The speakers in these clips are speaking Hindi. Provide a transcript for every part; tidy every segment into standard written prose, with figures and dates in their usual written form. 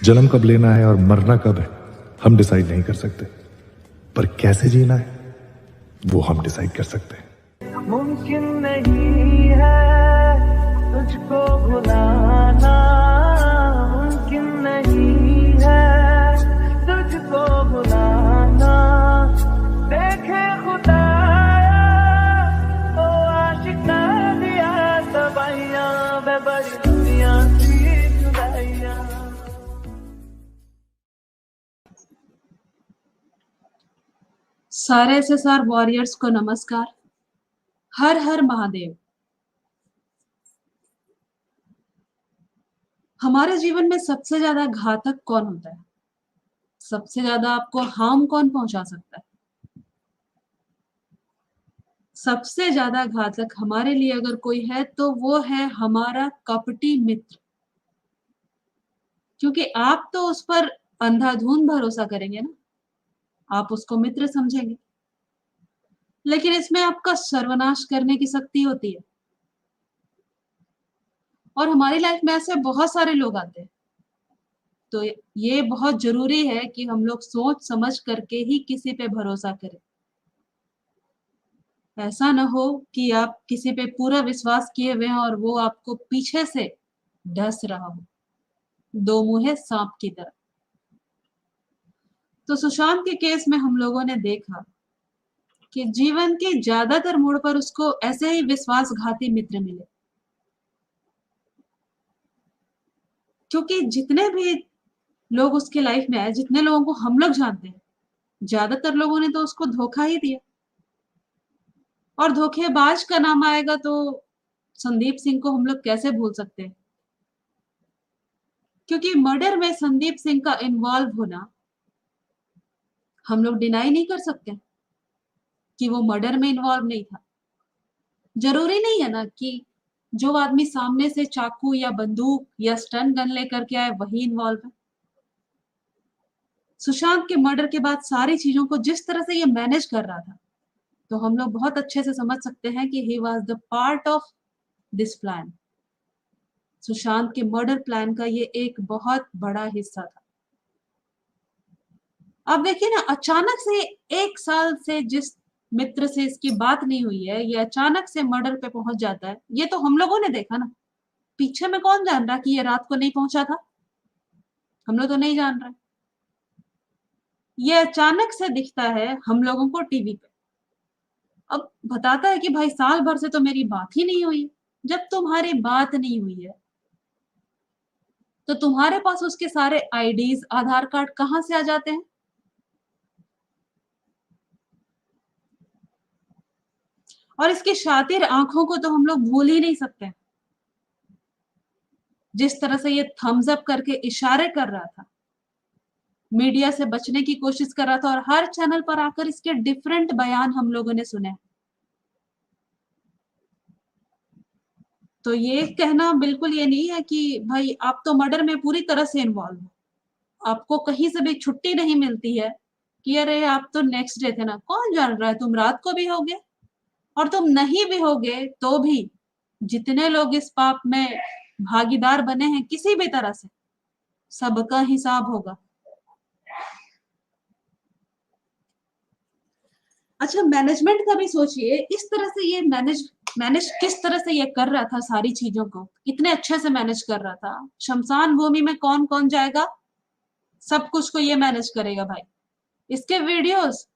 जन्म कब लेना है और मरना कब है हम डिसाइड नहीं कर सकते, पर कैसे जीना है वो हम डिसाइड कर सकते हैं। मुमकिन नहीं है तुझको भुलाना, मुमकिन नहीं है तुझको भुलाना। देखे खुदाया ओ आशिका दिया तबाहियां, वे बड़ी दुनिया की जुदाइयां। सारे SSR वॉरियर्स को नमस्कार। हर हर महादेव। हमारे जीवन में सबसे ज्यादा घातक कौन होता है? सबसे ज्यादा आपको हार्म कौन पहुंचा सकता है? सबसे ज्यादा घातक हमारे लिए अगर कोई है तो वो है हमारा कपटी मित्र। क्योंकि आप तो उस पर अंधाधुंध भरोसा करेंगे ना, आप उसको मित्र समझेंगे, लेकिन इसमें आपका सर्वनाश करने की शक्ति होती है। और हमारी लाइफ में ऐसे बहुत सारे लोग आते हैं, तो ये बहुत जरूरी है कि हम लोग सोच समझ करके ही किसी पे भरोसा करें। ऐसा ना हो कि आप किसी पे पूरा विश्वास किए हुए हैं और वो आपको पीछे से डस रहा हो, दो मुंहे सांप की तरह। तो सुशांत के केस में हम लोगों ने देखा कि जीवन के ज्यादातर मोड़ पर उसको ऐसे ही विश्वासघाती मित्र मिले। क्योंकि जितने भी लोग उसके लाइफ में आए, जितने लोगों को हम लोग जानते हैं, ज्यादातर लोगों ने तो उसको धोखा ही दिया। और धोखेबाज का नाम आएगा तो संदीप सिंह को हम लोग कैसे भूल सकते हैं? क्योंकि मर्डर में संदीप सिंह का इन्वॉल्व होना हम लोग डिनाई नहीं कर सकते कि वो मर्डर में इन्वॉल्व नहीं था। जरूरी नहीं है ना कि जो आदमी सामने से चाकू या बंदूक या स्टन गन लेकर के आए वही इन्वॉल्व है। सुशांत के मर्डर के बाद सारी चीजों को जिस तरह से ये मैनेज कर रहा था, तो हम लोग बहुत अच्छे से समझ सकते हैं कि he was the part of this plan. Sushant के मर्डर प्लान का ये एक बहुत बड़ा हिस्सा था। अब देखिए ना, अचानक से 1 साल से जिस मित्र से इसकी बात नहीं हुई है, ये अचानक से मर्डर पे पहुंच जाता है। ये तो हम लोगों ने देखा ना, पीछे में कौन जान रहा कि ये रात को नहीं पहुंचा था? हम लोग तो नहीं जान रहे। ये अचानक से दिखता है हम लोगों को टीवी पे। अब बताता है कि भाई साल भर से तो मेरी बात ही नहीं हुई। जब तुम्हारी बात नहीं हुई है तो तुम्हारे पास उसके सारे आईडीज, आधार कार्ड कहां से आ जाते हैं? और इसकी शातिर आंखों को तो हम लोग भूल ही नहीं सकते। जिस तरह से ये थम्स अप करके इशारे कर रहा था, मीडिया से बचने की कोशिश कर रहा था, और हर चैनल पर आकर इसके डिफरेंट बयान हम लोगों ने सुने। तो ये कहना बिल्कुल ये नहीं है कि भाई आप तो मर्डर में पूरी तरह से इन्वॉल्व हो, आपको कहीं से भी छुट्टी नहीं मिलती है कि अरे आप तो नेक्स्ट डे थे ना। कौन जान रहा है तुम रात को भी होगे, और तुम नहीं भी होगे तो भी जितने लोग इस पाप में भागीदार बने हैं किसी भी तरह से, सबका हिसाब होगा। अच्छा, मैनेजमेंट का भी सोचिए। इस तरह से ये मैनेज किस तरह से ये कर रहा था, सारी चीजों को इतने अच्छे से मैनेज कर रहा था। शमशान भूमि में कौन कौन जाएगा, सब कुछ को ये मैनेज करेगा भाई। इसके वीडियोस,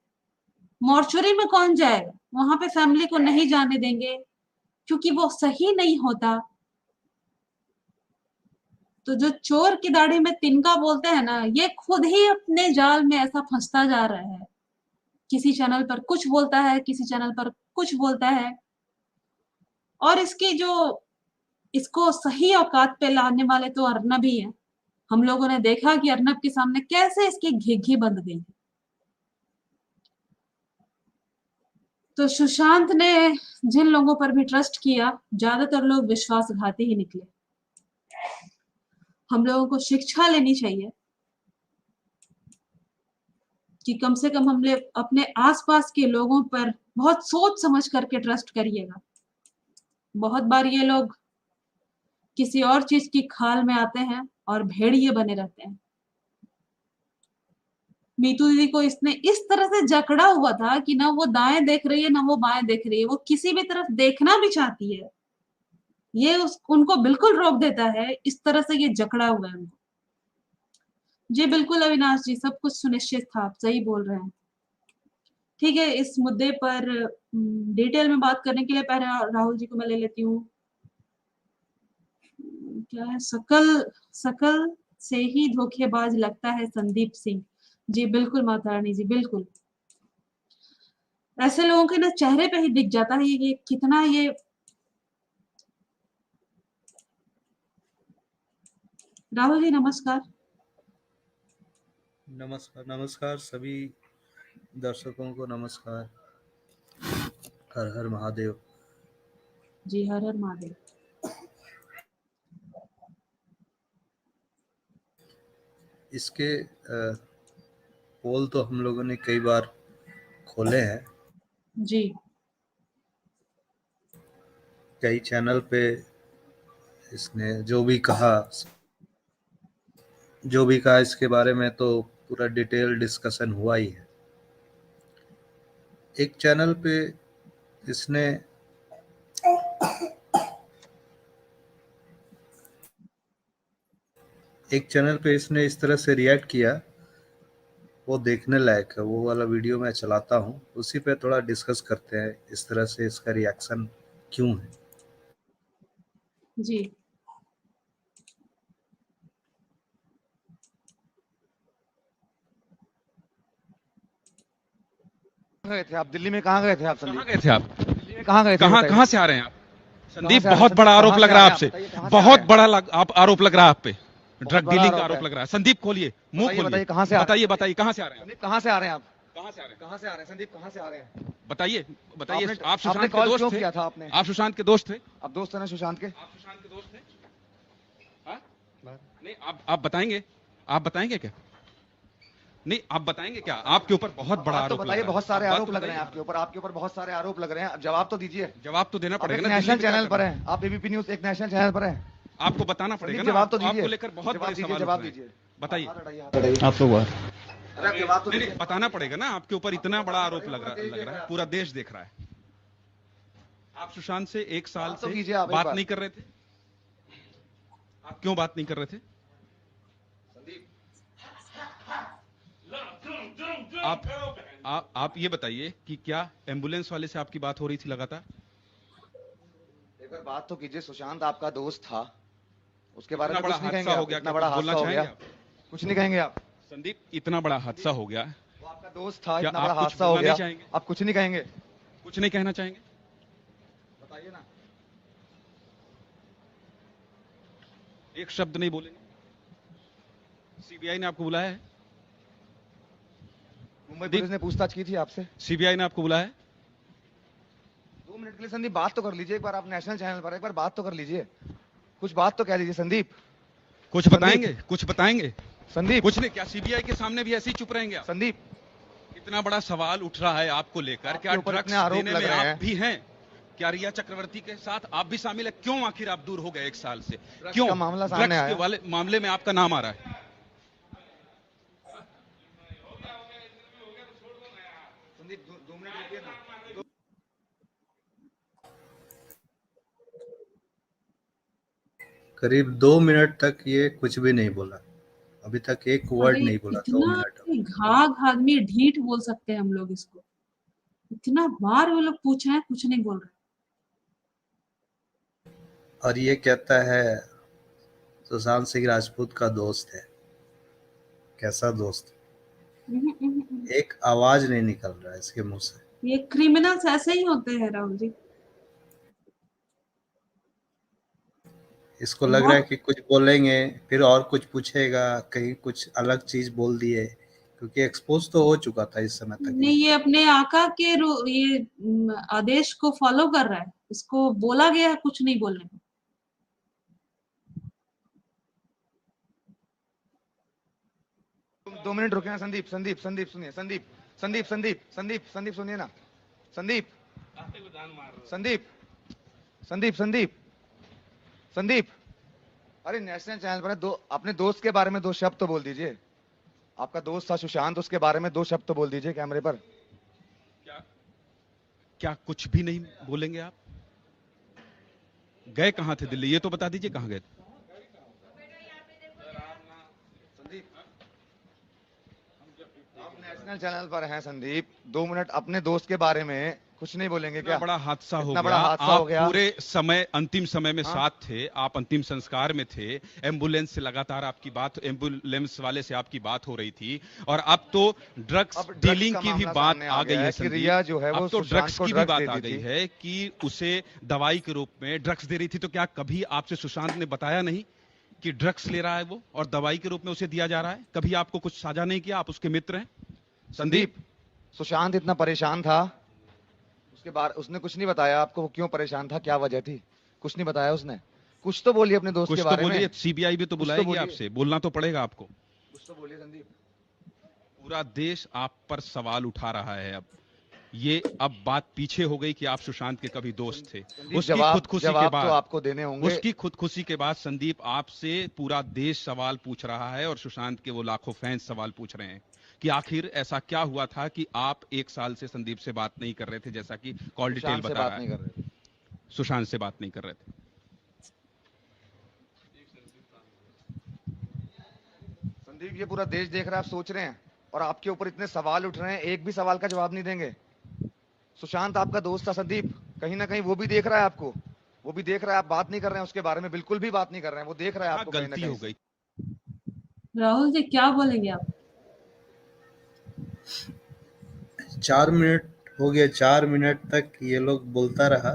मॉर्चुरी में कौन जाएगा, वहां पे फैमिली को नहीं जाने देंगे क्योंकि वो सही नहीं होता। तो जो चोर की दाढ़ी में तिनका बोलते हैं ना, ये खुद ही अपने जाल में ऐसा फंसता जा रहा है। किसी चैनल पर कुछ बोलता है, किसी चैनल पर कुछ बोलता है, और इसकी जो इसको सही औकात पे लाने वाले तो अर्नब ही है। हम लोगों ने देखा कि अर्नब के सामने कैसे इसकी घिघी बंद गई। तो सुशांत ने जिन लोगों पर भी ट्रस्ट किया, ज्यादातर लोग विश्वासघाती ही निकले। हम लोगों को शिक्षा लेनी चाहिए कि कम से कम हम लोग अपने आसपास के लोगों पर बहुत सोच समझ करके ट्रस्ट करिएगा। बहुत बार ये लोग किसी और चीज की खाल में आते हैं और भेड़िए बने रहते हैं। मीतू दीदी को इसने इस तरह से जकड़ा हुआ था कि ना वो दाएं देख रही है ना वो बाएं देख रही है, वो किसी भी तरफ देखना भी चाहती है, ये उनको बिल्कुल रोक देता है, इस तरह से ये जकड़ा हुआ है उनको। जी बिल्कुल अविनाश जी, सब कुछ सुनिश्चित था, आप सही बोल रहे हैं। ठीक है, इस मुद्दे पर डिटेल में बात करने के लिए पहले राहुल जी को मैं ले लेती हूँ। क्या है, सकल सकल से ही धोखेबाज लगता है संदीप सिंह। जी बिल्कुल माता रानी जी, बिल्कुल ऐसे लोगों के ना चेहरे पे ही दिख जाता है ये कितना ये। राहुल जी नमस्कार। नमस्कार नमस्कार सभी दर्शकों को नमस्कार। हर हर महादेव। जी हर हर महादेव। इसके पोल तो हम लोगों ने कई बार खोले हैं, जी कई चैनल पे इसने जो भी कहा इसके बारे में तो पूरा डिटेल डिस्कशन हुआ ही है। एक चैनल पे इसने इस तरह से रिएक्ट किया, वो देखने लायक है। वो वाला वीडियो मैं चलाता हूँ, उसी पे थोड़ा डिस्कस करते हैं इस तरह से इसका रिएक्शन क्यों है। जी गए थे आप? दिल्ली में कहाँ गए थे आप? कहाँ संदीप गए थे आप? दिल्ली में कहाँ गए थे? कहाँ बताइए। कहाँ से आ रहे हैं आप? संदीप, से आ रहे हैं? बहुत बड़ा संदीप, आरोप कहाँ लग से रहा आ है रहे हैं? आपसे, बताइए, कहाँ से आ बहुत रहे हैं? बड़ा आप आरोप लग रहा है आप पे, ड्रग बड़ा डीलिंग का आरोप आरोप है। लग रहा है। संदीप खोलिए, मुंह बताइए, खोलिए, बताइए, कहाँ से आ रहे हैं? बताइए कहाँ से आ रहे हैं? संदीप कहाँ से आ रहे हैं आप? कहाँ से आ रहे हैं? कहाँ से आ रहे हैं संदीप? कहाँ से आ रहे हैं? बताइए बताइए। आपने- आप आपने सुशांत के कॉल दोस्त क्यों थे? किया था आपने? आप सुशांत के दोस्त थे? आप दोस्त हैं ना सुशांत के? आप सुशांत के दोस्त थे? हाँ? नहीं, आप बताएंगे, आप बताएंगे क्या? नहीं, आप बताएंगे क्या? आपके ऊपर बहुत बड़ा बात तो आरोप लग बताइए, रहा है। बहुत सारे बात आरोप तो लग रहे हैं बताइए। आपके ऊपर बहुत सारे आरोप लग रहे हैं। अब जवाब तो दीजिए। जवाब तो देना आप एक पड़ेगा ना। नेशनल दिल्ली में क्या चैनल पर करना हैं, आप एबीपी न्यूज एक नेशनल चैनल पर हैं। आपको बताना पड़ेगा संदीप ना। जवाब तो आपको दीजिए। लेकर बहुत बड़े सवाल जवाब उठ रहे हैं। दीजिए। बताइए। आप लोग अरे आप जवाब तो नहीं, दीजिए। बताना पड़ेगा ना। आपके ऊपर इतना बड़ा आरोप लग रहा है, पूरा देश देख रहा है। आप सुशांत से एक साल बात तो से कीजिए आप एक बात बार। नहीं कर रहे थे? आप क्यों बात नहीं कर रहे थे? आप ये बताइए कि क्या एम्बुलेंस वाले से आपकी बात हो रही थी लगातार? एक बार बात तो कीजिए। सुशांत आपका दोस्त था, उसके बारे इतना में बड़ा कुछ नहीं हादसा कहेंगे हो आप? गया, इतना क्या बड़ा कुछ बोलना हादसा हो गया, चाहेंगे आप? कुछ नहीं कहेंगे आप? संदीप, इतना बड़ा हादसा हो गया, वो आपका दोस्त था, क्या इतना आप बड़ा कुछ हादसा हो बोलना गया, नहीं चाहेंगे? आप कुछ नहीं कहेंगे? कुछ नहीं कहना चाहेंगे? बताइए ना। एक शब्द नहीं बोलेंगे? सीबीआई ने आपको बुलाया है? मुंबई पुलिस ने पूछताछ की थी आपसे? सीबीआई ने आपको बुलाया है? 2 मिनट के लिए संदीप बात तो कर लीजिए। एक बार आप नेशनल चैनल पर एक बार बात तो कर लीजिए, कुछ बात तो कह लीजिए संदीप। कुछ बताएंगे? कुछ बताएंगे? संदीप कुछ नहीं। क्या सीबीआई के सामने भी ऐसे ही चुप रहेंगे आप? संदीप इतना बड़ा सवाल उठ रहा है आपको लेकर, क्या आपके ऊपर ड्रग्स इतने आरोप देने लग में रहे आप हैं। भी हैं? क्या रिया चक्रवर्ती के साथ आप भी शामिल है? क्यों आखिर आप दूर हो गए 1 साल से? ड्रग्स क्यों? का मामला सामने ड्रग्स आया। के वाले मामले में आपका नाम आ रहा है। संदीप 2 मिनट रुकिए ना। करीब 2 मिनट तक ये कुछ भी नहीं बोला, अभी तक एक वर्ड अरे नहीं बोला। 2 इतना मिनट घाघ आदमी, ढीठ बोल सकते हैं हम लोग इसको। इतना बार वो लोग पूछ रहे हैं, कुछ नहीं बोल रहे। और ये कहता है सुशांत सिंह राजपूत का दोस्त है। कैसा दोस्त? एक आवाज नहीं निकल रहा है इसके मुंह से। ये क्रिमिनल्स ऐसे ही होते हैं राहुल जी। इसको लग रहा है कि कुछ बोलेंगे फिर और कुछ पूछेगा, कहीं कुछ अलग चीज बोल दिए, क्योंकि एक्सपोज तो हो चुका था इस समय तक। नहीं, ये अपने आका के ये आदेश को फॉलो कर रहा है। इसको बोला गया है कुछ नहीं बोलने को। दो मिनट रुके ना संदीप। संदीप संदीप सुनिए। संदीप संदीप संदीप संदीप संदीप सुनिए ना। संदीप संदीप संदीप संदीप संदीप अरे नेशनल चैनल पर है, अपने दोस्त के बारे में 2 शब्द तो बोल दीजिए। आपका दोस्त था सुशांत, उसके बारे में 2 शब्द तो बोल दीजिए कैमरे पर। क्या कुछ भी नहीं बोलेंगे आप? गए कहां थे दिल्ली, ये तो बता दीजिए कहां गए थे? आप नेशनल चैनल पर हैं संदीप, 2 मिनट अपने दोस्त के बारे में कुछ नहीं बोलेंगे क्या? इतना बड़ा हादसा हो इतना गया, बड़ा हादसा आप हो गया। पूरे समय अंतिम समय में हाँ? साथ थे, आप अंतिम संस्कार में थे, एम्बुलेंस से लगातार आपकी बात, एम्बुलेंस वाले से आपकी बात हो रही थी, और अब तो ड्रग्स अब ड्रग्स डीलिंग का की भी मामला बात सामने आ गई है कि संदीप। रिया जो है वो अब तो सुशांत ड्रग्स को की भी ड्रग्स बात दे आ दी गई थी। है कि उसे दवाई के रूप में ड्रग्स दे रही थी। तो क्या कभी आपसे सुशांत ने बताया नहीं कि ड्रग्स ले रहा है वो और दवाई के रूप में उसे दिया जा रहा है? कभी आपको कुछ साझा नहीं किया? आप उसके मित्र हैं संदीप, सुशांत इतना परेशान था, उसके बारे उसने कुछ नहीं बताया आपको, वो क्यों परेशान था, क्या वजह थी? कुछ नहीं बताया उसने। कुछ तो बोलिए अपने दोस्त कुछ के तो बारे बोलिए, में। सीबीआई भी तो कुछ तो बुलाएगी बोलिए। आपसे, बोलना तो पड़ेगा आपको। कुछ तो बोलिए संदीप। पूरा देश आप पर सवाल उठा रहा है। अब ये अब बात पीछे हो गई कि आप सुशांत के कभी दोस्त थे। संदीप, उसकी जवाब खुदकुशी के जवाब तो बाद, आपको देने होंगे। उसकी खुदकुशी के बाद संदीप आपसे पूरा देश सवाल पूछ रहा है, और सुशांत के वो लाखों फैंस सवाल पूछ रहे हैं कि आखिर ऐसा क्या हुआ था कि आप 1 साल से संदीप से बात नहीं कर रहे थे, जैसा कि कॉल डिटेल सुशांत से बता बात रहा नहीं है। कर रहे थे। सुशांत से बात नहीं कर रहे थे। संदीप, ये पूरा देश देख रहा है, आप सोच रहे हैं, और आपके ऊपर इतने सवाल उठ रहे हैं, एक भी सवाल का जवाब नहीं देंगे। सुशांत आपका दोस्त था संदीप, कहीं ना कहीं वो भी देख रहा है आपको, वो भी देख रहा है, आप बात नहीं कर रहे हैं उसके बारे में, बिल्कुल भी बात नहीं कर रहे हैं, वो देख रहा है क्या आपको कहीं ना गलती कहीं हो से। गई? राहुल जी क्या बोलेंगे आप? 4 मिनट हो गए, 4 मिनट तक ये लोग बोलता रहा,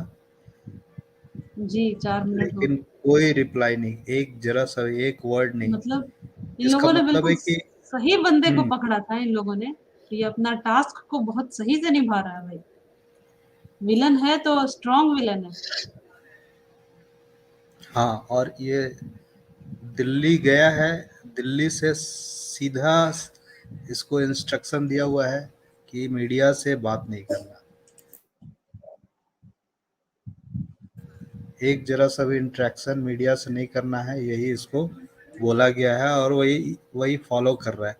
जी 4 मिनट हो लेकिन गए। कोई रिप्लाई नहीं, एक जरा सा एक वर्ड नहीं। मतलब इन इसका लोगों ने मतलब बिल्कुल है कि सही बंदे को हम्म, पकड़ा था इन लोगों ने। ये अपना टास्क को बहुत सही से निभा रहा है भाई। विलन है तो स्ट्रॉन्ग विलन है। हाँ, और ये दिल्ली गया है, दिल्ली से सीधा इसको इंस्ट्रक्शन दिया हुआ है कि मीडिया से बात नहीं करना, एक जरा सा भी इंटरेक्शन मीडिया से नहीं करना है, यही इसको बोला गया है, और वही वही फॉलो कर रहा है।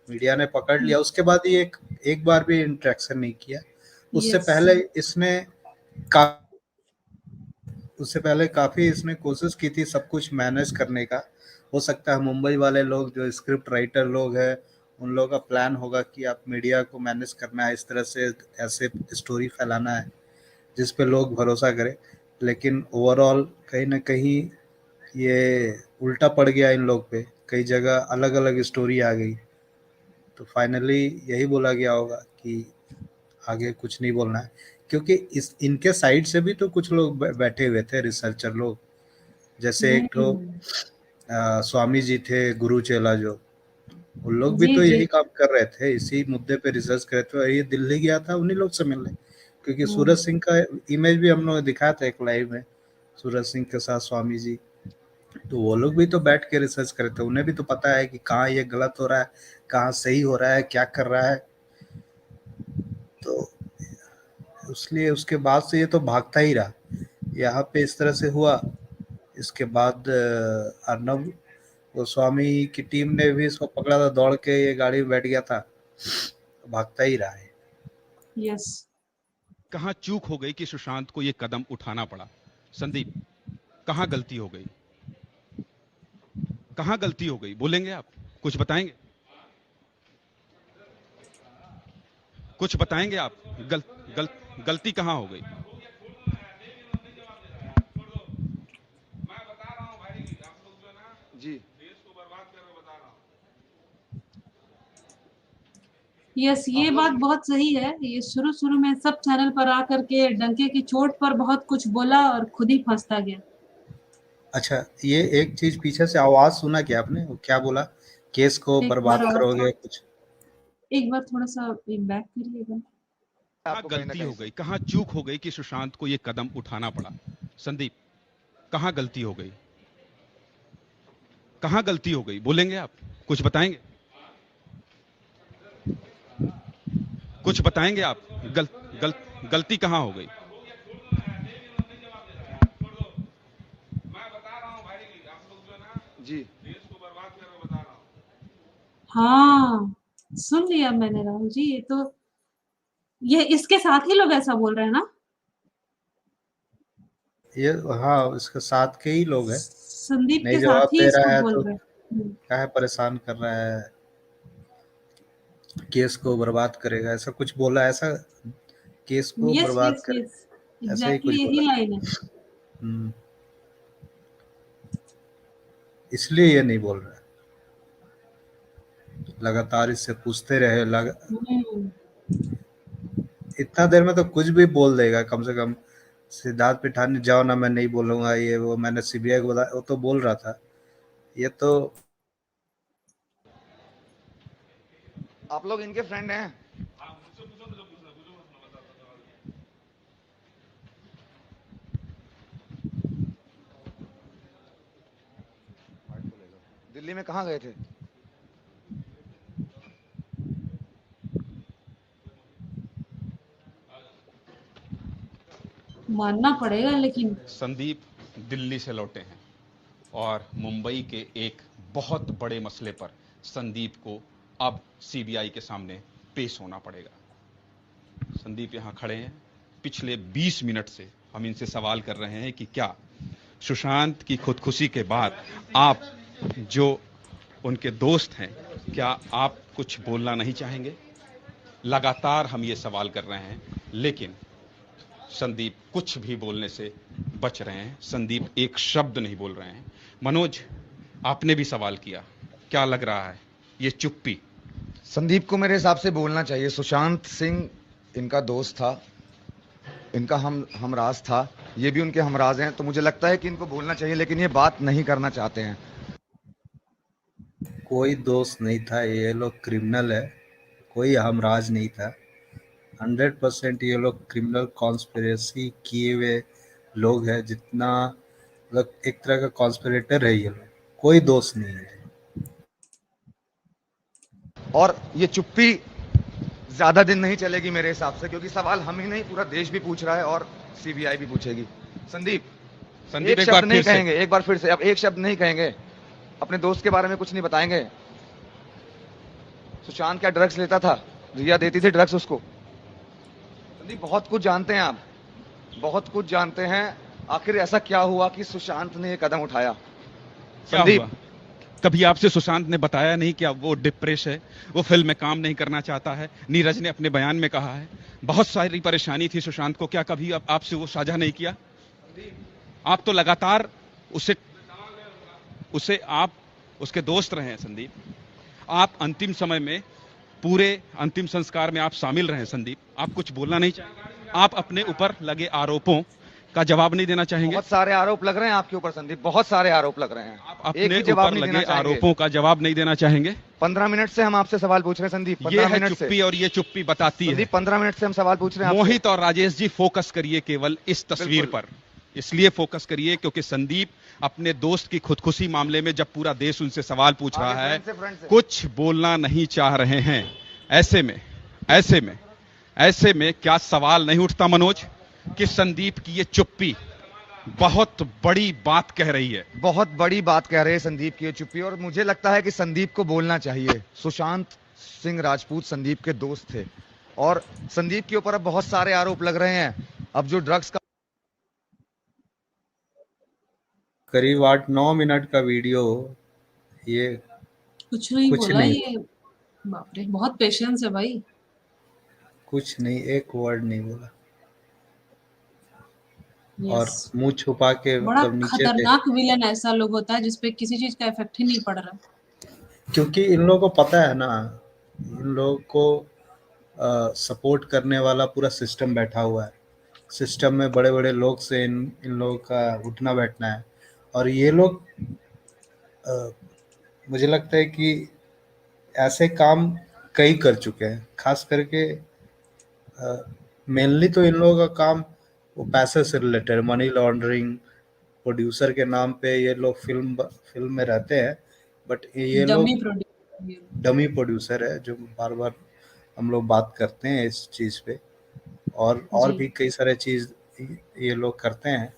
मीडिया ने पकड़ लिया, उसके बाद ये एक बार भी इंटरेक्शन नहीं किया। उससे यस पहले इसने उससे पहले काफी इसने कोशिश की थी सब कुछ मैनेज करने का। हो सकता है मुंबई वाले लोग जो स्क्रिप्ट राइटर लोग हैं, उन लोगों का प्लान होगा कि आप मीडिया को मैनेज करना है, इस तरह से ऐसे स्टोरी फैलाना है जिस पे लोग भरोसा करें। लेकिन ओवरऑल कहीं ना कहीं ये उल्टा पड़ गया इन लोग पे, कई जगह अलग अलग स्टोरी आ गई, तो फाइनली यही बोला गया होगा कि आगे कुछ नहीं बोलना है। क्योंकि इस इनके साइड से भी तो कुछ लोग बैठे हुए थे, रिसर्चर लोग, जैसे एक तो स्वामी जी थे, गुरु चेला जो, उन लोग भी जी तो जी यही काम कर रहे थे, इसी मुद्दे पे रिसर्च कर रहे थे, और ये दिल्ली गया था उन्हीं लोग से मिलने। क्योंकि सूरज सिंह का इमेज भी हम लोग दिखाया था एक लाइव में, सूरज सिंह के साथ स्वामी जी, तो वो लोग भी तो बैठ के रिसर्च कर रहे थे, उन्हें भी तो पता है कि कहाँ ये गलत हो रहा है, कहाँ सही हो रहा है, क्या कर रहा है। तो इसलिए उसके बाद से ये तो भागता ही रहा, यहाँ पे इस तरह से हुआ। इसके बाद अर्नब गोस्वामी की टीम ने भी इसको पकड़ा था, दौड़ के ये गाड़ी में बैठ गया था, भागता ही रहा है। यस कहां चूक हो गई कि सुशांत को ये कदम उठाना पड़ा? संदीप, कहां गलती हो गई? कहां गलती हो गई, बोलेंगे आप? कुछ बताएंगे? कुछ बताएंगे आप? गलती कहां हो गई? जी यस ये बात बहुत सही है। ये शुरू शुरू में सब चैनल पर आकर के डंके की चोट पर बहुत कुछ बोला और खुद ही फंसता गया। अच्छा, ये एक चीज पीछे से आवाज सुना क्या आपने, वो क्या बोला? केस को एक बर्बाद बार और करोगे कुछ? एक बार थोड़ा सा एक बैक करिएगा। कहां आपको कहीं ना गलती हो कहीं से। गई, कहां चूक हो गई कि सुशांत को ये कदम उठाना पड़ा? संदीप, कहां गलती हो गई? कहां गलती हो गई, बोलेंगे आप? कुछ बताएंगे? कुछ बताएंगे आप? गलती कहां हो गई? जी हाँ, सुन लिया मैंने राहुल जी, ये इसके साथ ही लोग ऐसा बोल रहे हैं ना? ये हाँ, इसके साथ के ही लोग हैं। संदीप नहीं के जवाब साथ ही दे इसको रहा है बोल तो रहे हैं। काहे परेशान कर रहा है, केस को बर्बाद करेगा, ऐसा कुछ बोला, ऐसा केस को यस, बर्बाद यस, करेगा, यस, ऐसा ही कुछ एग्ज़ैक्टली यही बोला। लाइन है। हम्म, इसलिए ये नहीं बोल रहा है। लगातार इससे पूछते रहे, हुँ, इतना देर में तो कुछ भी बोल देगा कम से कम। सिद्धार्थ पिठानी, जाओ ना, मैं नहीं बोलूंगा ये वो, मैंने सीबीआई को बताया, वो तो बोल रहा था। ये तो आप लोग इनके फ्रेंड हैं? दिल्ली में कहाँ गए थे? मानना पड़ेगा लेकिन संदीप दिल्ली से लौटे हैं और मुंबई के एक बहुत बड़े मसले पर संदीप को अब सीबीआई के सामने पेश होना पड़ेगा। संदीप यहां खड़े हैं। पिछले 20 मिनट से हम इनसे सवाल कर रहे हैं कि क्या सुशांत की खुदकुशी के बाद आप जो उनके दोस्त हैं, क्या आप कुछ बोलना नहीं चाहेंगे? लगातार हम ये सवाल कर रहे हैं, लेकिन संदीप कुछ भी बोलने से बच रहे हैं। संदीप एक शब्द नहीं बोल रहे हैं। मनोज, आपने भी सवाल किया, क्या लग रहा है ये चुप्पी? संदीप को मेरे हिसाब से बोलना चाहिए। सुशांत सिंह इनका दोस्त था, इनका हमराज था, ये भी उनके हमराज हैं, तो मुझे लगता है कि इनको बोलना चाहिए, लेकिन ये बात नहीं करना चाहते हैं। कोई दोस्त नहीं था, ये लोग क्रिमिनल है, कोई हमराज नहीं था। 100% ये लोग क्रिमिनल कॉन्स्पिरेसी किए हुए लोग हैं, जितना मतलब एक तरह का कॉन्स्पिरेटर है ये लोग, कोई दोस्त नहीं है। और ये चुप्पी ज्यादा दिन नहीं चलेगी मेरे हिसाब से, क्योंकि सवाल हम ही नहीं, पूरा देश भी पूछ रहा है और सीबीआई भी पूछेगी। संदीप संदीप एक शब्द नहीं कहेंगे, एक बार फिर से, अब एक शब्द नहीं कहेंगे, अपने दोस्त के बारे में कुछ नहीं बताएंगे। सुशांत क्या ड्रग्स लेता था? रिया देती थी ड्रग्स उसको? संदीप बहुत कुछ जानते हैं आप, बहुत कुछ जानते हैं। आखिर ऐसा क्या हुआ कि सुशांत ने ये कदम उठाया? क्या संदीप, हुआ? कभी आपसे सुशांत ने बताया नहीं कि अब वो डिप्रेस है, वो फिल्म में काम नहीं करना चाहता है? नीरज ने अपने बयान में कहा है बहुत सारी परेशानी थी सुशांत को, क्या कभी आपसे वो साझा नहीं किया? आप तो लगातार उसे उसे आप उसके दोस्त रहे हैं संदीप। आप अंतिम समय में, पूरे अंतिम संस्कार में आप शामिल रहे हैं संदीप। आप कुछ बोलना नहीं चाहेंगे? आप अपने ऊपर लगे आरोपों का जवाब नहीं देना चाहेंगे? बहुत सारे आरोप लग रहे हैं आपके ऊपर संदीप, बहुत सारे आरोप लग रहे हैं। आप एक अपने भी जवाब ऊपर नहीं लगे देना चाहेंगे। आरोपों का जवाब नहीं देना चाहेंगे? 15 मिनट से हम आपसे सवाल पूछ रहे हैं संदीप, ये 15 है मिनट से। चुप्पी, और ये चुप्पी बताती है। संदीप 15 मिनट से हम सवाल पूछ रहे हैं आपसे। मोहित और राजेश जी, फोकस करिए केवल इस तस्वीर बिल्कुल। पर। इसलिए फोकस करिए क्योंकि संदीप अपने दोस्त की खुदकुशी मामले में, जब पूरा देश उनसे सवाल पूछ आगे रहा है, फ्रंट से। कुछ बोलना नहीं चाह रहे हैं। ऐसे में क्या सवाल नहीं उठता मनोज कि संदीप की ये चुप्पी बहुत बड़ी बात कह रही है? बहुत बड़ी बात कह रहे हैं संदीप की ये चुप्पी, और मुझे लगता है कि संदीप को बोलना चाहिए। सुशांत सिंह राजपूत संदीप के दोस्त थे, और संदीप के ऊपर अब बहुत सारे आरोप लग रहे हैं। अब जो ड्रग्स का करीब 8-9 मिनट का वीडियो, ये कुछ नहीं कुछ बोला नहीं, ये। बाप रे, बहुत पेशेंस है भाई। कुछ नहीं, एक वर्ड नहीं बोला, और यस, मुंह छुपा के बड़ा मतलब नीचे थे। खतरनाक विलन ऐसा लोग होता है जिसपे किसी चीज का इफेक्ट ही नहीं पड़ रहा। क्योंकि इन लोगों को पता है ना, इन लोगों को सपोर्ट करने वाला पूरा सिस्टम बैठा हुआ है। सिस्टम में बड़े बड़े लोग से इन लोगों का उठना बैठना है, और ये लोग मुझे लगता है कि ऐसे काम कई कर चुके हैं। खास करके मेनली तो इन लोगों का काम वो पैसे से रिलेटेड, मनी लॉन्ड्रिंग, प्रोड्यूसर के नाम पे ये लोग फिल्म में रहते हैं, बट ये लोग डमी प्रोड्यूसर। डमी प्रोड्यूसर है, जो बार बार हम लोग बात करते हैं इस चीज़ पे, और जी। भी कई सारे चीज़ ये लोग करते हैं।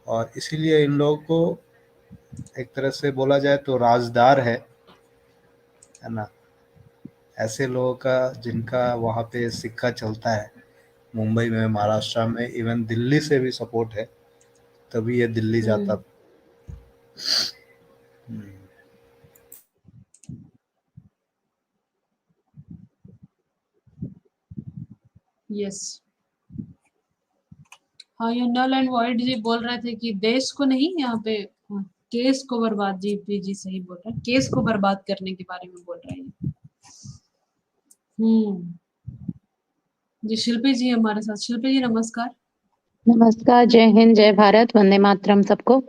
और इसीलिए इन लोगों को एक तरह से बोला जाए तो राजदार है ना। ऐसे लोगों का जिनका वहाँ पे सिक्का चलता है, मुंबई में, महाराष्ट्र में, इवन दिल्ली से भी सपोर्ट है, तभी ये दिल्ली जाता। यस। हाँ, ये नल एंड वॉइड जी बोल रहे थे कि देश को नहीं, यहाँ पे केस को बर्बाद, जी सही बोल रहे हैं, केस को बर्बाद करने के बारे में बोल रहे हैं। जी शिल्पी जी हमारे साथ। शिल्पी जी नमस्कार। नमस्कार, जय हिंद, जय भारत, वंदे मातरम सबको।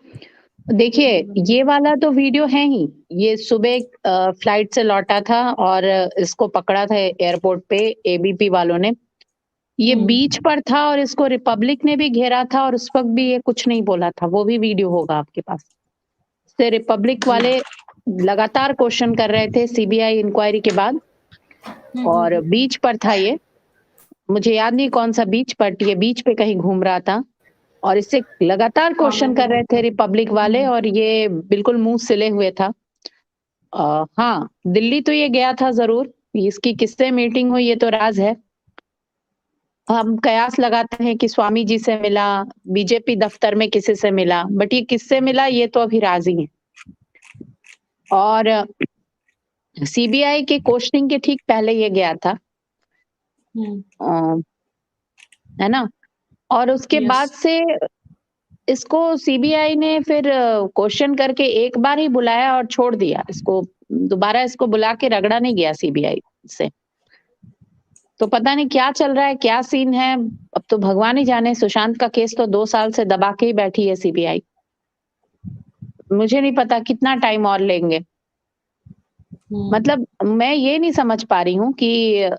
देखिए, ये वाला तो वीडियो है ही। ये सुबह फ्लाइट से लौटा था और इसको पकड़ा था एयरपोर्ट पे एबीपी वालों ने। ये बीच पर था और इसको रिपब्लिक ने भी घेरा था और उस वक्त भी ये कुछ नहीं बोला था। वो भी वीडियो होगा आपके पास। से रिपब्लिक वाले लगातार क्वेश्चन कर रहे थे सीबीआई इंक्वायरी के बाद, और बीच पर था ये। मुझे याद नहीं कौन सा बीच, बट ये बीच पे कहीं घूम रहा था और इससे लगातार क्वेश्चन कर रहे थे रिपब्लिक वाले, और ये बिल्कुल मुंह सिले हुए था। हाँ, दिल्ली तो ये गया था जरूर। इसकी किससे मीटिंग हुई ये तो राज है। हम कयास लगाते हैं कि स्वामी जी से मिला, बीजेपी दफ्तर में किसी से मिला, बट ये किससे मिला ये तो अभी राज ही है। और सीबीआई के क्वेश्चनिंग के ठीक पहले ये गया था, है ना। और उसके बाद से इसको सीबीआई ने फिर क्वेश्चन करके एक बार ही बुलाया और छोड़ दिया इसको। दोबारा इसको बुला के रगड़ा नहीं गया सीबीआई से। तो पता नहीं क्या चल रहा है, क्या सीन है। अब तो भगवान ही जाने। सुशांत का केस तो 2 साल से दबा के ही बैठी है सीबीआई। मुझे नहीं पता कितना टाइम और लेंगे। मतलब मैं ये नहीं समझ पा रही हूँ कि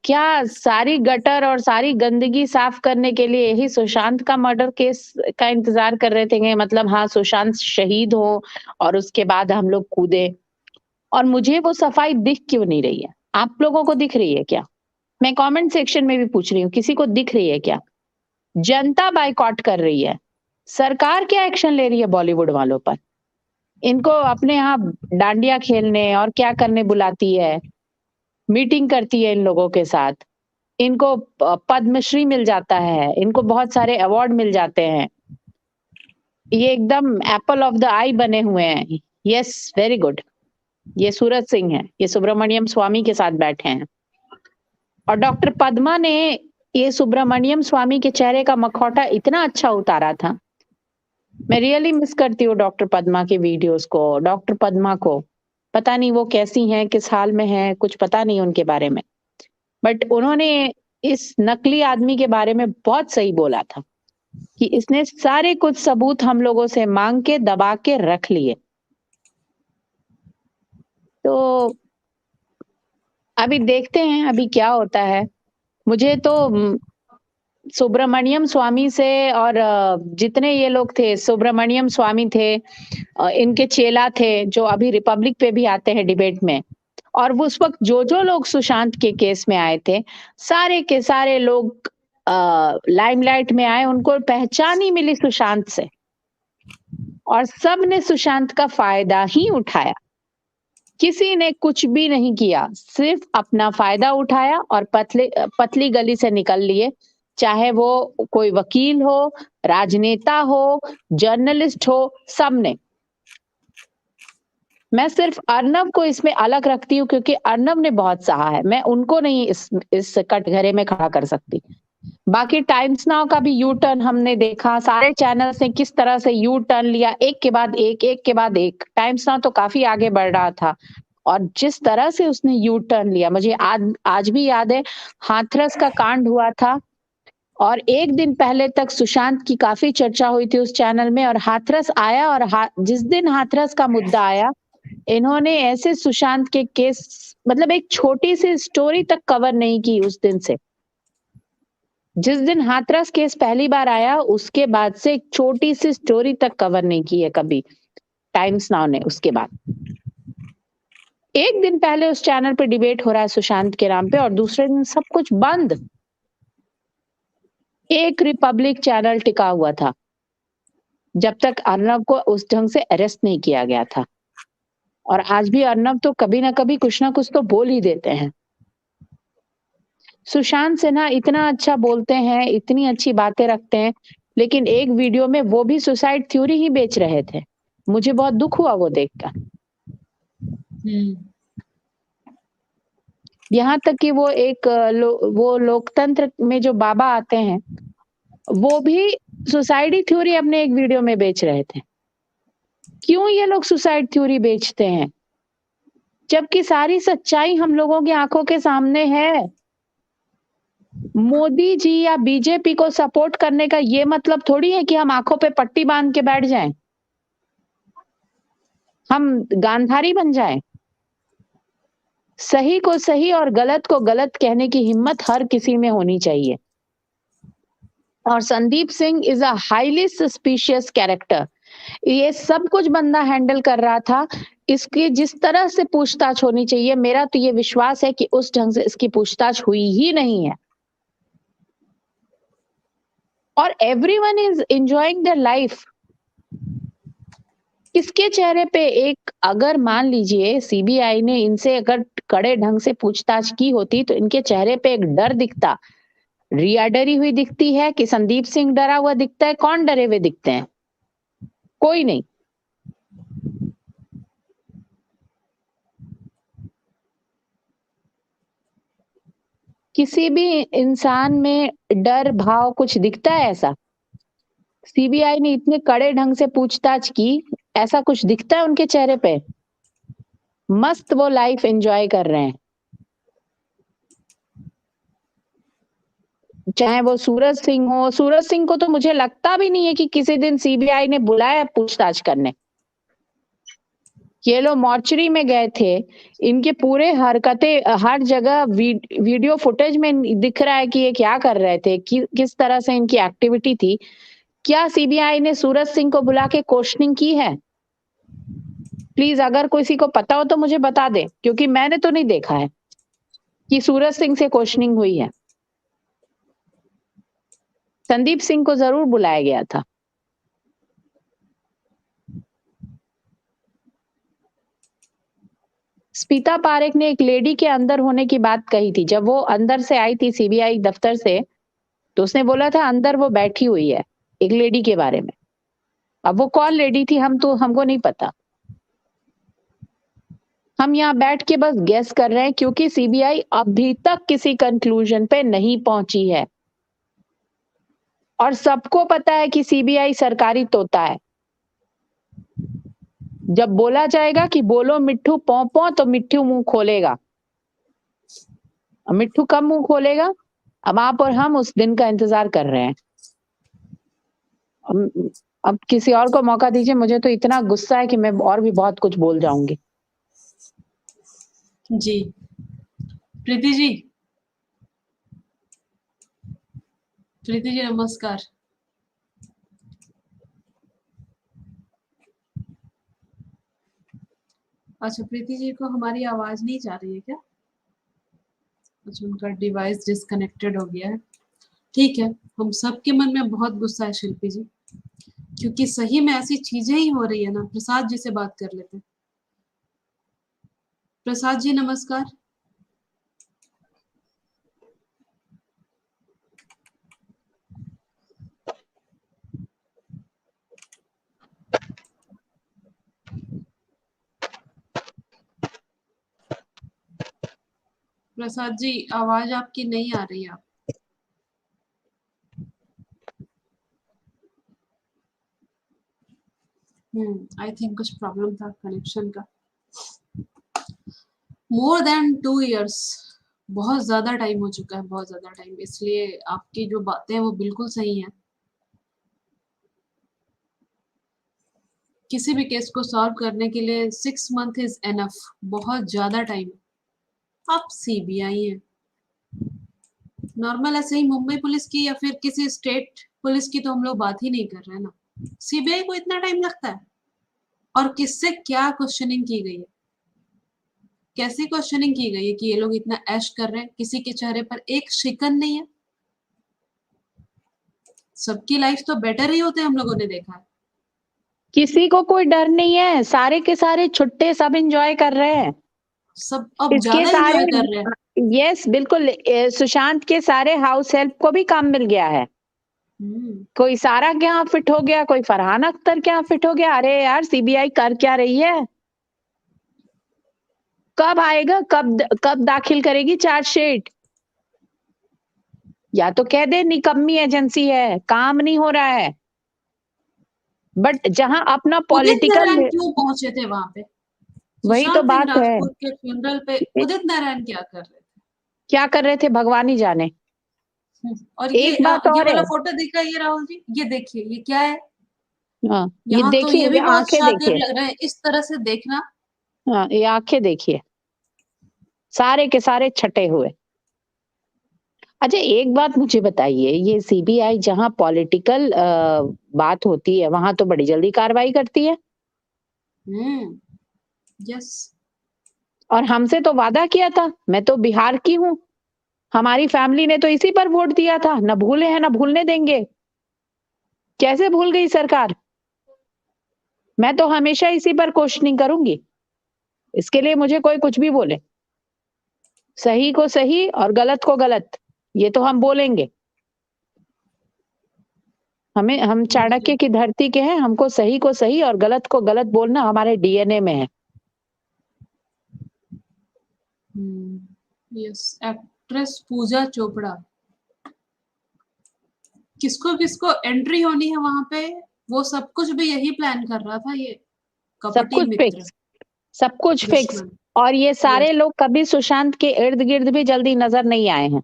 क्या सारी गटर और सारी गंदगी साफ करने के लिए यही सुशांत का मर्डर केस का इंतजार कर रहे थे। मतलब हाँ, सुशांत शहीद हो और उसके बाद हम लोग कूदे। और मुझे वो सफाई दिख क्यों नहीं रही है? आप लोगों को दिख रही है क्या? मैं कमेंट सेक्शन में भी पूछ रही हूँ, किसी को दिख रही है क्या? जनता बाइकॉट कर रही है। सरकार क्या एक्शन ले रही है बॉलीवुड वालों पर? इनको अपने यहाँ डांडिया खेलने और क्या करने बुलाती है, मीटिंग करती है इन लोगों के साथ। इनको पद्मश्री मिल जाता है, इनको बहुत सारे अवार्ड मिल जाते हैं। ये एकदम एप्पल ऑफ द आई बने हुए हैं। Yes, very good. ये सूरज सिंह है, ये सुब्रमण्यम स्वामी के साथ बैठे हैं। और डॉक्टर पद्मा ने ये सुब्रमण्यम स्वामी के चेहरे का मखौटा इतना अच्छा उतारा था। मैं रियली मिस करती हूँ डॉक्टर पद्मा के वीडियोस को, डॉक्टर पद्मा को। पता नहीं वो कैसी हैं, किस हाल में हैं, कुछ पता नहीं उनके बारे में। बट उन्होंने इस नकली आदमी के बारे में बहुत सही बोला था कि इसने सारे कुछ सबूत हम लोगों से मांग के दबा के रख लिए। तो अभी देखते हैं अभी क्या होता है। मुझे तो सुब्रमण्यम स्वामी से और जितने ये लोग थे, सुब्रमण्यम स्वामी थे, इनके चेला थे जो अभी रिपब्लिक पे भी आते हैं डिबेट में, और वो उस वक्त जो लोग सुशांत के केस में आए थे, सारे के सारे लोग लाइमलाइट में आए, उनको पहचान ही मिली सुशांत से, और सब ने सुशांत का फायदा ही उठाया। किसी ने कुछ भी नहीं किया, सिर्फ अपना फायदा उठाया और पतली गली से निकल लिए। चाहे वो कोई वकील हो, राजनेता हो, जर्नलिस्ट हो, सबने। मैं सिर्फ अर्नब को इसमें अलग रखती हूँ क्योंकि अर्नब ने बहुत सहा है। मैं उनको नहीं इस कटघरे में खड़ा कर सकती। बाकी टाइम्स नाउ का भी यू टर्न हमने देखा, सारे चैनल्स ने किस तरह से यू टर्न लिया, एक के बाद एक। टाइम्स नाउ तो काफी आगे बढ़ रहा था, और जिस तरह से उसने यू टर्न लिया, मुझे आज भी याद है। हाथरस का कांड हुआ था और एक दिन पहले तक सुशांत की काफी चर्चा हुई थी उस चैनल में, और हाथरस आया, और जिस दिन हाथरस का मुद्दा आया, इन्होंने ऐसे सुशांत के केस, मतलब एक छोटी सी स्टोरी तक कवर नहीं की उस दिन से। जिस दिन हाथरस केस पहली बार आया, उसके बाद से एक छोटी सी स्टोरी तक कवर नहीं की है कभी टाइम्स नाउ ने। उसके बाद एक दिन पहले उस चैनल पे डिबेट हो रहा है सुशांत के नाम पे, और दूसरे दिन सब कुछ बंद। एक रिपब्लिक चैनल टिका हुआ था जब तक अर्नब को उस ढंग से अरेस्ट नहीं किया गया था। और आज भी अर्नब तो कभी ना कभी कुछ ना कुछ तो बोल ही देते हैं। सुशांत सिन्हा इतना अच्छा बोलते हैं, इतनी अच्छी बातें रखते हैं, लेकिन एक वीडियो में वो भी सुसाइड थ्योरी ही बेच रहे थे। मुझे बहुत दुख हुआ वो देखकर। यहाँ तक कि वो एक वो लोकतंत्र में जो बाबा आते हैं, वो भी सुसाइड थ्योरी अपने एक वीडियो में बेच रहे थे। क्यों ये लोग सुसाइड थ्योरी बेचते हैं, जबकि सारी सच्चाई हम लोगों की आंखों के सामने है। मोदी जी या बीजेपी को सपोर्ट करने का ये मतलब थोड़ी है कि हम आंखों पे पट्टी बांध के बैठ जाएं, हम गांधारी बन जाएं। सही को सही और गलत को गलत कहने की हिम्मत हर किसी में होनी चाहिए। और Sandeep Singh is a highly suspicious character. ये सब कुछ बंदा हैंडल कर रहा था, इसकी जिस तरह से पूछताछ होनी चाहिए, मेरा तो ये विश्वास है कि उस ढंग से इसकी पूछताछ हुई ही नहीं है। और everyone is enjoying their life. किसके चेहरे पे एक, अगर मान लीजिए सीबीआई ने इनसे अगर कड़े ढंग से पूछताछ की होती तो इनके चेहरे पे एक डर दिखता। रिया डरी हुई दिखती है कि संदीप सिंह डरा हुआ दिखता है? कौन डरे हुए दिखते हैं? कोई नहीं। किसी भी इंसान में डर भाव कुछ दिखता है ऐसा? सीबीआई ने इतने कड़े ढंग से पूछताछ की, ऐसा कुछ दिखता है उनके चेहरे पे? मस्त वो लाइफ एंजॉय कर रहे हैं। चाहे वो सूरज सिंह हो, सूरज सिंह को तो मुझे लगता भी नहीं है कि किसी दिन सीबीआई ने बुलाया पूछताछ करने। ये लोग मॉर्चरी में गए थे, इनके पूरे हरकतें हर जगह वीडियो फुटेज में दिख रहा है कि ये क्या कर रहे थे, किस तरह से इनकी एक्टिविटी थी। क्या सीबीआई ने सूरज सिंह को बुला के क्वेश्चनिंग की है? प्लीज अगर किसी को पता हो तो मुझे बता दे, क्योंकि मैंने तो नहीं देखा है कि सूरज सिंह से क्वेश्चनिंग हुई है। संदीप सिंह को जरूर बुलाया गया था। स्मिता पारेख ने एक लेडी के अंदर होने की बात कही थी। जब वो अंदर से आई थी सीबीआई दफ्तर से, तो उसने बोला था अंदर वो बैठी हुई है, एक लेडी के बारे में। अब वो कौन लेडी थी हमको नहीं पता। हम यहाँ बैठ के बस गेस कर रहे हैं, क्योंकि सीबीआई अभी तक किसी कंक्लूजन पे नहीं पहुंची है। और सबको पता है कि सीबीआई सरकारी तोता है। जब बोला जाएगा कि बोलो मिट्ठू पौ पौ, तो मिट्ठू मुंह खोलेगा। मिट्ठू कब मुंह खोलेगा? अब आप और हम उस दिन का इंतजार कर रहे हैं। अब किसी और को मौका दीजिए। मुझे तो इतना गुस्सा है कि मैं और भी बहुत कुछ बोल जाऊंगी। जी प्रीति जी, प्रीति जी नमस्कार। अच्छा, प्रीति जी को हमारी आवाज नहीं जा रही है क्या? अच्छा, उनका डिवाइस डिस्कनेक्टेड हो गया है। ठीक है, हम सबके मन में बहुत गुस्सा है शिल्पी जी, क्योंकि सही में ऐसी चीजें ही हो रही है ना। प्रसाद जी से बात कर लेते हैं। प्रसाद जी नमस्कार। प्रसाद जी आवाज आपकी नहीं आ रही है। आप आई थिंक कुछ प्रॉब्लम था कनेक्शन का। मोर देन 2 इयर्स, बहुत ज्यादा टाइम हो चुका है, बहुत ज्यादा टाइम। इसलिए आपकी जो बातें हैं वो बिल्कुल सही हैं। किसी भी केस को सॉल्व करने के लिए 6 मंथ इज एनफ, बहुत ज्यादा टाइम। आप सीबीआई हैं, नॉर्मल ऐसे ही मुंबई पुलिस की या फिर किसी स्टेट पुलिस की तो हम लोग बात ही नहीं कर रहे हैं ना। सीबीआई को इतना टाइम लगता है? और किससे क्या क्वेश्चनिंग की गई है, कैसी क्वेश्चनिंग की गई है कि ये लोग इतना ऐश कर रहे हैं? किसी के चेहरे पर एक शिकन नहीं है। सबकी लाइफ तो बेटर ही होते हैं, हम लोगों ने देखा है। किसी को कोई डर नहीं है, सारे के सारे छुट्टे सब एंजॉय कर रहे हैं। सब अब इसके ज्यादा सारे एंजॉय कर रहे हैं। यस बिल्कुल सुशांत के सारे हाउस हेल्प को भी काम मिल गया है। कोई सारा के यहाँ फिट हो गया, कोई फरहान अख्तर के यहाँ फिट हो गया। अरे यार सीबीआई कर क्या रही है? कब आएगा, कब दाखिल करेगी चार्जशीट? या तो कह दे निकम्मी एजेंसी है, काम नहीं हो रहा है। बट जहां अपना उदित पॉलिटिकल, नारायण क्यों पहुंचे थे वहां पे? वही तो सुशांत सिंह बात है। राजपूत के फ्यूनरल पे उदित नारायण क्या कर रहे थे? क्या कर रहे थे भगवान ही जाने। और एक बात ये और वाला है, फोटो दिख रहा है ये राहुल जी, ये देखिए ये क्या है? हाँ ये यहाँ तो देखिए, ये भी ये बहुत आंखें शातिर देखिए, लग रहे हैं इस तरह से देखना। हाँ ये आंखें देखिए, सारे के सारे छटे हुए। अच्छा एक बात मुझे बताइए, ये सीबीआई जहां पॉलिटिकल बात होती है वहां तो बड़ी जल्दी कार्रवाई करती है, यस। और हमसे तो वादा किया था, मैं तो बिहार की हूँ, हमारी फैमिली ने तो इसी पर वोट दिया था, न भूले हैं न भूलने देंगे। कैसे भूल गई सरकार? मैं तो हमेशा इसी पर क्वेश्चनिंग करूंगी, इसके लिए मुझे कोई कुछ भी बोले, सही को सही और गलत को गलत, ये तो हम बोलेंगे। हम चाणक्य की धरती के हैं, हमको सही को सही और गलत को गलत बोलना हमारे डीएनए में है। यस। एक्ट्रेस पूजा चोपड़ा, किसको किसको एंट्री होनी है वहां पे, वो सब कुछ भी यही प्लान कर रहा था ये सब कपटी कुछ मित्र फिक्स, सब कुछ फिक्स। दुश्मन। और ये सारे यस। लोग कभी सुशांत के इर्द गिर्द भी जल्दी नजर नहीं आए हैं।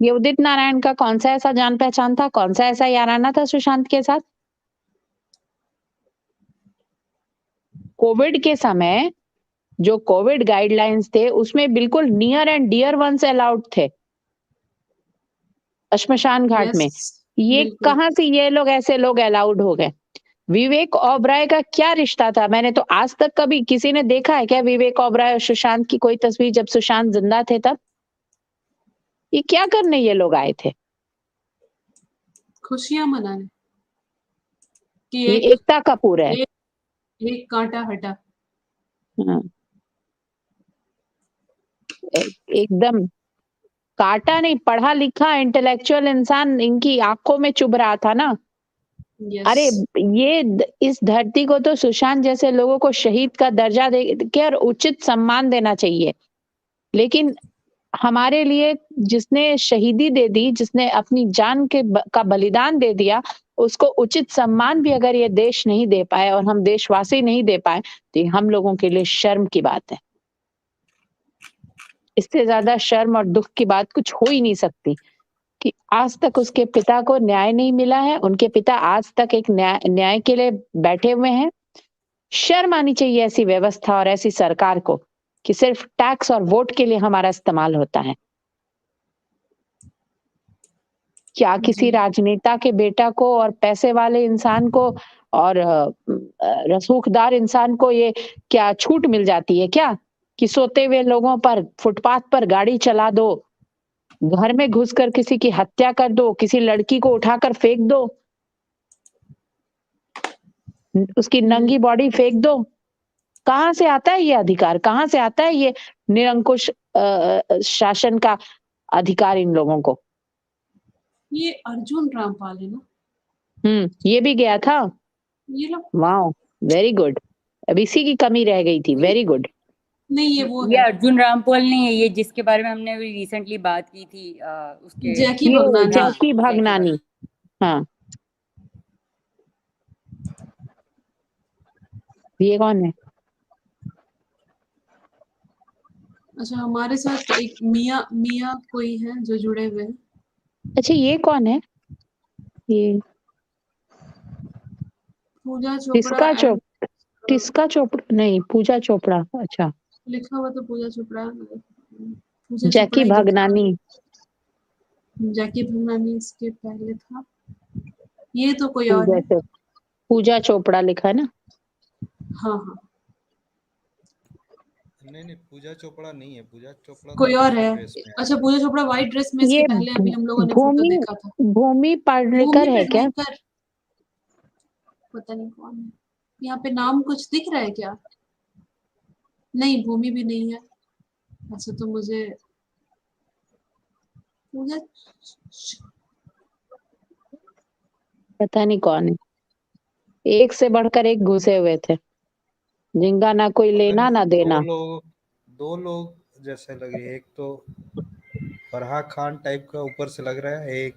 ये उदित नारायण का कौन सा ऐसा जान पहचान था, कौन सा ऐसा याराना था सुशांत के साथ? कोविड के समय जो कोविड गाइडलाइंस थे उसमें बिल्कुल near and dear ones allowed थे श्मशान घाट में। ये बिल्कुल। कहां से ये लोग ऐसे लोग अलाउड हो गए? विवेक ओबराय का क्या रिश्ता था? मैंने तो आज तक कभी किसी ने देखा है क्या विवेक ओबराय और सुशांत की कोई तस्वीर जब सुशांत जिंदा थे तब? ये क्या करने ये लोग आए थे? खुशियां मनाने कि ये एक एकता कपूर है। एक कांटा हटा। हाँ। एकदम काटा नहीं, पढ़ा लिखा इंटेलेक्चुअल इंसान इनकी आंखों में चुभ रहा था ना। यस। अरे इस धरती को तो सुशांत जैसे लोगों को शहीद का दर्जा दे के और उचित सम्मान देना चाहिए, लेकिन हमारे लिए जिसने शहीदी दे दी, जिसने अपनी जान का बलिदान दे दिया, उसको उचित सम्मान भी अगर ये देश नहीं दे पाए और हम देशवासी नहीं दे पाए तो ये हम लोगों के लिए शर्म की बात है। इससे ज्यादा शर्म और दुख की बात कुछ हो ही नहीं सकती कि आज तक उसके पिता को न्याय नहीं मिला है। उनके पिता आज तक एक न्याय के लिए बैठे हुए हैं। शर्म आनी चाहिए ऐसी व्यवस्था और ऐसी सरकार को कि सिर्फ टैक्स और वोट के लिए हमारा इस्तेमाल होता है। क्या किसी राजनेता के बेटा को और पैसे वाले इंसान को और रसूखदार इंसान को ये क्या छूट मिल जाती है क्या कि सोते हुए लोगों पर फुटपाथ पर गाड़ी चला दो, घर में घुसकर किसी की हत्या कर दो, किसी लड़की को उठाकर फेंक दो, उसकी नंगी बॉडी फेंक दो? कहां से आता है ये अधिकार? कहां से आता है ये निरंकुश शासन का अधिकार इन लोगों को? ये अर्जुन रामपाल है ना? ये भी गया था। ये लोग वाओ, वेरी गुड। अब इसी की कमी रह गई थी। Very good. नहीं, ये वो ये है अर्जुन रामपाल नहीं है, ये जिसके बारे में हमने अभी रिसेंटली बात की थी उसके जैकी ये भगनानी। जैकी भगनानी। हाँ, ये कौन है? अच्छा, हमारे साथ एक मिया कोई है जो जुड़े हुए हैं। अच्छा, ये कौन है? ये पूजा चोपड़ा किसका चोपड़ा? नहीं, पूजा चोपड़ा। अच्छा, लिखा हुआ तो पूजा चोपड़ा। पूजा जैकी चोपड़ा ही तो था। भगनानी। जैकी भगनानी इसके पहले था। ये तो कोई और है। पूजा चोपड़ा लिखा है ना? हाँ हाँ, नहीं पूजा चोपड़ा नहीं है, पूजा चोपड़ा कोई तो और है। ड्रेस में है। अच्छा, पूजा चोपड़ा व्हाइट ड्रेस में, इसके ये पहले अभी हम लोगों ने फोटो देखा था। भूमि पाटनेकर है क्या? पता नहीं कौन है। यहाँ पे नाम कुछ दिख रहा है क्या? नहीं, भूमि भी नहीं है। ऐसे तो मुझे मुझे पता नहीं कौन है, एक से बढ़कर एक घुसे हुए थे जिनका ना कोई लेना ना देना। दो लोग जैसे लगे, एक तो फरहा खान टाइप का ऊपर से लग रहा है, एक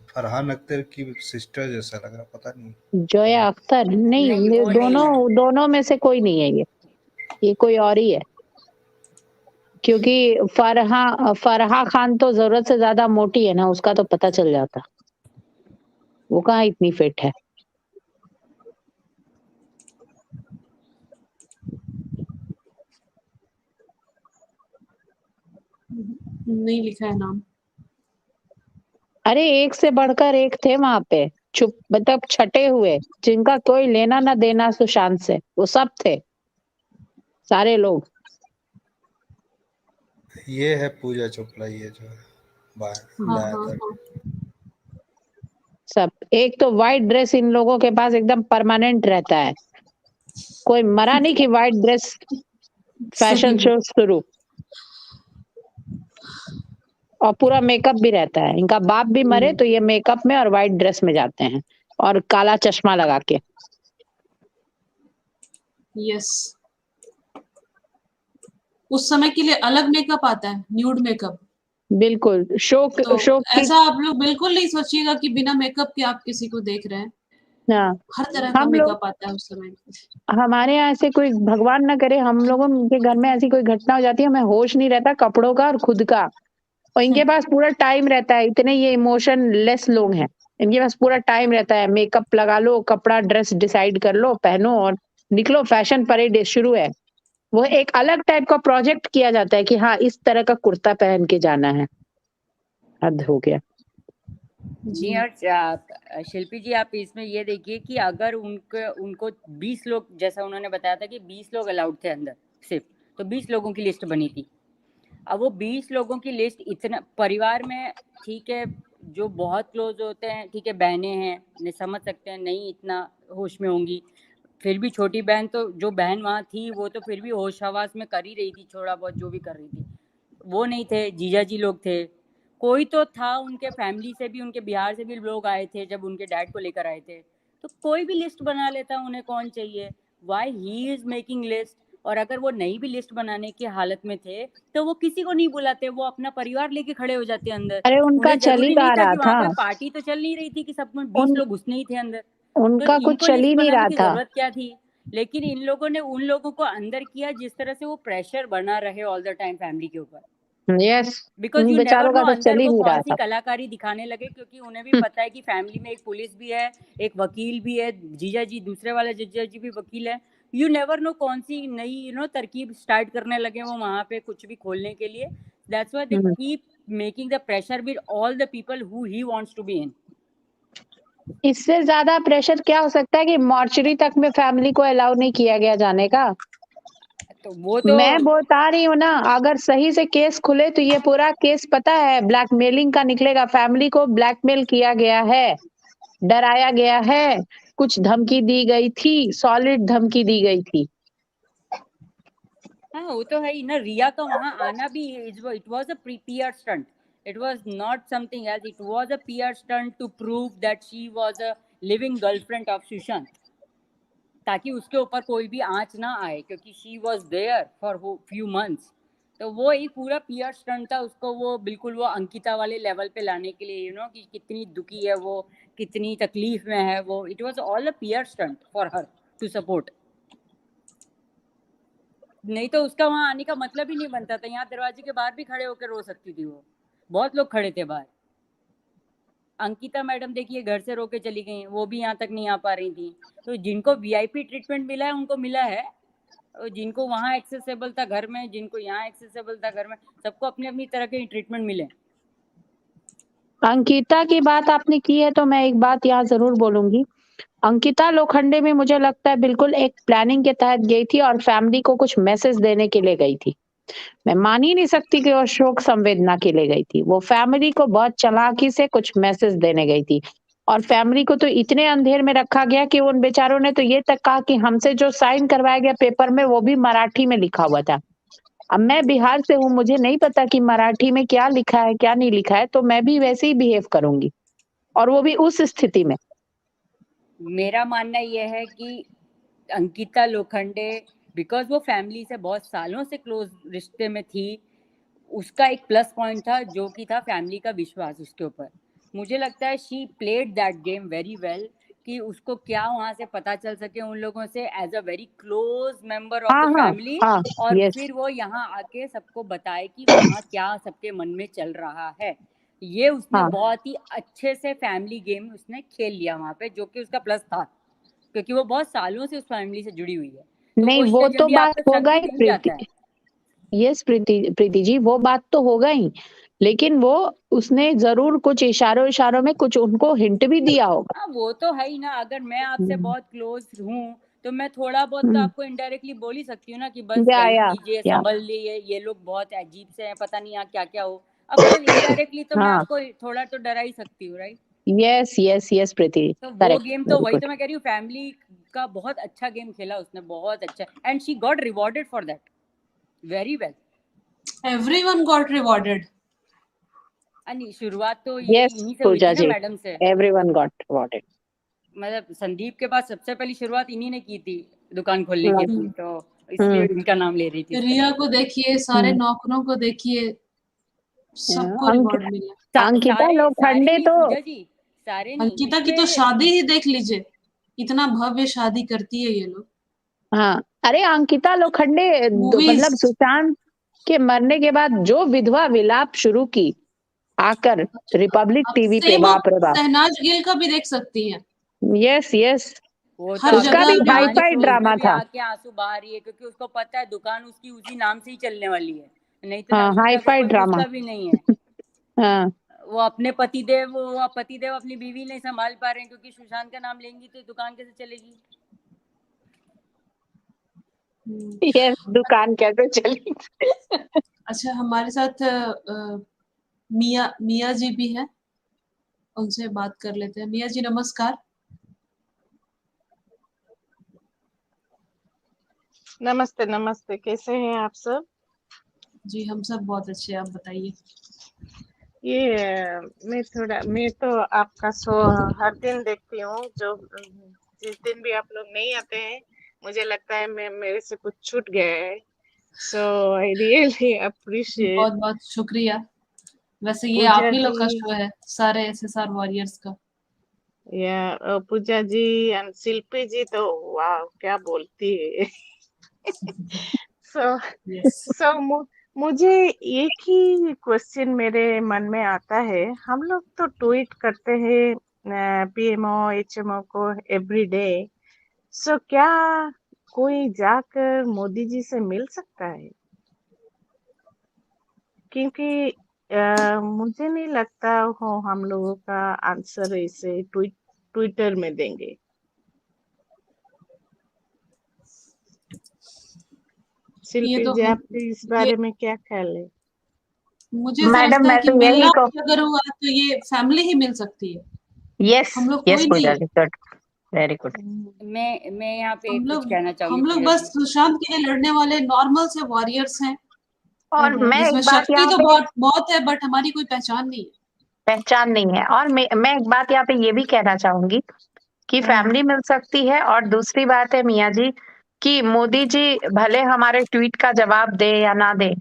फरहान अख्तर की सिस्टर जैसा लग रहा, पता नहीं। जोया अख्तर नहीं, नहीं, ये वो नहीं दोनों है। दोनों में से कोई नहीं है, ये कोई और ही है। क्योंकि फरहा खान तो जरूरत से ज्यादा मोटी है ना, उसका तो पता चल जाता। वो कहाँ इतनी फिट है। नहीं लिखा है नाम। अरे एक से बढ़कर एक थे वहां पे, चुप मतलब छटे हुए, जिनका कोई लेना ना देना सुशांत से, वो सब थे, सारे लोग। ये है पूजा चोपड़ा, ये जो है हाँ दाया हाँ तरफ। हाँ। सब एक तो व्हाइट ड्रेस इन लोगों के पास एकदम परमानेंट रहता है। कोई मरा नहीं कि व्हाइट ड्रेस सही फैशन में। शो शुरू, और पूरा मेकअप भी रहता है। इनका बाप भी मरे तो ये मेकअप में और व्हाइट ड्रेस में जाते हैं और काला चश्मा लगा के। यस, उस समय के लिए अलग मेकअप आता है, न्यूड मेकअप। बिल्कुल शो तो की। ऐसा आप लोग बिल्कुल नहीं सोचिएगा कि बिना मेकअप के आप किसी को देख रहे हैं। हाँ, हर तरह का हम लोग मेकअप आता है उस समय। हमारे यहाँ ऐसे कोई भगवान ना करे हम लोगों के घर में ऐसी कोई घटना हो जाती है, हमें होश नहीं रहता कपड़ों का और खुद का। और इनके पास पूरा टाइम रहता है, इतने ये इमोशन लेस लोग हैं, इनके पास पूरा टाइम रहता है। मेकअप लगा लो, कपड़ा ड्रेस डिसाइड कर लो, पहनो और निकलो, फैशन परेड शुरू है। वो एक अलग टाइप का प्रोजेक्ट किया जाता है कि हाँ इस तरह का कुर्ता पहन के जाना है। हद हो गया। जी। और शिल्पी जी, आप इसमें ये देखिए कि अगर उनको 20 लोग, जैसा उन्होंने बताया था कि 20 लोग अलाउड थे अंदर सिर्फ, तो 20 लोगों की लिस्ट बनी थी। अब वो 20 लोगों की लिस्ट, इतना परिवार में, ठीक है, जो बहुत क्लोज होते हैं, ठीक है, बहनें हैं, ने समझ सकते हैं, नहीं इतना होश में होंगी। फिर भी छोटी बहन, तो जो बहन वहाँ थी वो तो फिर भी होश हवास में कर ही रही थी, थोड़ा बहुत जो भी कर रही थी। वो नहीं थे, जीजा जी लोग थे, कोई तो था उनके फैमिली से भी, उनके बिहार से भी लोग आए थे जब उनके डैड को लेकर आए थे। तो कोई भी लिस्ट बना लेता, उन्हें कौन चाहिए, why he is making list. और अगर वो नहीं भी लिस्ट बनाने की हालत में थे तो वो किसी को नहीं बुलाते, वो अपना परिवार लेके खड़े हो जाते अंदर। अरे उनका उन्हें चल ही जरूरी नहीं था रहा कि वहां था, पे पार्टी तो चल नहीं रही थी कि सब में 20 लोग घुसने ही थे अंदर। तो उनका कुछ इनको चल लिस्ट ही नहीं बनाने रहा की था। जरूरत क्या थी। लेकिन इन लोगों ने उन लोगों को अंदर किया जिस तरह से वो प्रेशर बना रहे ऑल द टाइम फैमिली के ऊपर। यस, बिकॉज उन यू नेवर बेचारों नो का तो अंदर चल ही वो नहीं कौन रहा सी था। कलाकारी दिखाने लगे, क्योंकि उन्हें भी पता है कि फैमिली में एक पुलिस भी है, एक वकील भी है, जीजा जी, दूसरे वाले जीजा जी भी वकील है। यू नेवर नो कौन सी नई तरकीब स्टार्ट करने लगे वो वहां पे कुछ भी खोलने के लिए। That's why they keep making the pressure with all the people who he wants to be in. इससे ज्यादा प्रेशर क्या हो सकता है कि मॉर्चरी तक में फैमिली को अलाउ नहीं किया गया जाने का। तो वो तो मैं बता रही हूँ ना, अगर सही से केस खुले तो ये पूरा केस पता है ब्लैकमेलिंग का निकलेगा। फैमिली को ब्लैकमेल किया गया है, डराया गया है, कुछ धमकी दी गई थी, सॉलिड धमकी दी गई थी। हाँ, वो तो है ही ना। रिया का वहां आना भी, it was a PR stunt, it was not something else, it was a PR stunt to prove that she was a living girlfriend of Sushant, ताकि उसके ऊपर कोई भी आंच ना आए, क्योंकि she was there for few months. तो वो एक पूरा पीआर स्टंट था, उसको वो बिल्कुल वो अंकिता वाले लेवल पे लाने के लिए, कि कितनी दुखी है वो, कितनी तकलीफ में है वो। It was all a PR stunt for her to support. नहीं तो उसका वहां आने का मतलब ही नहीं बनता था। यहाँ दरवाजे के बाहर भी खड़े होकर रो सकती थी वो, बहुत लोग खड़े थे बाहर। अंकिता मैडम देखिए घर से रो के चली गई, वो भी यहाँ तक नहीं आ पा रही थी। तो जिनको वीआईपी ट्रीटमेंट मिला है उनको मिला है, और जिनको वहाँ एक्सेसिबल था घर में, जिनको यहाँ एक्सेसिबल था घर में, सबको अपनी अपनी तरह के ट्रीटमेंट मिले। अंकिता की बात आपने की है तो मैं एक बात यहाँ जरूर बोलूंगी। अंकिता लोखंडे में मुझे लगता है बिल्कुल एक प्लानिंग के तहत गई थी और फैमिली को कुछ मैसेज देने के लिए गई थी। मैं मान ही नहीं सकती कि वो शोक संवेदना के लिए गई थी, वो फैमिली को बहुत चालाकी से कुछ मैसेज देने गई थी। और फैमिली को तो इतने अंधेर में रखा गया कि उन बेचारों ने तो ये तक कहा कि हमसे जो साइन करवाया गया पेपर में वो भी मराठी में लिखा हुआ था। अब मैं बिहार से हूँ, मुझे नहीं पता कि मराठी में क्या लिखा है क्या नहीं लिखा है, तो मैं भी वैसे ही बिहेव करूंगी, और वो भी उस स्थिति में। मेरा मानना यह है कि अंकिता लोखंडे, बिकॉज वो फैमिली से बहुत सालों से क्लोज रिश्ते में थी, उसका एक प्लस पॉइंट था जो कि था फैमिली का विश्वास उसके ऊपर। मुझे लगता है she played that game very well, कि उसको क्या वहां से पता चल सके उन लोगों से as a very close member of हाँ द हाँ फैमिली, हाँ, और यस फिर वो यहाँ आके सबको बताए कि वहाँ क्या सबके मन में चल रहा है। ये उसने हाँ बहुत ही अच्छे से फैमिली गेम उसने खेल लिया वहां पे, जो कि उसका प्लस था, क्योंकि वो बहुत सालों से उस फैमिली से जुड़ी हुई है। तो नहीं, वो वो इससे तो जल्दी बात आपका शक होगा भी ही नहीं जाता है। यस प्रीति जी, वो बात तो होगा ही, लेकिन वो उसने जरूर कुछ इशारों में कुछ उनको हिंट भी दिया होगा। हाँ, वो तो है ही ना। अगर मैं आपसे हम्म, बहुत क्लोज हूँ तो मैं थोड़ा बहुत तो हम्म, आपको इनडायरेक्टली बोल ही सकती हूँ ना कि बस या रहने या दीजिए, या संभल लिए, ये लोग बहुत अजीब से हैं, पता नहीं यहाँ क्या क्या हो। अब कोर्स इनडायरेक्टली तो मैं हाँ, आपको थोड़ा तो डरा ही सकती हूँ, राइट? यस यस यस प्रीति, तो वो करेक्ट, गेम तो वेरी वही गुड। तो मैं कह रही हूँ, फैमिली का बहुत अच्छा गेम खेला उसने, बहुत अच्छा, and she got rewarded for that very well. Everyone got rewarded. नहीं, शुरुआत तो ये यस इन्हीं से हुई पूजा थी ना जी, मैडम से। Everyone got awarded. मतलब संदीप के पास सबसे पहली शुरुआत इन्हीं ने की थी दुकान खोलने की थी, तो इसलिए हम्म, इनका नाम ले रही थी। रिया को देखिए, सारे नौकरों को देखिए, सबको रिवॉर्ड मिला। अंकिता सारे सारे लोखंडे नहीं तो, पूजा जी, सारे नहीं, अंकिता की तो शादी ही देख लीजिए, इतना भव्य शादी करती है ये लोग। हाँ अरे अंकिता लोखंडे मूवीज मतलब सुशांत के मरने के बाद जो विधवा विलाप शुरू की आकर रिपब्लिक अब टीवी पे, सेम आप बाप रे बाप। शहनाज गिल का भी देख सकती हैं। यस यस, वो तो हर अभी उसका जगह भी हाई रियलिटी डांस फाई शो शोज में ड्रामा भी था। आके आंसू बहा रही है, क्योंकि उसको पता है दुकान उसकी उसी नाम से ही चलने वाली है, नहीं तो हाँ, हाई अंकिता को फाई कोई ड्रामा। पूछता भी नहीं है। हाँ वो अपने पतिदेव अपनी बीवी नहीं संभाल पा रहे हैं, क्योंकि सुशांत का नाम लेंगी तो दुकान कैसे चलेगी। यस, दुकान कैसे चली। अच्छा, हमारे साथ मिया मिया जी भी है, उनसे बात कर लेते हैं। मिया जी नमस्कार। नमस्ते नमस्ते, कैसे हैं आप सब? जी हम सब बहुत अच्छे हैं, आप बताइए। मैं तो आपका शो हर दिन देखती हूँ, जो जिस दिन भी आप लोग नहीं आते हैं मुझे लगता है मेरे से कुछ छूट गया है। सो आई रियली अप्रिशिएट बहुत बहुत शुक्रिया। वैसे ये आप पूजा ही लोग का जी, शो है, सारे SSR वॉरियर्स का। या पूजा जी एंड शिल्पी जी, तो वाह क्या बोलती है। So yes. सो मुझे एक ही क्वेश्चन मेरे मन में आता है। हम लोग तो ट्वीट करते हैं पीएमओ एचएमओ को एवरी डे, सो क्या कोई जाकर मोदी जी से मिल सकता है? क्योंकि मुझे नहीं लगता हो हम लोगों का आंसर ऐसे ट्विटर में देंगे। ये शिल्पी तो जी, हम आपके इस ये बारे में क्या ख्याल है? मुझे ऐसा मैडम लगता है मैं कि तो मिलना यही को, अगर हुआ तो ये फैमिली ही मिल सकती है, यस हम लोग यस कोई नहीं पूजा है। जी, गुड, वेरी गुड। मैं यहाँ पे हम कुछ लोग कहना चाहूंगी हम लोग पूजा बस जी। सुशांत के लिए लड़ने वाले नॉर्मल से वॉरियर्स हैं, और मैं जिसमें एक बात शक्ति यहाँ तो पे, बहुत बहुत है, बट हमारी कोई पहचान नहीं है। पहचान नहीं है, और मैं एक बात यहाँ पे ये भी कहना चाहूंगी कि फैमिली मिल सकती है, और दूसरी बात है मियाँ जी कि मोदी जी भले हमारे ट्वीट का जवाब दे या ना दे,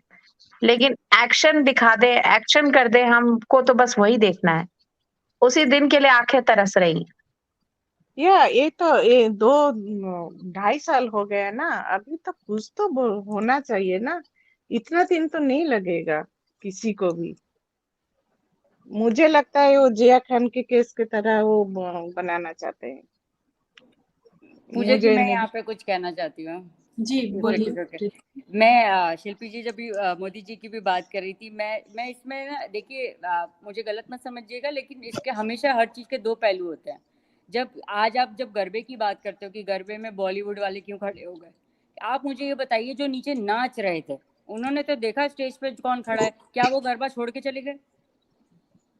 लेकिन एक्शन दिखा दे, एक्शन कर दे, हमको तो बस वही देखना है। उसी दिन के लिए आंखें तरस रही। ये 2-2.5 साल हो गया ना, अभी तक कुछ तो होना चाहिए ना। इतना दिन तो नहीं लगेगा किसी को भी। मुझे लगता है वो जिया खान के केस की तरह वो बनाना चाहते हैं। पूजा जी मुझे मैं नहीं। यहाँ पे कुछ कहना चाहती हूँ। जी बोलिए। ओके। मैं शिल्पी जी जब भी मोदी जी की भी बात कर रही थी, मैं इसमें ना देखिए, मुझे गलत मत समझिएगा, लेकिन इसके हमेशा हर चीज के दो पहलू होते हैं। जब गरबे की बात करते हो कि गरबे में बॉलीवुड वाले क्यों खड़े हो गए, आप मुझे ये बताइए, जो नीचे नाच रहे थे उन्होंने तो देखा स्टेज पे कौन खड़ा है, क्या वो गरबा छोड़ के चले गए?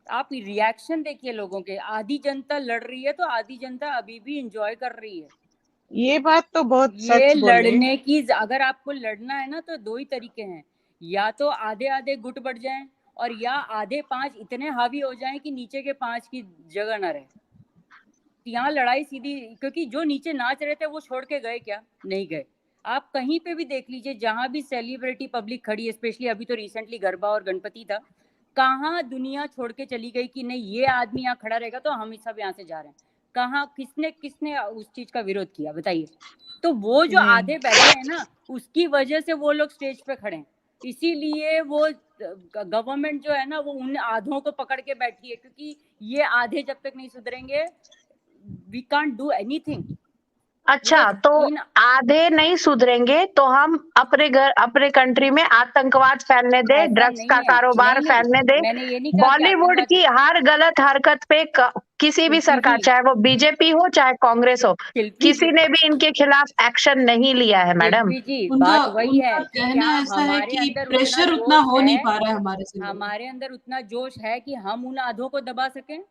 आप रिएक्शन देखिए लोगों के, आधी जनता लड़ रही है तो आधी जनता अभी भी एंजॉय कर रही है। ये बात तो बहुत ये सच बोले। लड़ने की, अगर आपको लड़ना है ना तो दो ही तरीके हैं, या तो आधे आधे गुट बढ़ जाएं और या आधे 5 इतने हावी हो जाएं कि नीचे के 5 की जगह ना रहे। यहाँ लड़ाई सीधी, क्योंकि जो नीचे नाच रहे थे वो छोड़ के गए क्या? नहीं गए। आप कहीं पे भी देख लीजिए, जहां भी सेलिब्रिटी पब्लिक खड़ी है, स्पेशली अभी तो रिसेंटली गरबा और गणपति था, कहाँ दुनिया छोड़ के चली गई कि नहीं ये आदमी यहाँ खड़ा रहेगा तो हम सब यहाँ से जा रहे हैं? कहाँ, किसने किसने उस चीज का विरोध किया बताइए? तो वो जो आधे बैठे हैं ना, उसकी वजह से वो लोग स्टेज पे खड़े हैं। इसीलिए वो गवर्नमेंट जो है ना, वो उन आधों को पकड़ के बैठी है, क्योंकि ये आधे जब तक नहीं सुधरेंगे वी कांट डू एनीथिंग। अच्छा, तो आधे नहीं सुधरेंगे तो हम अपने घर, अपने कंट्री में आतंकवाद फैलने दे, ऐसा ड्रग्स नहीं का है। कारोबार नहीं, फैलने दे, मैंने ये नहीं कहा कि बॉलीवुड आतंकवाद- की हर गलत हरकत पे किसी भी सरकार, चाहे वो बीजेपी हो चाहे कांग्रेस हो, शिल्पी किसी ने भी इनके खिलाफ एक्शन नहीं लिया है मैडम। शिल्पी जी, उनका बात वही है उनका कि कहना क्या ऐसा है हमारे कि अंदर प्रेशर उतना उतना जोश हो नहीं है, पा रहा है हमारे से। हमारे अंदर उतना जोश है कि हम उन आधों को दबा सकें?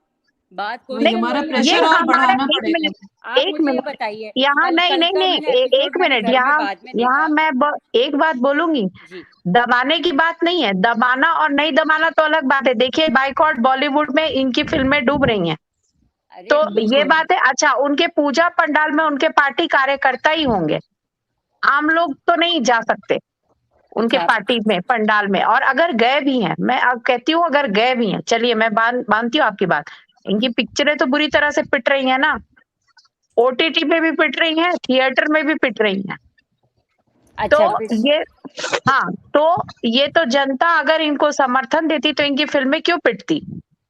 बात वही क्वेश्चन हमारा वही है। प्रेशर ये और हमारा बढ़ाना एक पड़ेगा। मिनट, आप एक मुझे ये मिनट बताइए, यहाँ कल नहीं कल नहीं का नहीं, मैंने एपिसोड एक मैंने मिनट, घर में यहाँ बाद में यहाँ देखा मैं एक बात बोलूंगी, जी। दबाने की बात नहीं है, दबाना और नहीं दबाना तो अलग बात है। देखिए बाइकॉट बॉलीवुड में इनकी फिल्में डूब रही हैं, अरे तो ये बिल्कुल। बात है। अच्छा, उनके पूजा पंडाल में उनके पार्टी कार्यकर्ता ही होंगे, आम लोग तो नहीं जा सकते उनके अच्छा, पार्टी में, पंडाल में। और अगर गए भी हैं, मैं अब कहती हूँ अगर गए भी हैं, चलिए मैं मानती हूँ आपकी बात, इनकी पिक्चरें तो बुरी तरह से पिट रही हैं ना, ओटीटी पे भी पिट रही हैं, थिएटर में भी पिट रही हैं। तो अच्छा फिर- ये, हाँ, तो ये तो जनता अगर इनको समर्थन देती तो इनकी फिल्में क्यों पिटती?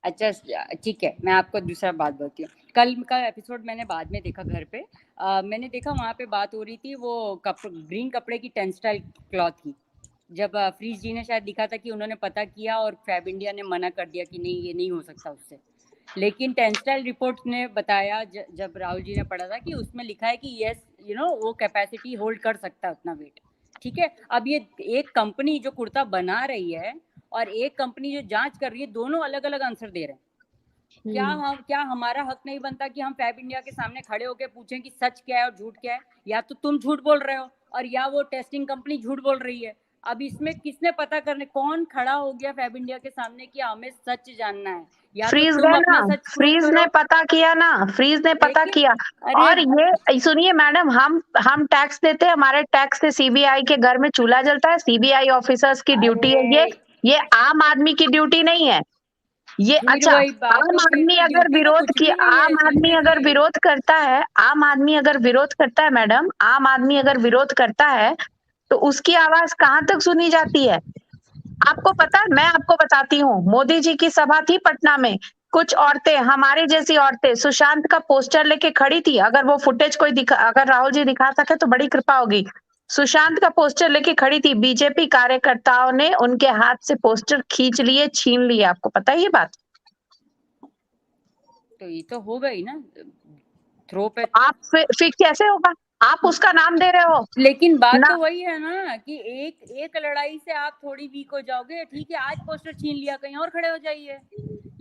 अच्छा ठीक है, मैं आपको दूसरा बात बोलती हूँ। कल का एपिसोड मैंने बाद में देखा घर पे। मैंने देखा वहाँ पे बात हो रही थी वो ग्रीन कपड़े की टेक्सटाइल क्लॉथ की, जब फ्रीज जी ने शायद दिखा था कि उन्होंने पता किया और फैब इंडिया ने मना कर दिया कि नहीं ये नहीं हो सकता उससे। लेकिन टेक्सटाइल रिपोर्ट ने बताया, जब राहुल जी ने पढ़ा था, कि उसमें लिखा है कि यस वो कैपेसिटी होल्ड कर सकता है उतना वेट। ठीक है, अब ये एक कंपनी जो कुर्ता बना रही है और एक कंपनी जो जांच कर रही है, दोनों अलग अलग आंसर दे रहे हैं। क्या हमारा हक नहीं बनता कि हम फैब इंडिया के सामने खड़े होकर पूछें कि सच क्या है और झूठ क्या है? या तो तुम झूठ बोल रहे हो और या वो टेस्टिंग कंपनी झूठ बोल रही है। अब इसमें किसने पता करने, कौन खड़ा हो गया फैब इंडिया के सामने कि हमें सच जानना है? या फ्रीज तो तुम गए अपना ना, सच प्रूव फ्रीज करो। ने पता किया ना, फ्रीज ने पता लेकिन- किया। अरे और ये सुनिए मैडम, हम टैक्स देते हैं, हमारे टैक्स से सीबीआई के घर में चूल्हा जलता है, सीबीआई ऑफिसर्स की ड्यूटी है ये आम आदमी की ड्यूटी नहीं है ये। फिर अच्छा, वही बात, आम तो फिर आदमी तो अगर ड्यूटी तो विरोध कुछ किया, भी नहीं है आम आदमी शिल्पी अगर जी। विरोध करता है, आम आदमी अगर विरोध करता है मैडम, आम आदमी अगर विरोध करता है तो उसकी आवाज कहाँ तक सुनी जाती है? आपको पता है, मैं आपको बताती हूँ, मोदी जी की सभा थी पटना में, कुछ औरतें, हमारी जैसी औरतें, सुशांत का पोस्टर लेके खड़ी थी। अगर वो फुटेज कोई अगर राहुल जी दिखा सके तो बड़ी कृपा होगी। सुशांत का पोस्टर लेके खड़ी थी, बीजेपी कार्यकर्ताओं ने उनके हाथ से पोस्टर खींच लिए, छीन लिए। आपको पता है ये बात? तो ये तो हो गई ना थ्रो पे। आप फिर कैसे होगा? आप उसका नाम दे रहे हो लेकिन बात ना। तो वही है ना कि एक लड़ाई से आप थोड़ी वीक हो जाओगे। ठीक है, आज पोस्टर छीन लिया, कहीं और खड़े हो जाइए।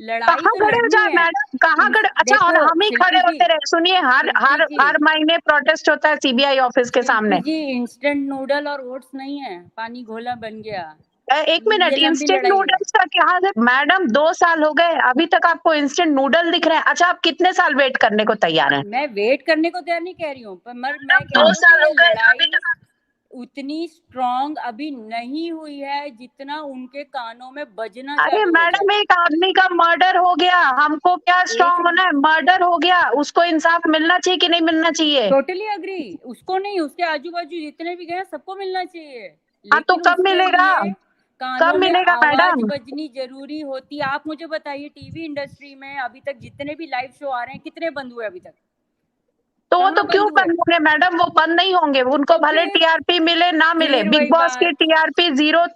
लड़ाई कहाँ तो खड़े हो लड़नी जाए है मैडम, कहाँ खड़े? अच्छा, देखो और हम ही शिल्पी खड़े जी, होते रहे? सुनिए, हर हर शिल्पी जी, हर महीने प्रोटेस्ट होता है सीबीआई ऑफिस के सामने। शिल्पी जी, इंस्टेंट नूडल और ओट्स नहीं है, पानी घोला बन गया। एक मिनट, ये लंबी इंस्टेंट लड़ाई है। नूडल्स का क्या है मैडम? 2 साल हो गए, अभी तक आपको इंस्टेंट नूडल दिख रहे हैं? अच्छा, आप कितने साल वेट करने को तैयार हैं? मैं वेट करने को तैयार नहीं कह रही हूँ, पर मैं कह रही 2 हूँ साल हो कि गए, लड़ाई अभी तक उतनी स्ट्रांग अभी नहीं हुई है जितना उनके कानों में बजना अरे चालू हो जाए। मैडम, एक आदमी का मर्डर हो गया, हमको क्या स्ट्रांग होना है? मर्डर हो गया, उसको इंसाफ मिलना चाहिए कि नहीं मिलना चाहिए? टोटली अग्री, उसको नहीं, उसके आजू बाजू जितने भी गए सबको मिलना चाहिए। हाँ, तो लेकिन कब उसके मिलेगा? लिए कानों कब में मिलेगा आवाज मैडम? बजनी जरूरी होती है। आप मुझे बताइए, टीवी इंडस्ट्री में अभी तक जितने भी लाइव शो आ रहे हैं, कितने बंद हुए अभी तक? तो वो कहाँ तो क्यों बंद हुए? बंद होंगे मैडम? वो बंद नहीं होंगे, उनको तो भले फिर टीआरपी मिले ना मिले। बिग वही बॉस की बात, टीआरपी 0,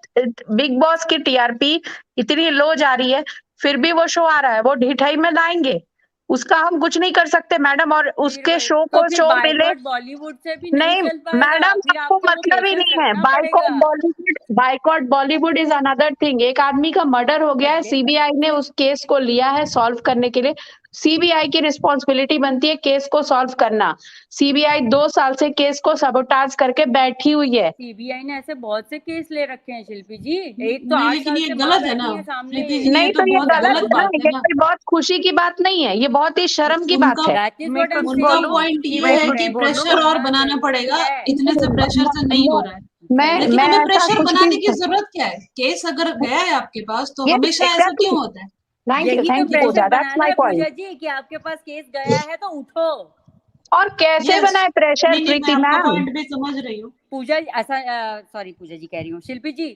बिग बॉस की टीआरपी इतनी लो जा रही है, फिर भी वो शो आ रहा है, वो ढिठाई में लाएंगे। उसका हम कुछ नहीं कर सकते मैडम, और उसके शो तो को फिर शो मिले। बायकॉट बॉलीवुड से भी नहीं नहीं चल पाएगा, मैडम, फिर आपको आपको वो मतलब ही पेशेंस नहीं है। रखना बायकॉट पड़ेगा। Bollywood, boycott Bollywood is another thing. एक आदमी का मर्डर हो गया है, सीबीआई ने उस केस को लिया है सॉल्व करने के लिए। सीबीआई की रिस्पॉन्सिबिलिटी बनती है केस को सॉल्व करना। सीबीआई 2 साल से केस को सबोटाज करके बैठी हुई है। सीबीआई ने ऐसे बहुत से केस ले रखे हैं शिल्पी जी, एक तो नहीं 8 लेकिन साल ये से गलत माँ है बैठी ना है सामने। प्रीति जी, नहीं ये तो ये बहुत गलत गलत है ना, बात है ये ना। कोई बहुत खुशी की बात नहीं है, ये बहुत ही शर्म की बात उनका है। That is मैं what I'm कुछ उनका saying. बोलूं? पॉइंट ये कि है वो कि बोलूं? प्रेशर और होना बनाना जरूरी पड़ेगा, है। इतने से प्रेशर से नहीं हो रहा है। लेकिन मैं हमें ऐसा प्रेशर कुछ बनाने भी, की जरूरत क्या है? केस अगर गया है आपके पास तो ये हमेशा ऐसा एग्जैक्टली, क्यों होता है? यही तो thank you pressure Pooja, that's बनाना माय है पूजा पॉइंट। जी, कि आपके पास केस गया है तो उठो। और कैसे यस, बनाए प्रेशर नहीं मैं प्रीति आपका मैम? पॉइंट भी समझ रही हूँ। पूजा ऐसा, सॉरी पूजा जी कह रही हूँ, शिल्पी जी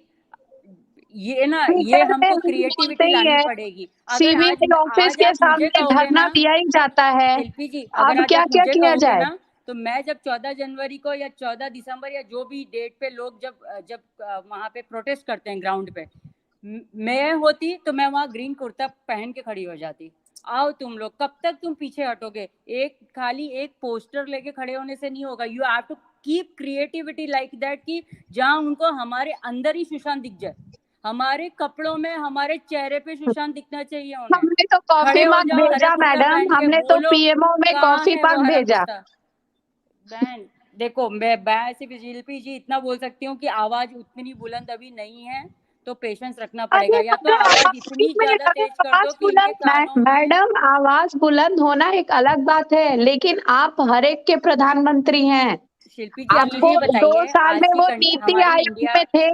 ये ना, ट्विटर ये पे हमको हम बोलते क्रिएटिविटी ही लानी है, पड़ेगी। अगर सीबीआई ऑफिस आज के आप मुझे सामने कहोगे धरना ना दिया ही जाता है। शिल्पी जी, अगर अब आज क्या आप क्या मुझे किया कहोगे जाए? ना, तो मैं जब 14 जनवरी को या 14 दिसंबर या जो भी डेट पे लोग जब वहां पे प्रोटेस्ट करते हैं ग्राउंड पे, मैं होती तो मैं वहाँ ग्रीन कुर्ता पहन के खड़ी हो जाती। आओ तुम लोग, कब तक तुम पीछे हटोगे? खाली एक पोस्टर लेके खड़े होने से नहीं होगा। You have to keep creativity like that, कि जहाँ उनको हमारे अंदर ही सुशांत दिख जाए, हमारे कपड़ों में, हमारे चेहरे पे सुशांत दिखना चाहिए उन्हें। हमने तो कॉफी खड़े हो मग जाओ हरा भेजा कुर्ता मैडम, पहन के, हमने तो बोलो पीएमओ में कहाँ कॉफी है वो मग हरा भेजा। कुर्ता। बहन देखो, मैं सिर्फ शिल्पी जी इतना बोल सकती हूँ कि आवाज उतनी बुलंद अभी नहीं है, तो पेशेंस रखना पड़ेगा। अरे या तो अगर आवाज आवाज इतनी ज्यादा तेज कर दो कि इनके कानों में। मैडम, आवाज बुलंद होना एक अलग बात है, लेकिन आप हर एक के प्रधानमंत्री हैं। शिल्पी जी आप मुझे आपको ये 2 बताइए, साल आज में की वो नीति हमारी आयोग इंडिया, में थे,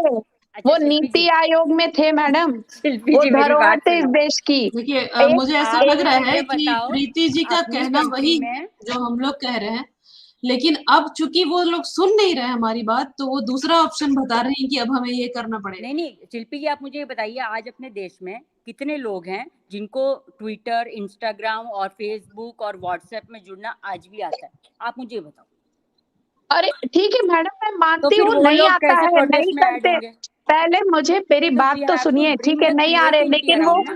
अच्छा वो शिल्पी नीति जी, आयोग में थे मैडम। शिल्पी वो जी मेरी धरोहर बात थे इस सुनो। देश की। देखिए एक मुझे ऐसा आप लग रहा मुझे है कि बताओ प्रीति जी का अपनी कहना कंट्री वही में, जो हम लोग कह रहे हैं, लेकिन अब चूंकि वो लोग सुन नहीं रहे हमारी बात, तो वो दूसरा ऑप्शन बता रहे हैं कि अब हमें ये करना पड़ेगा। नहीं शिल्पी जी आप मुझे ये बताइए, आज अपने देश में कितने लोग हैं जिनको ट्विटर, इंस्टाग्राम और फेसबुक और व्हाट्सएप में जुड़ना आज भी आता है? आप मुझे बताओ। अरे ठीक है मैडम, मैं तो मानती फिर हूँ वो नहीं लोग आता कैसे है, नहीं प्रोटेस्ट में ऐड करते। होंगे? पहले मुझे मेरी तो बात वी तो हैव टू सुनिए, ब्रिंग ठीक है, द नहीं आ रहे, क्रिएटिविटी लेकिन अराउंड ना।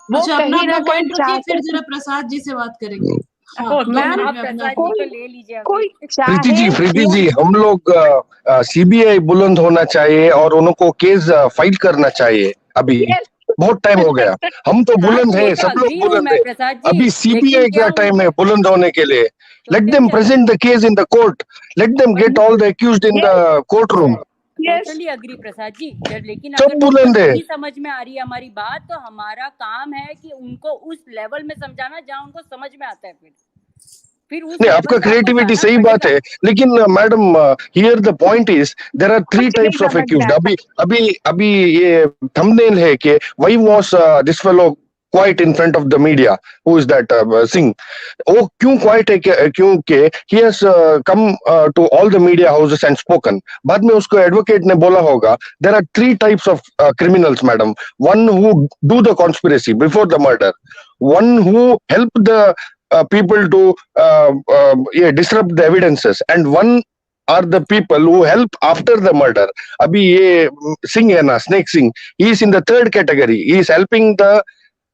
वो अच्छा अपना कहीं अपना ना कहीं पॉइंट रखिए, चाहते फिर जरा प्रसाद जी से बात करेंगे। हाँ, ओके, 2 मैम, मिनट आप में अपना प्रसाद जी को कोई ले लीजिए अभी। कोई प्रीति चाहे जी हम लोग सीबीआई बुलंद होना चाहिए और उनको केस फाइल करना चाहिए। अभी Yes, बहुत टाइम हो गया, हम तो हाँ बुलंद तो वो है, तो सब लोग अग्री हूँ बुलंद मैं है। प्रसाद जी, अभी लेकिन सीबीआई क्या का टाइम है उनके, बुलंद होने के लिए। तो लेट फिर देम क्या? Present the case in the court, let them get all the accused in the court room. yes, totally agree Prasad ji, लेकिन सब अगर उनको बुलंद है। नहीं समझ में आ रही है हमारी बात, तो हमारा काम है कि उनको उस लेवल में समझाना जहाँ उनको समझ में आता है। फिर उस नहीं, लेवल आपका पे आपको क्रिएटिविटी जाना सही बात पड़ेगा। है, लेकिन madam here the point is there are 3 कुछ नहीं टाइप्स ऑफ समझ में अक्यूज्ड। आता। अभी ये थंबनेल है कि why was this fellow quiet in front of the media, who is that Singh. वो क्यों क्वाइट है? क्योंकि he has come to all the media houses and spoken. बाद में उसको एडवोकेट ने बोला होगा there are 3 types of criminals madam, one who do the conspiracy before the murder, one who help the people to disrupt the evidences, and one are the people who help after the murder. Abhi ye Singh hai na, Snake Singh, he is in the 3rd category. He is helping the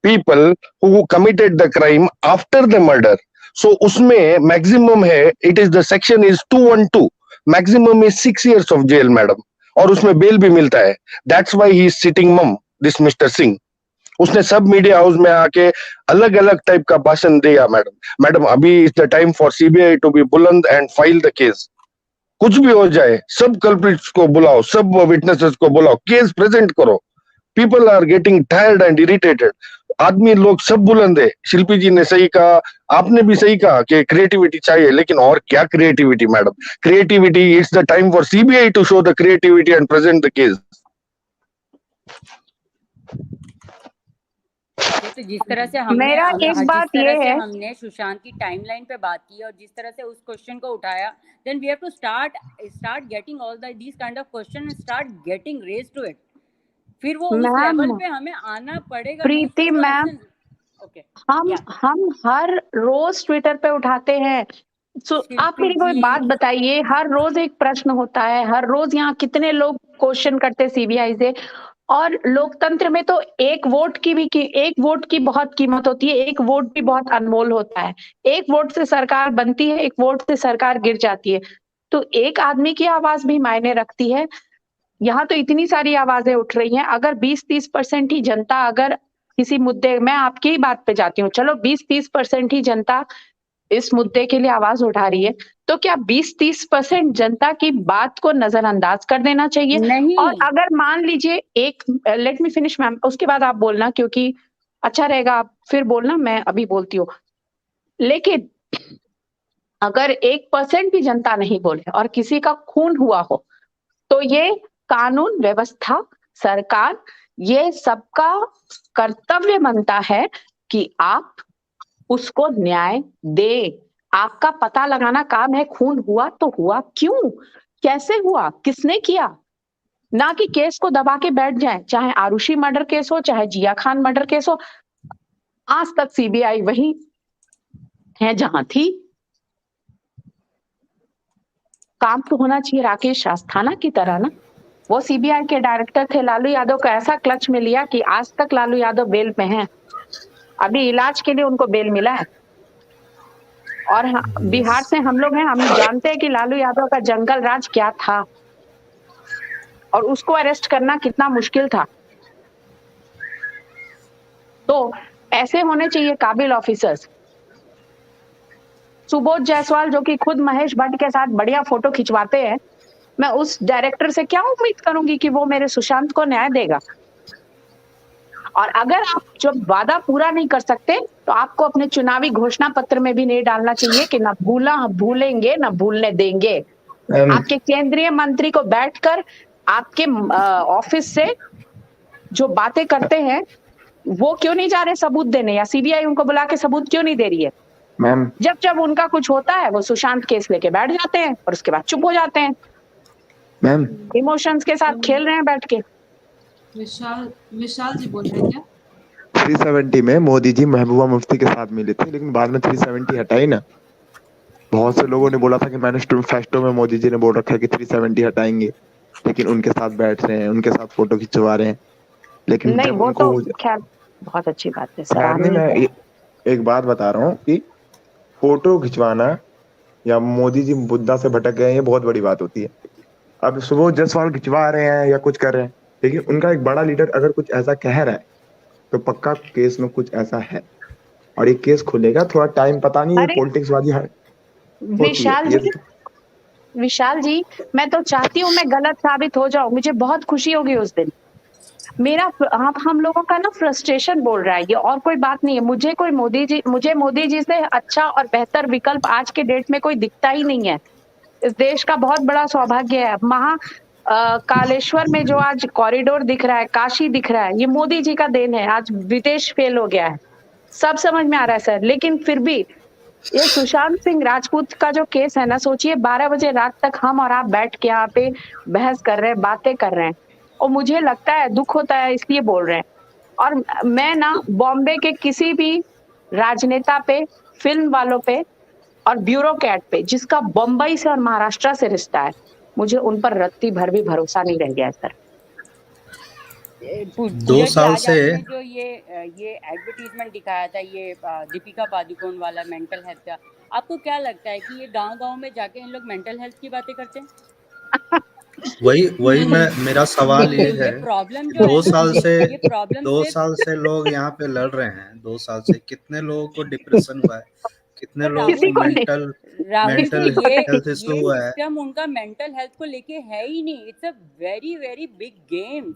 people who committed the crime after the murder. So usme maximum hai, it is the section is 212, maximum is 6 years of jail madam, और उसमें बेल भी मिलता है. That's why he is sitting mum, this Mr. Singh. उसने सब मीडिया हाउस में आके अलग अलग टाइप का भाषण दिया मैडम अभी is the time for CBI to be बुलंद एंड फाइल द केस। कुछ भी हो जाए, सब कल्प्रिट्स को बुलाओ, सब विटनेसेस को बुलाओ, केस प्रेजेंट करो। People are getting tired and irritated. आदमी लोग सब बुलंद है। शिल्पी जी ने सही कहा, आपने भी सही कहा कि क्रिएटिविटी चाहिए, लेकिन और क्या creativity madam? Creativity, it's the time for CBI to show the creativity and present the case. तो जिस तरह से हमने मेरा एक बात ये है, हमने सुशांत की टाइमलाइन पे बात की और जिस तरह से उस क्वेश्चन को उठाया, then we have to start getting all these kind of question and start getting raise to it. फिर वो उस लेवल पे हमें आना पड़ेगा। प्रीति मैम, ओके, हम हर रोज ट्विटर पे उठाते हैं। आप मेरी कोई बात बताइए, हर रोज एक प्रश्न होता है, हर रोज यहाँ कितने लोग क्वेश्चन करते सीबीआई से। और लोकतंत्र में तो एक वोट की बहुत कीमत होती है, एक वोट भी बहुत अनमोल होता है। एक वोट से सरकार बनती है, एक वोट से सरकार गिर जाती है। तो एक आदमी की आवाज भी मायने रखती है। यहाँ तो इतनी सारी आवाजें उठ रही हैं, अगर 20-30% ही जनता अगर किसी मुद्दे, मैं आपकी ही बात पे जाती हूँ, चलो 20-30% ही जनता इस मुद्दे के लिए आवाज उठा रही है, तो क्या 20-30% जनता की बात को नजरअंदाज कर देना चाहिए? नहीं। और अगर मान लीजिए लेट मी फिनिश मैम, उसके बाद आप बोलना, क्योंकि अच्छा रहेगा, आप फिर बोलना, मैं अभी बोलती हूँ। लेकिन अगर 1% भी जनता नहीं बोले और किसी का खून हुआ हो, तो ये कानून व्यवस्था, सरकार, ये सबका कर्तव्य बनता है कि आप उसको न्याय दे। आपका पता लगाना काम है, खून हुआ तो हुआ क्यों, कैसे हुआ, किसने किया, ना कि केस को दबा के बैठ जाए। चाहे आरुषि मर्डर केस हो, चाहे जिया खान मर्डर केस हो, आज तक सीबीआई वही है जहां थी। काम तो होना चाहिए राकेश अस्थाना की तरह ना। वो सीबीआई के डायरेक्टर थे, लालू यादव को ऐसा क्लच में लिया कि आज तक लालू यादव बेल पे हैं। अभी इलाज के लिए उनको बेल मिला है। और बिहार से हम लोग हैं, हम जानते हैं कि लालू यादव का जंगल राज क्या था और उसको अरेस्ट करना कितना मुश्किल था। तो ऐसे होने चाहिए काबिल ऑफिसर्स। सुबोध जायसवाल जो कि खुद महेश भट्ट के साथ बढ़िया फोटो खिंचवाते हैं, मैं उस डायरेक्टर से क्या उम्मीद करूंगी कि वो मेरे सुशांत को न्याय देगा? और अगर आप जब वादा पूरा नहीं कर सकते, तो आपको अपने चुनावी घोषणा पत्र में भी नहीं डालना चाहिए कि ना भूलेंगे ना भूलने देंगे। आपके केंद्रीय मंत्री को बैठकर आपके ऑफिस से जो बातें करते हैं, वो क्यों नहीं जा रहे सबूत देने, या सीबीआई उनको बुला के सबूत क्यों नहीं दे रही है? मैम जब उनका कुछ होता है, वो सुशांत केस लेके बैठ जाते हैं और उसके बाद चुप हो जाते हैं। मैम इमोशंस के साथ खेल रहे हैं बैठ के। विशाल जी बोल रहे हैं क्या? 370 में मोदी जी महबूबा मुफ्ती के साथ मिले थे, लेकिन बाद में 370 हटाई ना। बहुत से लोगों ने बोला था कि मैनिफेस्टो में मोदी जी ने बोल रखा है कि 370 हटाएंगे, लेकिन उनके साथ बैठ रहे हैं, उनके साथ फोटो खिंचवा रहे हैं। लेकिन नहीं, जब वो उनको तो खैर बहुत अच्छी बात है, नहीं, मैं एक बात बता रहा हूँ कि फोटो खिंचवाना या मोदी जी मुद्दा से भटक गए, ये बहुत बड़ी बात होती है। अब सुबोध जायसवाल खिंचवा रहे हैं या कुछ कर रहे हैं, लेकिन उनका एक बड़ा लीडर अगर कुछ ऐसा कह रहा है, तो पक्का केस में कुछ ऐसा है और ये केस खुलेगा। थोड़ा टाइम, पता नहीं, ये पॉलिटिक्स बाजी है। विशाल जी, मैं तो चाहती हूँ मैं गलत साबित हो जाऊं, मुझे बहुत खुशी होगी उस दिन। मेरा हम लोगों का ना फ्रस्ट्रेशन बोल रहा है ये, और कोई बात नहीं है। मुझे मोदी जी से अच्छा और बेहतर विकल्प आज के डेट में कोई दिखता ही नहीं है। इस देश का बहुत बड़ा सौभाग्य है। कालेश्वर में जो आज कॉरिडोर दिख रहा है, काशी दिख रहा है, ये मोदी जी का देन है। आज विदेश फेल हो गया है, सब समझ में आ रहा है सर। लेकिन फिर भी ये सुशांत सिंह राजपूत का जो केस है ना, सोचिए 12 बजे रात तक हम और आप बैठ के यहाँ पे बहस कर रहे हैं, बातें कर रहे हैं, और मुझे लगता है दुख होता है इसलिए बोल रहे हैं। और मैं ना बॉम्बे के किसी भी राजनेता पे, फिल्म वालों पे और ब्यूरोक्रेट पे जिसका बम्बई से और महाराष्ट्र से रिश्ता है, मुझे उन पर रत्ती भर भी भरोसा नहीं रह गया है सर। 2 साल से जो ये एडवर्टीजमेंट दिखाया था, ये दीपिका पादुकोण वाला मेंटल हेल्थ का, आपको क्या लगता है कि ये गांव-गांव में जाके इन लोग मेंटल हेल्थ की बातें करते हैं? वही मेरा सवाल ये है, प्रॉब्लम 2 साल से ये प्रॉब्लम 2 साल से लोग यहाँ पे लड़ रहे हैं। 2 साल से कितने लोगों को डिप्रेशन हुआ है, कितने लोगों को मेंटल हेल्थ इशू हुआ है। सिस्टम उनका मेंटल हेल्थ को लेके है ही नहीं। It's a very very big game.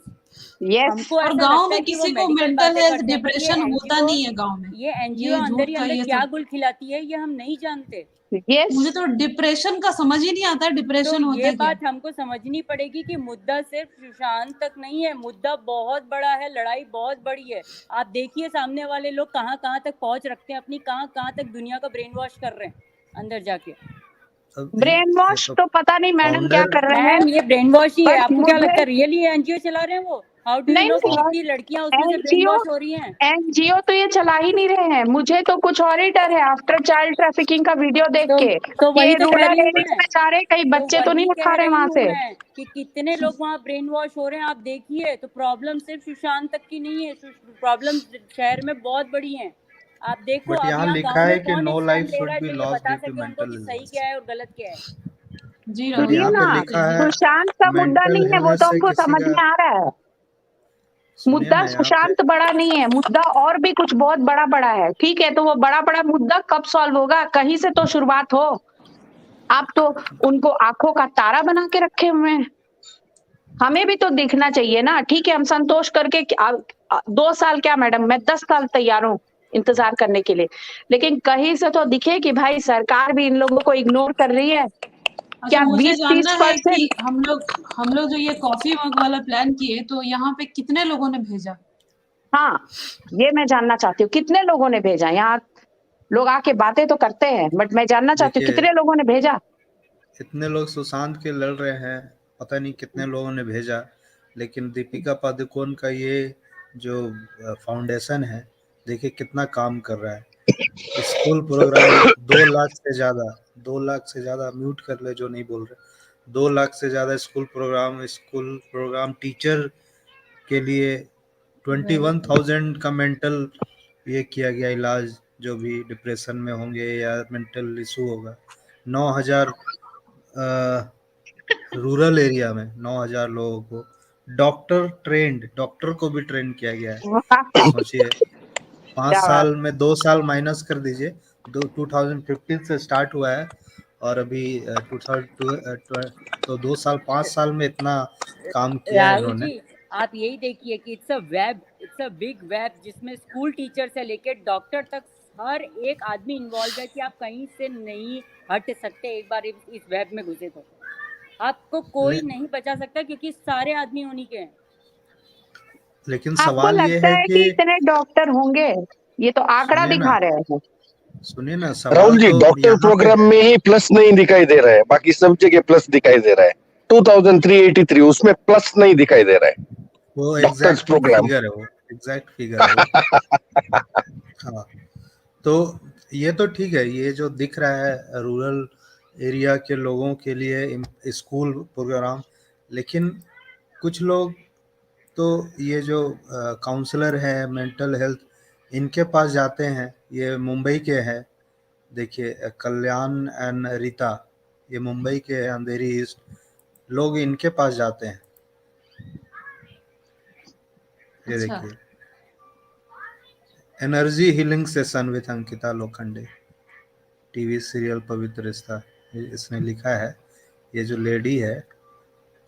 Yes, और गांव में किसी को मेंटल हेल्थ डिप्रेशन होता नहीं है गांव में। ये एनजीओ अंदर ही अंदर क्या गुल खिलाती है ये हम नहीं जानते। मुझे तो डिप्रेशन का समझ ही नहीं आता, डिप्रेशन होता है। ये बात हमको समझनी पड़ेगी कि मुद्दा सिर्फ सुशांत तक नहीं है, मुद्दा बहुत बड़ा है, लड़ाई बहुत बड़ी है। आप देखिए सामने वाले लोग कहाँ तक पहुंच रखते हैं अपनी, कहाँ तक दुनिया का ब्रेन वॉश कर रहे हैं अंदर जाके। ब्रेन वॉश तो पता नहीं मैडम क्या कर रहे हैं। ये ब्रेन वॉश ही है। आपको क्या लगता है रियली एनजीओ चला रहे हैं वो? हाउ डू यू नहीं नो कि नहीं, कितनी लड़कियां उसमें से ब्रेन एनजीओ वॉश हो रही हैं? एनजीओ तो ये चला ही नहीं रहे हैं। मुझे तो कुछ और ही डर है आफ्टर चाइल्ड ट्रैफिकिंग का वीडियो देख तो के तो कि वही ये तो कह रूरल रही हूँ एरिया मैं, में जा रहे, कहीं बच्चे तो नहीं वही उठा कह रहे रही वहां हूँ से। मैं कि कितने लोग वहाँ ब्रेन वॉश हो रहे हैं, आप देखिए। तो प्रॉब्लम सिर्फ सुशांत तक की नहीं है, प्रॉब्लम शहर में बहुत बड़ी है। आप देखो, बट अब यहाँ यहाँ लिखा गांव है में कि कौन नो एक लाइफ स्टैंड ले शुड रहा है बी जो ये लॉस्ट बता ड्यू टू सके उनको मेंटल कि सही इलनेस। क्या है और गलत क्या है? जी बट राहुल सुनिए यहाँ जी, पे ना, लिखा है सुशांत का मुद्दा मेंटल नहीं है, वो इलनेस तो से हमको किसी समझ का, में आ रहा है। सुनिए मुद्दा ना यहाँ पे, सुशांत बड़ा नहीं है, मुद्दा और भी कुछ बहुत बड़ा बड़ा है। ठीक है, तो वो बड़ा बड़ा मुद्दा कब सॉल्व होगा? कहीं से तो शुरुआत हो। आप तो उनको आंखों का तारा बना के रखे हुए हैं। हमें भी तो दिखना चाहिए ना। ठीक है, हम संतोष करके 2 साल क्या मैडम, मैं 10 साल तैयार हूँ इंतजार करने के लिए, लेकिन कहीं से तो दिखे कि भाई सरकार भी इन लोगों को इग्नोर कर रही है। अच्छा क्या मुझे 20-30 जानना है कि परसेंट? हम लोग जो ये कॉफी मग वाला प्लान किए तो यहाँ पे कितने लोगों ने भेजा? हाँ, ये मैं जानना चाहती हूँ, कितने लोगों ने भेजा? यहाँ लोग आके बातें तो करते हैं, बट मैं जानना चाहती हूँ देखिए कितने लोगों ने भेजा। इतने लोग सुशांत के लड़ रहे हैं, पता नहीं कितने लोगों ने भेजा, लेकिन दीपिका पादुकोण का ये जो फाउंडेशन है, देखिए कितना काम कर रहा है। स्कूल प्रोग्राम 2 लाख से ज़्यादा, 2 लाख से ज़्यादा, म्यूट कर ले जो नहीं बोल रहे, 2 लाख से ज़्यादा स्कूल प्रोग्राम टीचर के लिए, 21,000 का मेंटल ये किया गया इलाज, जो भी डिप्रेशन में होंगे या मेंटल इशू होगा। 9,000 रूरल एरिया में 9,000 लोगों को डॉक्टर को भी ट्रेन किया गया है। वाह, सोचिए, 5 क्या बात। साल में 2 साल माइनस कर दीजिए, 2015 से स्टार्ट हुआ है और अभी 2002, तो 2 साल 5 साल में इतना काम किया है राहुल इन्होंने। जी, आप यही देखिए कि इट्स अ बिग वेब, जिसमें स्कूल टीचर से लेकर डॉक्टर तक हर एक आदमी इन्वॉल्व है कि आप कहीं से नहीं हट सकते। एक बार इस वेब में घुसे तो आपको कोई ले, नहीं बचा सकता, क्योंकि सारे आदमी उन्हीं के हैं। लेकिन आपको सवाल ये लगता है है कि कि इतने डॉक्टर होंगे? ये तो आंकड़ा सुनिए ना दिखा रहे हैं। सुनिए ना, राहुल सवाल जी, तो डॉक्टर यहाँ पे प्रोग्राम है। में ही प्लस नहीं दिखाई दे रहा है, बाकी सब जगह प्लस दिखाई दे रहा है। 2383 उसमें प्लस नहीं दिखाई दे रहा है वो डॉक्टर्स एग्जैक्ट प्रोग्राम। फिगर है, वो एग्जैक्ट फिगर है वो। हाँ, तो ये तो ठीक है, ये जो दिख रहा है रूरल एरिया के लोगों के लिए स्कूल प्रोग्राम, लेकिन कुछ लोग तो ये जो काउंसलर हैं मेंटल हेल्थ, इनके पास जाते हैं। ये मुंबई के हैं, देखिए कल्याण एंड रीता, ये मुंबई के हैं, अंधेरी ईस्ट, लोग इनके पास जाते हैं। ये अच्छा, देखिए, energy healing session with Ankita Lokhande, TV serial पवित्र रिश्ता, इसने लिखा है। ये जो लेडी है,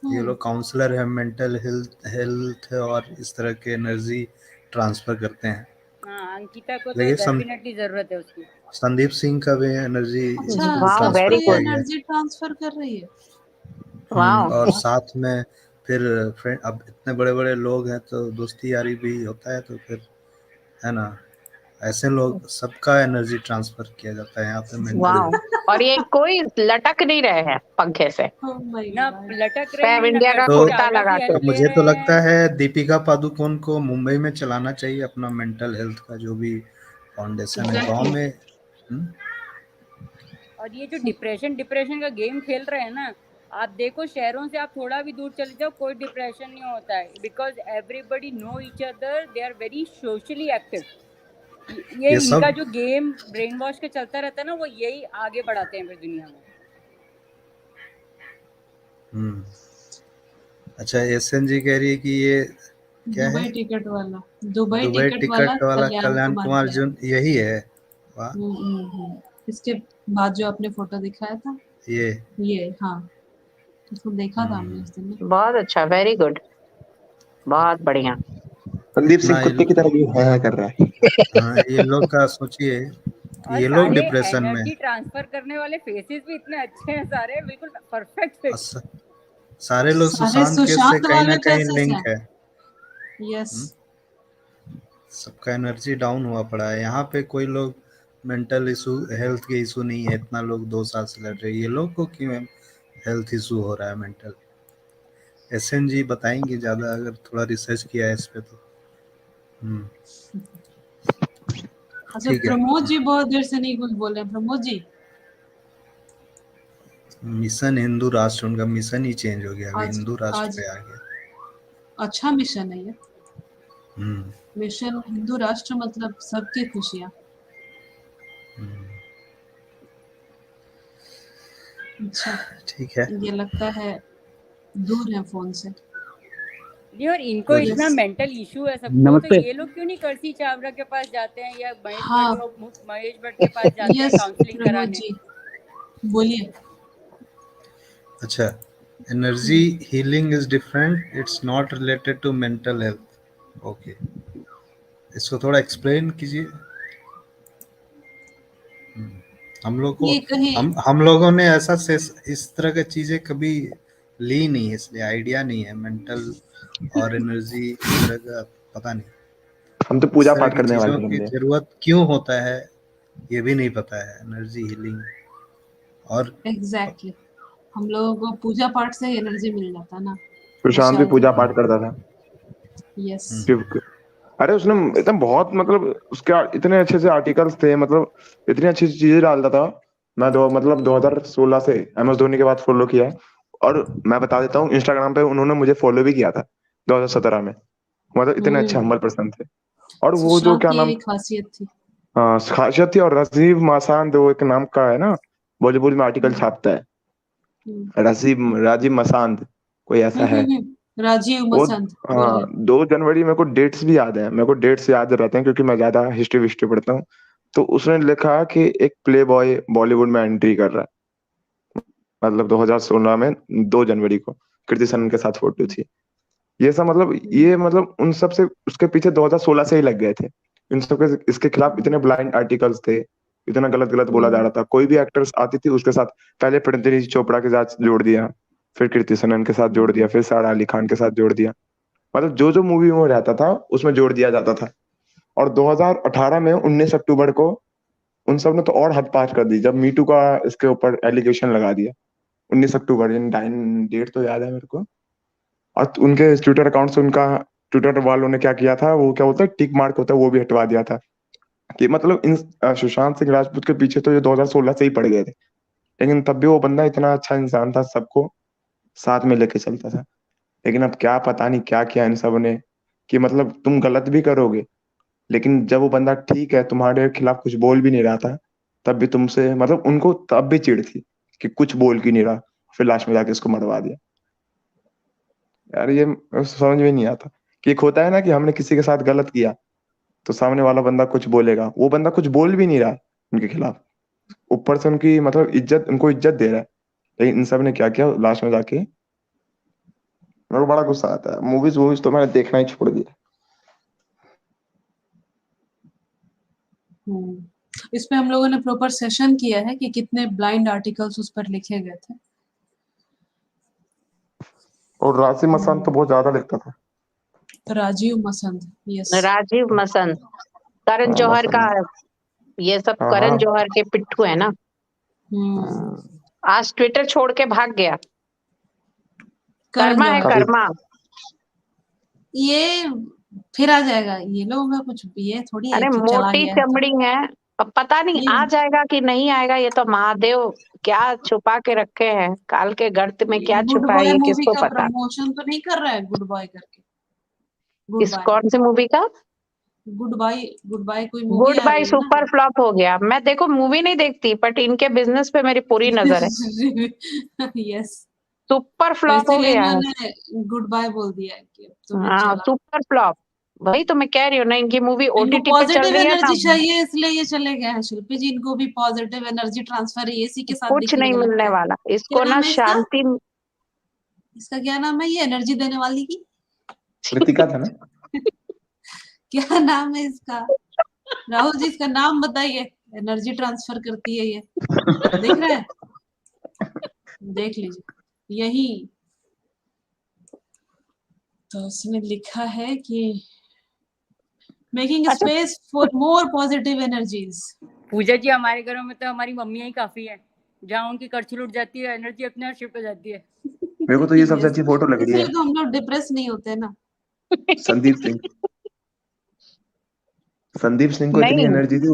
ये लोग काउंसलर है, मेंटल हेल्थ और इस तरह के एनर्जी ट्रांसफर करते हैं। हाँ, अंकिता को तो देखिए डेफिनेटली जरूरत है उसकी। संदीप सिंह का भी एनर्जी अच्छा वाह, सच ट्रांसफर में वेरी ये किया गुड। गया है। एनर्जी ट्रांसफर कर रही है? वाह, और वाह, साथ में फिर फ्रेंड, अब इतने बड़े बड़े लोग हैं तो दोस्ती यारी भी होता है, तो फिर है ना, ऐसे लोग सबका एनर्जी ट्रांसफर किया जाता है यहाँ पे वाह। मेंटल। और ये कोई लटक नहीं रहे हैं पंखे से, oh my ना God. लटक रहे फैब हैं, ना इंडिया का किसी तो कुर्ता चावला लगा की के। हेल्प ले मुझे तो रहे लगता हैं। है दीपिका पादुकोण को मुंबई में चलाना चाहिए अपना मेंटल हेल्थ का जो भी फाउंडेशन है, गांव एग्जैक्टली। में। हम्म? और ये जो डिप्रेशन का गेम खेल रहे हैं ना, आप देखो शहरों से आप थोड़ा भी दूर चले जाओ, कोई डिप्रेशन नहीं होता है, because everybody know each other, they are very socially active. ये ये इनका सब जो गेम ब्रेन वॉश का चलता रहता है ना, वो यही आगे बढ़ाते हैं फिर दुनिया में। हम्म। अच्छा, SNG कह रही है कि ये क्या है, दुबई टिकट वाला, दुबई दुबई टिकट वाला टिकट वाला कल्याण कल्याण कुमार कुमार का है। जुन, यही है। वाह, इसके बाद जो आपने फोटो दिखाया था, ये हाँ, इसको देखा था हमने हम्म। उस दिन। बहुत अच्छा, वेरी गुड, बहुत बढ़िया। संदीप कितना सिंह कुत्ते की तरह भी हाँ कर रहा है। हाँ, ये लोग का सोचिए, और ये लोग सारे डिप्रेशन में एनर्जी ट्रांसफर करने वाले फेसेस भी इतने अच्छे हैं, सारे बिल्कुल परफेक्ट फिट। हैं। सारे लोग सारे सुशांत केस से सुशांत कहीं ना वाले कहीं फेसेस लिंक हैं। है। यस। सबका एनर्जी डाउन हुआ पड़ा है यहाँ पे। कोई लोग मेंटल इशू, हेल्थ के इशू नहीं है, इतना लोग 2 साल से लड़ रहे हैं, ये लोग को क्यों हेल्थ इशू हो रहा है मेंटल। SN जी बताएंगे ज्यादा, अगर थोड़ा रिसर्च किया है इस पे तो। अच्छा, ठीक है। प्रमोद जी बहुत देर से नहीं कुछ बोल रहे हैं। प्रमोद जी, मिशन हिंदू राष्ट्र, उनका मिशन ही चेंज हो गया, अभी आज हिंदू राष्ट्र आज पे आ गया। अच्छा मिशन है ये। हम्म, मिशन हिंदू राष्ट्र मतलब सबकी खुशियाँ। अच्छा, ठीक है। ये लगता है दूर है फोन से। नहीं, और इनको कोई इतना यस, मेंटल इशू है सबको, तो नमस्ते। ये लोग क्यों नहीं कर्सी चावला के पास जाते हैं या हाँ, महेश भट्ट के पास जाते हैं यस काउंसलिंग प्रमोद कराने? जी बोलिए। अच्छा, energy healing is different, it's not related to mental health. Okay, इसको थोड़ा एक्सप्लेन कीजिए। हम लोग को ये कहीं हम लोगों ने ऐसा से इस तरह की चीजें कभी ली नहीं है, इसलिए आइडिया नहीं है मेंटल और एनर्जी इस तरह का, पता नहीं हम तो इस पूजा तरह पाठ की करने चीजों वाले की बंदे हैं। जरूरत क्यों होता है, ये भी नहीं पता है। एनर्जी हीलिंग और एग्जैक्टली हम लोगों को पूजा पाठ से एनर्जी मिल जाता ना। सुशांत भी विशाल पूजा जी, पाठ करता था। यस। शिव के। अरे उसने एकदम बहुत मतलब उसके इतने अच्छे से आर्टिकल्स थे, मतलब इतनी अच्छी अच्छी चीजें डालता था। मैं 2016 से MS धोनी के बाद फॉलो किया है। और मैं बता देता हूँ, इंस्टाग्राम पे उन्होंने मुझे फॉलो भी किया था 2017 में। मतलब इतने अच्छे हम्बल पर्सन थे। और वो जो सुशांत क्या की नाम, यही खासियत थी। हाँ खासियत थी। और रजीव मसांद वो एक नाम का है ना, बॉलीवुड में आर्टिकल छापता है। राजीव मसांद कोई ऐसा है राजीव वो। मसंद, हाँ, बोलिए। 2 जनवरी मेरे को डेट्स भी याद है, मेरे को डेट्स याद रहते हैं क्योंकि मैं ज्यादा हिस्ट्री विस्ट्री पढ़ता हूँ। तो उसने लिखा कि एक प्ले बॉय बॉलीवुड में एंट्री कर रहा है, मतलब 2016 में 2 जनवरी को कृति सनन के साथ फोटो थी। ये सब मतलब ये मतलब उन सब से उसके पीछे 2016 से ही लग गए थे। इन सब के इसके खिलाफ इतने ब्लाइंड आर्टिकल्स थे, इतना गलत गलत बोला जा रहा था। कोई भी एक्टर्स आती थी उसके साथ पहले परिणीति चोपड़ा के साथ जोड़ दिया, फिर कृति सनन के साथ जोड़ दिया, फिर सारा अली खान के साथ जोड़ दिया। मतलब जो जो मूवी में रहता था उसमें जोड़ दिया जाता था। और 2018 में 19 अक्टूबर को उन सब ने तो और हद पार कर दी जब मीटू का इसके ऊपर एलिगेशन लगा दिया। 19 अक्टूबर इन डेट तो याद है मेरे को। और उनके ट्विटर अकाउंट से उनका ट्विटर वालों ने क्या किया था, वो क्या होता है टिक मार्क होता है, वो भी हटवा दिया था। कि मतलब इन सुशांत सिंह राजपूत के पीछे तो ये 2016 से ही पड़ गए थे, लेकिन तब भी वो बंदा इतना अच्छा इंसान था, सबको साथ में लेके चलता था। लेकिन अब क्या पता नहीं क्या किया इन सब ने, कि मतलब तुम गलत भी करोगे, लेकिन जब वो बंदा ठीक है तुम्हारे खिलाफ कुछ बोल भी नहीं रहा था, तब भी तुमसे मतलब उनको तब भी चिढ़ थी कि कुछ बोल क्यों नहीं रहा, फिर लास्ट में जाके इसको मरवा दिया। यार ये समझ में नहीं आता कि एक होता है ना कि हमने किसी के साथ गलत किया तो सामने वाला बंदा कुछ बोलेगा, वो बंदा कुछ बोल भी नहीं रहा उनके खिलाफ, ऊपर से उनकी मतलब इज्जत, उनको इज्जत दे रहा है। लेकिन इन सब ने क्या किया लास्ट में जाके, मेरे को बड़ा गुस्सा आता है। मूवीज वूवीज तो मैंने देखना ही छोड़ दिया। इस पे हम लोगों ने प्रॉपर सेशन किया है कि कितने ब्लाइंड आर्टिकल्स उस पर लिखे गए थे। और राशि मसान तो बहुत ज्यादा लिखता था। राजीव मसंद, यस। राजीव मसंद करण हाँ जौहर का, मसान। ये सब हाँ करण हाँ। जौहर के पिट्ठू है ना। आज ट्विटर छोड़ के भाग गया। करण कर्मा है, जौहर कर्मा। ये फिर आ जाएगा, ये लोगों का कुछ ये थोड़ी है अरे कि चला मोटी गया है तो। चमड़ी है, अब पता नहीं आ जाएगा कि नहीं आएगा। ये तो महादेव क्या छुपा के रखे हैं, काल के गर्त में क्या गुड छुपा है बॉय ये मूवी किसको का पता। प्रमोशन तो नहीं कर रहा है गुड बॉय करके? गुड इस बाय, कौन सी मूवी का? गुड बाय कोई मूवी गुड आ बाय रही है ना। सुपर फ्लॉप हो गया। मैं देखो मूवी नहीं देखती, बट इनके बिजनेस पे मेरी पूरी नजर है। यस, सुपर तो फ्लॉप हो इसीलिए गया है। इन्होंने गुड बाय बोल दिया है कि अब तो नहीं हाँ चला। सुपर फ्लॉप, वही तो मैं कह रही हूँ ना, इनकी मूवी इनको OTT पे चल पॉजिटिव रही है ना। एनर्जी चाहिए इसलिए ये चले गए हैं शिल्पी जी। इनको भी पॉजिटिव एनर्जी ट्रांसफर एसी के साथ कुछ दिखने नहीं में लगता मिलने है। वाला क्या इसको ना, नाम है इसका? शांति। इसका क्या नाम है ये एनर्जी देने वाली की? कृतिका था ना। क्या नाम है इसका? राहुल जी इसका नाम बताइए। एनर्जी ट्रांसफर करती है ये, देख रहे हैं? देख लीजिए यही तो उसने लिखा है कि मेकिंग अच्छा, space for more positive energies. Puja ji, हमारे घरों में तो हमारी मम्मियाँ ही काफी है, जहाँ उनकी करछी उठ जाती है एनर्जी अपने आप शिफ्ट हो जाती है। मेरे को तो ये सबसे अच्छी फोटो लग रही है। इसलिए तो हम लोग डिप्रेस नहीं होते ना। संदीप सिंह को इतनी नहीं, एनर्जी थी।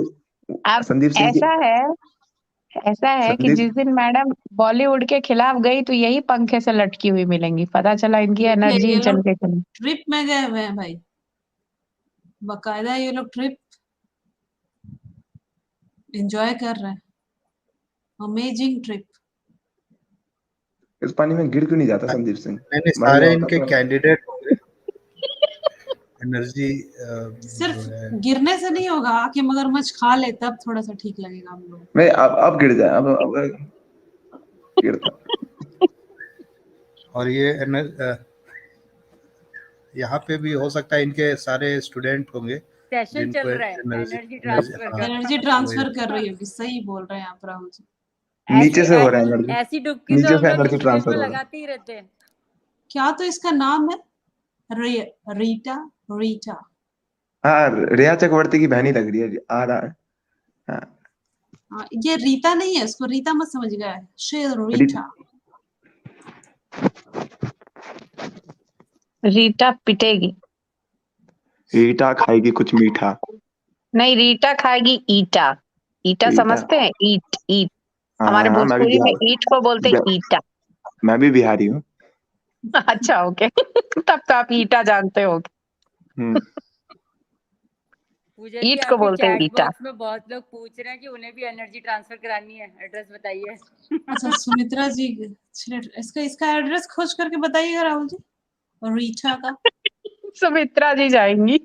अब संदीप सिंह की ऐसा है कि संदीप जिस दिन मैडम बॉलीवुड के खिलाफ गई तो यही पंखे से लटकी हुई मिलेंगी, पता चला इनकी देखिए एनर्जी ये चल लोग के चली। ट्रिप में गए हुए हैं भाई, बकायदा ये लोग ट्रिप एंजॉय कर रहे हैं, अमेजिंग ट्रिप। इस पानी में गिर क्यों नहीं जाता संदीप सिंह? नहीं मर सारे गया होता इनके तो। कैंडिडेट होंगे। एनर्जी सिर्फ गिरने से नहीं होगा, आके मगरमच्छ खा ले तब थोड़ा सा ठीक लगेगा हम लोग। नहीं अब गिर जाए, अब गिरता। और ये यहाँ पे भी हो सकता है इनके सारे स्टूडेंट होंगे सेशन चल रहा है एनर्जी ट्रांसफर का। एनर्जी ट्रांसफर कर रही होगी, सही बोल रहे हैं आप राहुल जी। नीचे से हो रहा है एनर्जी, ऐसी डुबकी नीचे तो हम से लोग एनर्जी स्कूल ट्रांसफर में हो रहा है। लगाते ही रहते हैं। क्या तो इसका नाम है रीटा। हाँ, रिया चक्रवर्ती की बहनी लग रही है, आ रहा है। हाँ। ये रीता नहीं है, इसको रीता मत समझ गया है, रीटा। रीटा पिटेगी। रीटा खाएगी कुछ मीठा। नहीं, रीटा खाएगी ईटा। ईटा समझते हैं? ईट हमारे हाँ, भोजपुरी में ईट को बोलते हैं ईटा। मैं भी बिहारी हूँ। अच्छा, ओके। तब तो आप ईटा जानते होगे। पूजा जी, ईट को आपके बोलते हैं चैट ईटा। बॉक्स में बहुत लोग पूछ रहे हैं कि उन्हें भी एनर्जी ट्रांसफर करानी है, एड्रेस बताइए। अच्छा सुमित्रा जी, इसका एड्रेस खोज करके बताइएगा राहुल जी, रीटा का। सुमित्रा जी जाएंगी।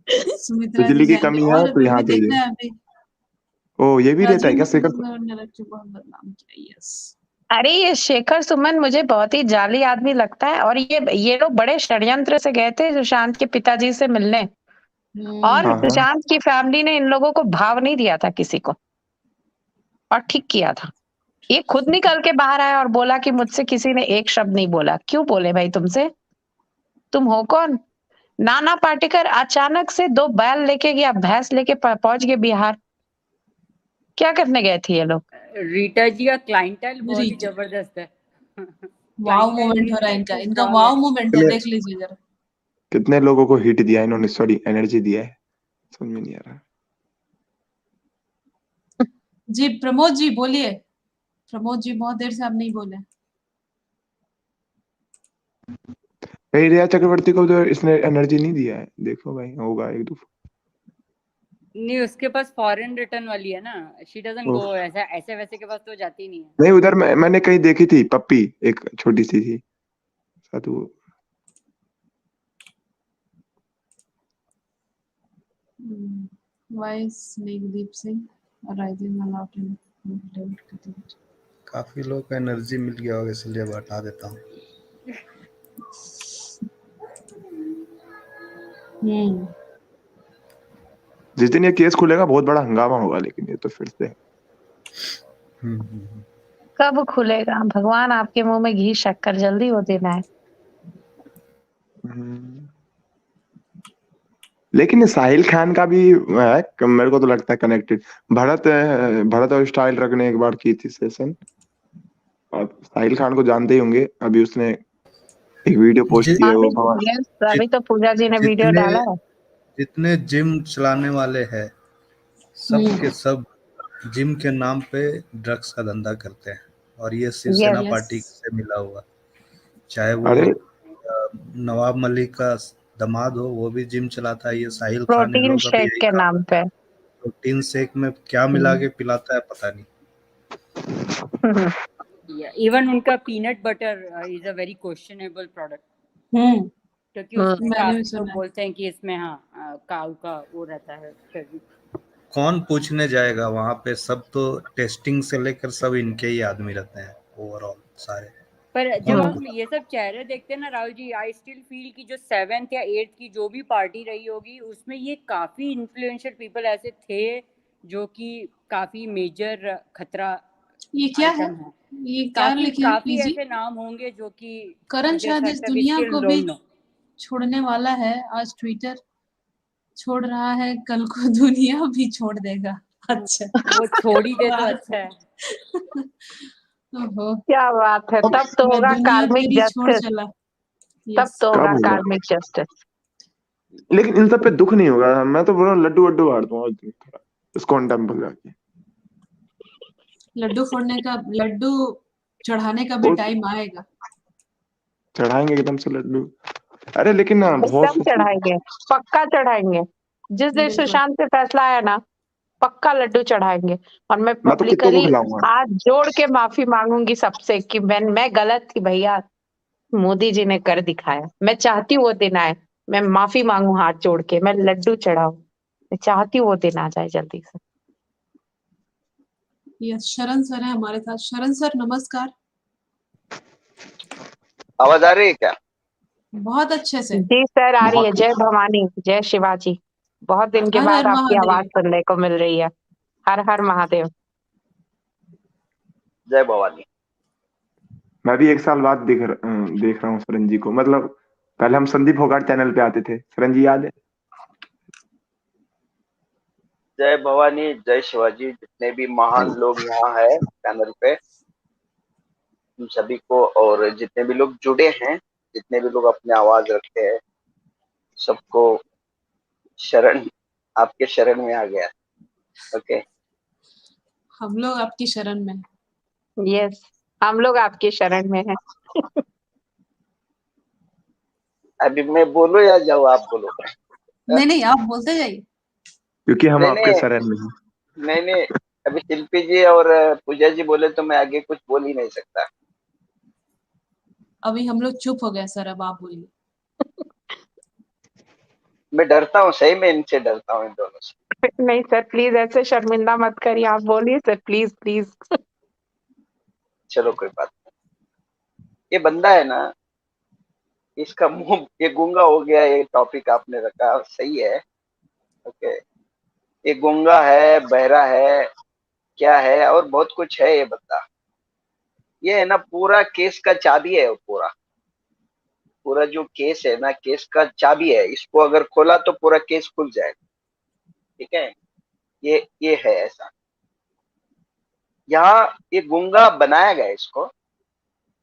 सुमित्रा बिजली जी की कमी है और तो यहाँ भी देखना चाहिए। है अभी। ओ, ये भी रहता है क्या शेखर? बहुत बदनाम किया, यस। अरे ये शेखर सुमन मुझे बहुत ही जाली आदमी लगता है, और ये लोग बड़े षड्यंत्र से गए थे सुशांत के पिताजी से मिलने, और हाँ, हाँ। सुशांत की फैमिली ने इन लोगों को भाव नहीं दिया था किसी को, और ठीक किया था। ये खुद निकल के बाहर आया और बोला कि मुझसे किसी ने एक शब्द नहीं बोला। क्यों बोले भाई तुमसे? तुम हो कौन? नाना पाटेकर अचानक से 2 बैल लेके गया, भैंस लेके पहुंच गए बिहार। क्या करने गए थे ये लोग? रीटा जी का क्लाइंटाइल बहुत ही जबरदस्त है। वाव मोमेंट हो रहा है इनका वाव मोमेंट है, देख लीजिए जरा। कितने लोगों को हिट दिया इन्होंने, सॉरी एनर्जी दिया है, समझ में नहीं आ रहा। जी प्रमोद जी बोलिए। प्रमोद जी बहुत देर से आप नहीं बोले। रिया चक्रवर्ती को तो इसने एनर्जी नहीं दिया है, देखो भाई होगा एक दो। नहीं, उसके पास फॉरेन रिटर्न वाली है ना, शी डजंट गो ऐसे वैसे के पास तो जाती नहीं है। नहीं, उधर मैंने कहीं देखी थी पप्पी, एक छोटी सी थी साधु। वाइस नेगदीप सिंह राइजिंग अलाउट इन। काफी लोग को एनर्जी मिल गया होगा, इसलिए हटा देता हूँ। जिस दिन ये केस खुलेगा बहुत बड़ा हंगामा होगा, लेकिन ये तो फिर से कब खुलेगा? भगवान आपके मुंह में घी शक्कर जल्दी हो देना है। लेकिन साहिल खान का भी है, मेरे को तो लगता है कनेक्टेड। भरत और स्टाइल रखने एक बार की थी सेशन, और साहिल खान को जानते ही होंगे, अभी उसने एक वीडियो पोस्ट किया वो। अभी तो पूजा जी ने वीडियो डाला है। जितने जिम चलाने वाले हैं सब के सब जिम के नाम पे ड्रग्स का धंधा करते हैं, और ये शिवसेना पार्टी से मिला हुआ। चाहे वो नवाब मलिक का दामाद हो, वो भी जिम चलाता है। ये साहिल खान प्रोटीन शेक के नाम पे, प्रोटीन शेक में क्या मिला के पिलाता है पता नहीं। इवन उनका peanut butter is a very questionable product, क्योंकि उसमें काफी लोग बोलते हैं कि इसमें काऊ का वो रहता है। कौन पूछने जाएगा वहां पे? सब तो टेस्टिंग से लेकर सब इनके ही आदमी रहते हैं ओवरऑल सारे। पर जब हम ये सब चेहरे देखते हैं ना Rahul ji, I still feel कि जो 7th या 8th की जो भी पार्टी रही होगी उसमें ये काफी इन्फ्लुएंशियल पीपल ऐसे थे जो कि काफी मेजर खतरा। ये क्या है? ये क्या लिखा है? काफी ऐसे नाम होंगे जो कि करण शायद इस दुनिया को भी छोड़ने वाला है। आज ट्विटर छोड़ रहा है, कल को दुनिया भी छोड़ देगा। अच्छा, वो छोड़ ही दे तो अच्छा है। ओहो, क्या बात है, अब तब तो मैं होगा दुनिया कार्मिक तेरी छोड़ जस्टिस, चला। तब यस, तो कब होगा होगा? कार्मिक जस्टिस। लेकिन इन सब पे दुख नहीं होगा। मैं तो बोल रहा हूँ लड्डू वड्डू बांट दूंगा उस दिन थोड़ा इस्कॉन टेम्पल जाके। लड्डू फोड़ने का, लड्डू चढ़ाने का भी वो टाइम आएगा। चढ़ाएंगे एकदम से लड्डू। अरे लेकिन ना बहुत एकदम चढ़ाएंगे, पक्का चढ़ाएंगे। जिस दिन बिल्कुल। सुशांत पे फैसला आया ना, पक्का लड्डू चढ़ाएंगे। और मैं मैं तो कुत्तों को पब्लिकली खिलाऊंगा। हाथ जोड़ के माफी मांगूंगी सबसे कि मैं गलत थी भैया, मोदी जी ने कर दिखाया। मैं चाहती हूँ वो दिन आए, मैं माफी मांगू हाथ जोड़ के, मैं लड्डू चढ़ाऊं। मैं चाहती हूँ वो दिन आ जाए जल्दी से। यस, शरण सर है हमारे साथ। शरण सर नमस्कार। आवाज आ रही है क्या? बहुत अच्छे से। जी सर, आ रही है। बहुत जय भवानी, जय शिवाजी। बहुत दिन के हर बाद हर आपकी महादेव। आवाज सुनने को मिल रही है। हर हर महादेव। जय भवानी। मैं भी एक साल बाद देख रहा हूँ सरन जी को। मतलब पहले हम संदीप होगाट चैनल पे आते थे, सरन जी याद है? जय भवानी, जय शिवाजी। जितने भी महान लोग यहाँ है चैनल पे, उन सभी को, और जितने भी लोग जुड़े हैं, जितने भी लोग अपने आवाज रखते हैं, सबको शरण, आपके शरण में आ गया। ओके। हम लोग आपकी शरण में हैं। यस, हम लोग आपकी शरण में हैं। अभी मैं बोलूं या जाऊँ, आप बोलो? नहीं नहीं, आप बोलते जाइए। क्योंकि हम नहीं आपके नहीं शरण में हैं। नहीं नहीं, अभी शिल्पी जी और पूजा जी बोले तो मैं आगे कुछ बोल ही नहीं सकता। अभी हम लोग चुप हो गए सर, अब आप बोलिए। मैं डरता हूँ, सही में इनसे डरता हूँ, इन दोनों से। नहीं सर, प्लीज ऐसे शर्मिंदा मत करिए, आप बोलिए सर, प्लीज प्लीज। चलो कोई बात नहीं। ये बंदा है ना, इसका मुंह ये गूंगा हो गया। ये टॉपिक आपने रखा सही है। ओके। ये गूंगा है, बहरा है, क्या है, और बहुत कुछ है ये बंदा। ये है ना, पूरा केस का चाबी है वो। पूरा पूरा जो केस है ना, केस का चाबी है। इसको अगर खोला तो पूरा केस खुल जाएगा। ठीक है। ये है ऐसा। यहाँ ये गूंगा बनाया गया, इसको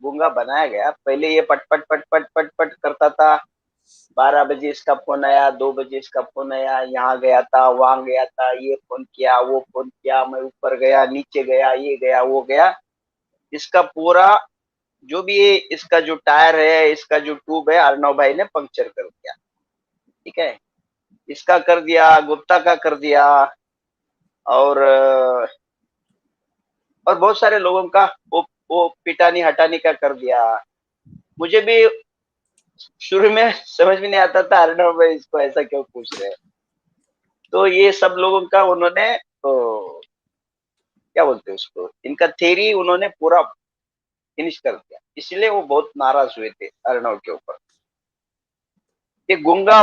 गूंगा बनाया गया। पहले ये पट पट पट पट पट पट करता था। 12 बजे इसका फोन आया, 2 बजे इसका फोन आया, यहाँ गया था, वहां गया था, ये फोन किया, वो फोन किया, मैं ऊपर गया, नीचे गया, ये गया, वो गया। इसका पूरा जो भी है, इसका जो टायर है, इसका जो ट्यूब है, अर्नव भाई ने पंक्चर कर दिया। ठीक है। इसका कर दिया, गुप्ता का कर दिया, और बहुत सारे लोगों का वो पिटानी हटानी का कर दिया। मुझे भी शुरू में समझ में नहीं आता था, अर्नव भाई इसको ऐसा क्यों पूछ रहे हैं। तो ये सब लोगों का उन्होंने तो क्या बोलते हैं उसको, इनका थ्योरी उन्होंने पूरा फिनिश कर दिया। इसलिए वो बहुत नाराज हुए थे अर्नव के ऊपर। ये गूंगा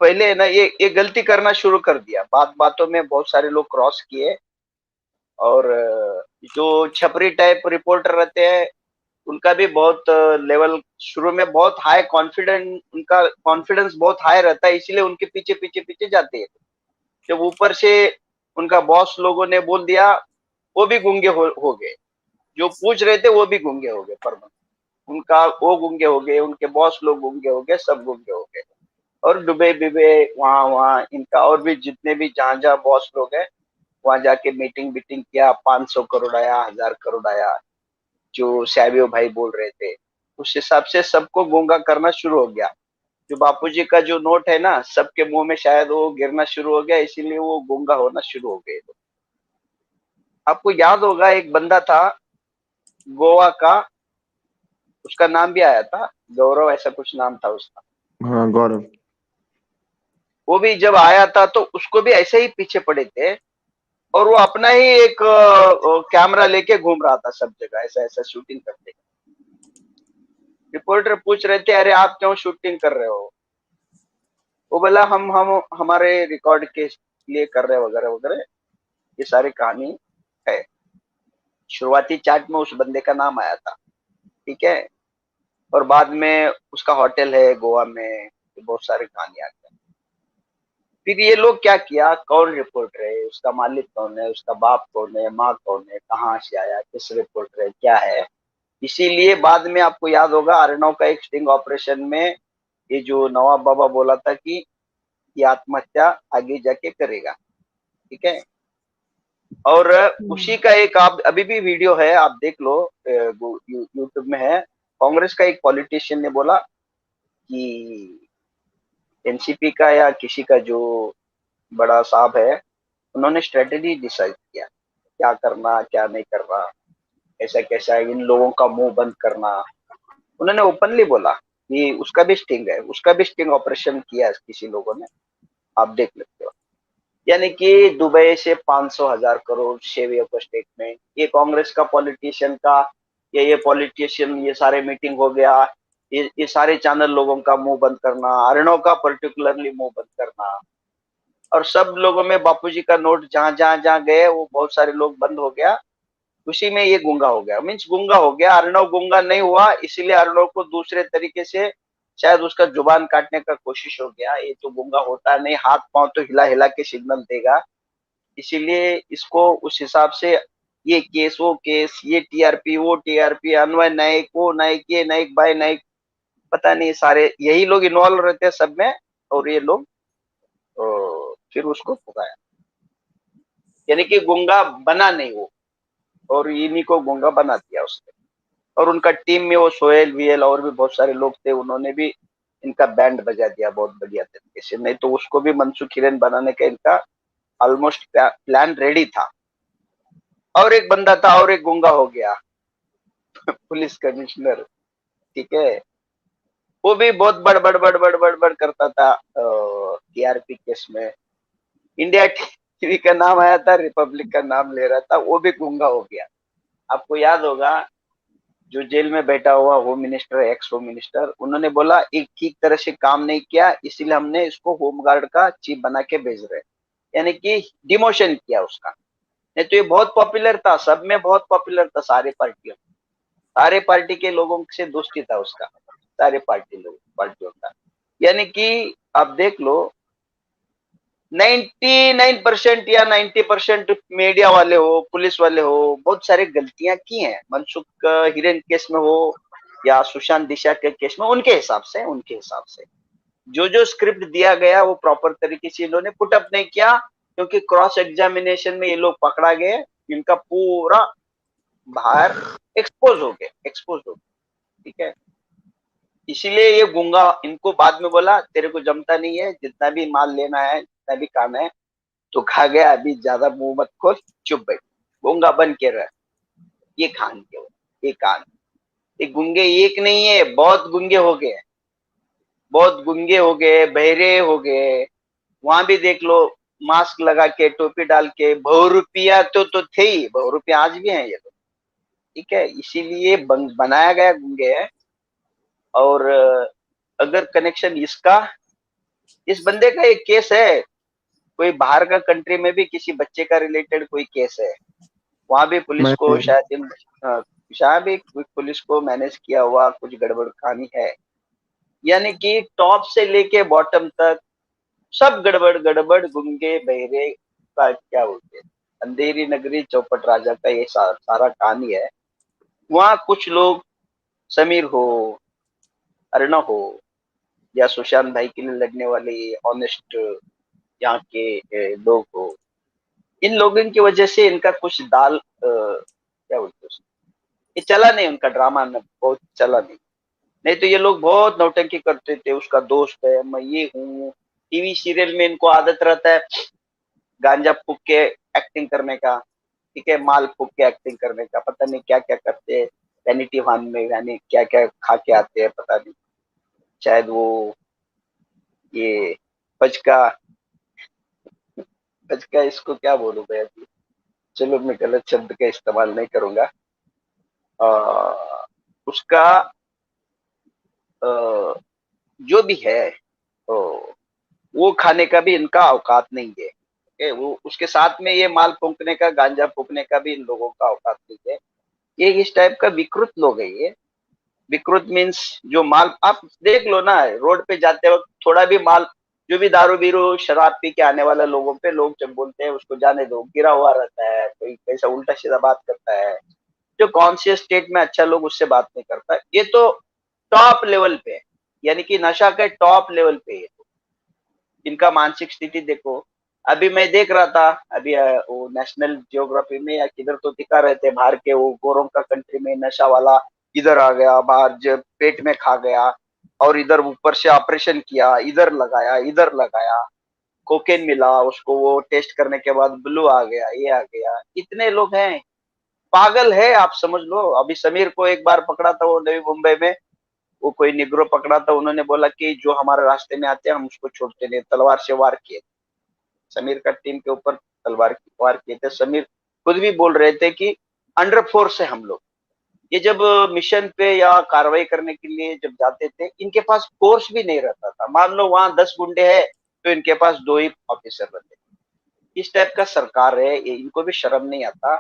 पहले ना, ये गलती करना शुरू कर दिया। बातों में बहुत सारे लोग क्रॉस किए, और जो छपरी टाइप रिपोर्टर रहते हैं, उनका भी बहुत लेवल शुरू में बहुत हाई कॉन्फिडेंस, उनका कॉन्फिडेंस बहुत हाई रहता है, इसलिए उनके पीछे पीछे पीछे जाते हैं। जब ऊपर से उनका बॉस लोगों ने बोल दिया, वो भी गूंगे हो गए। जो पूछ रहे थे वो भी गूंगे हो गए परमानेंट। उनका वो गूंगे हो गए, उनके बॉस लोग गूंगे हो गए, सब गूंगे हो गए। और डुबे बिबे वहां वहां इनका, और भी जितने भी जहां जहां बॉस लोग हैं, वहां जाके मीटिंग बीटिंग किया। 500 करोड़ आया, 1000 करोड़ आया, जो सैवियो भाई बोल रहे थे, उस हिसाब से सबको गूंगा करना शुरू हो गया। जो बापूजी का जो नोट है ना, सबके मुंह में शायद वो गिरना शुरू हो गया, इसीलिए वो गूंगा होना शुरू हो गए। आपको याद होगा, एक बंदा था गोवा का, उसका नाम भी आया था, गौरव ऐसा कुछ नाम था उसका। हाँ गौरव। वो भी जब आया था तो उसको भी ऐसे ही पीछे पड़े थे, और वो अपना ही एक कैमरा लेके घूम रहा था सब जगह, ऐसा ऐसा शूटिंग करते। रिपोर्टर पूछ रहे थे, अरे आप क्यों शूटिंग कर रहे हो? वो बोला, हम हमारे रिकॉर्ड के लिए कर रहे वगैरह वगैरह, ये सारी कहानी है। शुरुआती चार्ट में उस बंदे का नाम आया था। ठीक है। और बाद में उसका होटल है गोवा में, बहुत सारी कहानी आ गई। फिर ये लोग क्या किया, कौन रिपोर्टर है, उसका मालिक कौन है, उसका बाप कौन है, माँ कौन है, कहाँ से आया, किस रिपोर्टर है, क्या है। इसीलिए बाद में आपको याद होगा अर्णव का एक स्टिंग ऑपरेशन में ये जो नवाब बाबा बोला था कि ये आत्महत्या आगे जाके करेगा, ठीक है। और उसी का एक आप अभी भी वीडियो है, आप देख लो, यूट्यूब में है। कांग्रेस का एक पॉलिटिशियन ने बोला कि एनसीपी का या किसी का जो बड़ा साहब है, उन्होंने स्ट्रेटेजी डिसाइड किया क्या करना क्या नहीं करना, ऐसा कैसा है, इन लोगों का मुंह बंद करना। उन्होंने ओपनली बोला कि उसका भी स्टिंग है, उसका भी स्टिंग ऑपरेशन किया है किसी लोगों ने, आप देख लेते हो। यानी कि दुबई से 500,000 करोड़ शेवियों को स्टेटमेंट, ये कांग्रेस का पॉलिटिशियन का, ये पॉलिटिशियन, ये सारे मीटिंग हो गया, ये सारे चैनल लोगों का मुंह बंद करना, अर्णव का पर्टिकुलरली मुंह बंद करना, और सब लोगों में बापूजी का नोट जहां जहां गए वो बहुत सारे लोग बंद हो गया, उसी में ये गूंगा हो गया, मीन्स गूंगा हो गया। अर्णव गूंगा नहीं हुआ, इसीलिए अर्णव को दूसरे तरीके से शायद उसका जुबान काटने का कोशिश हो गया। ये तो गूंगा होता नहीं, हाथ पांव तो हिला हिला के सिग्नल देगा, इसीलिए इसको उस हिसाब से ये केस वो केस, ये टीआरपी वो टीआरपी, अन्वय नायक वो नायक, ये नायक भाई नायक, पता नहीं सारे यही लोग इन्वॉल्व रहते हैं सब में, और ये लोग फिर उसको फुकाया, यानी कि गूंगा बना नहीं वो, और इन्हीं को गूंगा बना दिया उसने। और उनका टीम में वो सोहेल वीएल और भी बहुत सारे लोग थे, उन्होंने भी इनका बैंड बजा दिया बहुत बढ़िया तरीके से, नहीं तो उसको भी मनसुख हिरेन बनाने का इनका ऑलमोस्ट प्लान रेडी था। और एक बंदा था और एक गूंगा हो गया पुलिस कमिश्नर, ठीक है, वो भी बहुत बड़ करता था टीआरपी केस में। इंडिया टीवी का नाम आया था, रिपब्लिक का नाम ले रहा था, वो भी गूंगा हो गया। आपको याद होगा जो जेल में बैठा हुआ home minister, x home minister, उन्होंने बोला एक ठीक तरह से काम नहीं किया, इसीलिए हमने इसको होमगार्ड का चीफ बना के भेज रहे, यानी कि डिमोशन किया उसका। नहीं तो ये बहुत पॉपुलर था, सब में बहुत पॉपुलर था, सारे पार्टी के लोगों से दोस्ती था उसका, सारे पार्टियों का। यानी कि आप देख लो 99% या 90% मीडिया वाले हो, पुलिस वाले हो, बहुत सारे गलतियां की हैं मनसुख हिरेन केस में हो या सुशांत दिशा के केस में, उनके हिसाब से जो स्क्रिप्ट दिया गया वो प्रॉपर तरीके से इन्होंने पुटअप नहीं किया, क्योंकि क्रॉस एग्जामिनेशन में ये लोग पकड़ा गए, इनका पूरा बाहर एक्सपोज हो गए, ठीक है। इसीलिए ये गूंगा, इनको बाद में बोला तेरे को जमता नहीं है, जितना भी माल लेना है, जितना भी काम है तो खा गया, अभी ज्यादा मुंह मत खोल, चुप बैठ, गूंगा बन के रह। ये खान के ये गूंगे एक नहीं है, बहुत गूंगे हो गए, बहरे हो गए। वहां भी देख लो, मास्क लगा के, टोपी डाल के, बहुरूपिया तो थे ही, बहुरूपिया आज भी हैं ये लोग, ठीक है। इसीलिए बनाया गया गूंगे है। और अगर कनेक्शन इस बंदे का एक केस है, कोई बाहर का कंट्री में भी किसी बच्चे का रिलेटेड कोई केस है, वहां भी पुलिस को शायद भी पुलिस को मैनेज किया हुआ कुछ गड़बड़ कहानी है। यानी कि टॉप से लेके बॉटम तक सब गड़बड़ गुंगे बहरे का क्या बोलते हैं, अंधेरी नगरी चौपट राजा का ये सारा कहानी है। वहां कुछ लोग, समीर हो, अर्णव हो, या सुशांत भाई के लिए लड़ने वाले ऑनेस्ट यहाँ के लोग हो, इन लोगों की वजह से इनका कुछ दाल क्या बोलते हैं, ये चला नहीं, उनका ड्रामा में बहुत चला नहीं तो ये लोग बहुत नौटंकी करते थे, उसका दोस्त है, मैं ये हूँ। टीवी सीरियल में इनको आदत रहता है गांजा फूक के एक्टिंग करने का, ठीक है, माल फूक के एक्टिंग करने का, पता नहीं क्या क्या करते हैं वैनिटी वान में, यानी क्या क्या खा के आते हैं, पता नहीं, शायद वो ये पचका इसको क्या बोलूं भैया जी, चलो मैं गलत शब्द का इस्तेमाल नहीं करूंगा। उसका जो भी है वो खाने का भी इनका औकात नहीं है, वो उसके साथ में ये माल फूकने का, गांजा फूकने का भी इन लोगों का औकात नहीं है। ये इस टाइप का विकृत लोग है ये। विकृत मीन्स जो माल, आप देख लो ना, रोड पे जाते वक्त थोड़ा भी माल जो भी दारू बीरू शराब पी के आने वाले लोगों पे लोग जब बोलते हैं उसको जाने दो, गिरा हुआ रहता है, कोई कैसा उल्टा सीधा बात करता है, जो कॉन्शियस स्टेट में अच्छा लोग उससे बात नहीं करता। ये तो टॉप लेवल पे है, यानी कि नशा के टॉप लेवल पे है। इनका मानसिक स्थिति देखो। अभी मैं देख रहा था, अभी वो नेशनल जियोग्राफी में या किधर तो दिखा रहे थे, बाहर के वो गोरों का कंट्री में नशा वाला इधर आ गया, बाहर जब पेट में खा गया और इधर ऊपर से ऑपरेशन किया, इधर लगाया, कोकेन मिला उसको, वो टेस्ट करने के बाद ब्लू आ गया, ये आ गया। इतने लोग हैं, पागल है, आप समझ लो। अभी समीर को एक बार पकड़ा था वो नवी मुंबई में, वो कोई निग्रो पकड़ा था, उन्होंने बोला कि जो हमारे रास्ते में आते हैं हम उसको छोड़ते नहीं, तलवार से वार किए। समीर का टीम के ऊपर तलवार वार किए थे। समीर खुद भी बोल रहे थे कि अंडर फोर्स है हम लोग। ये जब मिशन पे या कार्रवाई करने के लिए जब जाते थे, इनके पास फोर्स भी नहीं रहता था। मान लो वहां 10 गुंडे हैं तो इनके पास 2 ही ऑफिसर रहते। इस टाइप का सरकार है, ये इनको भी शर्म नहीं आता।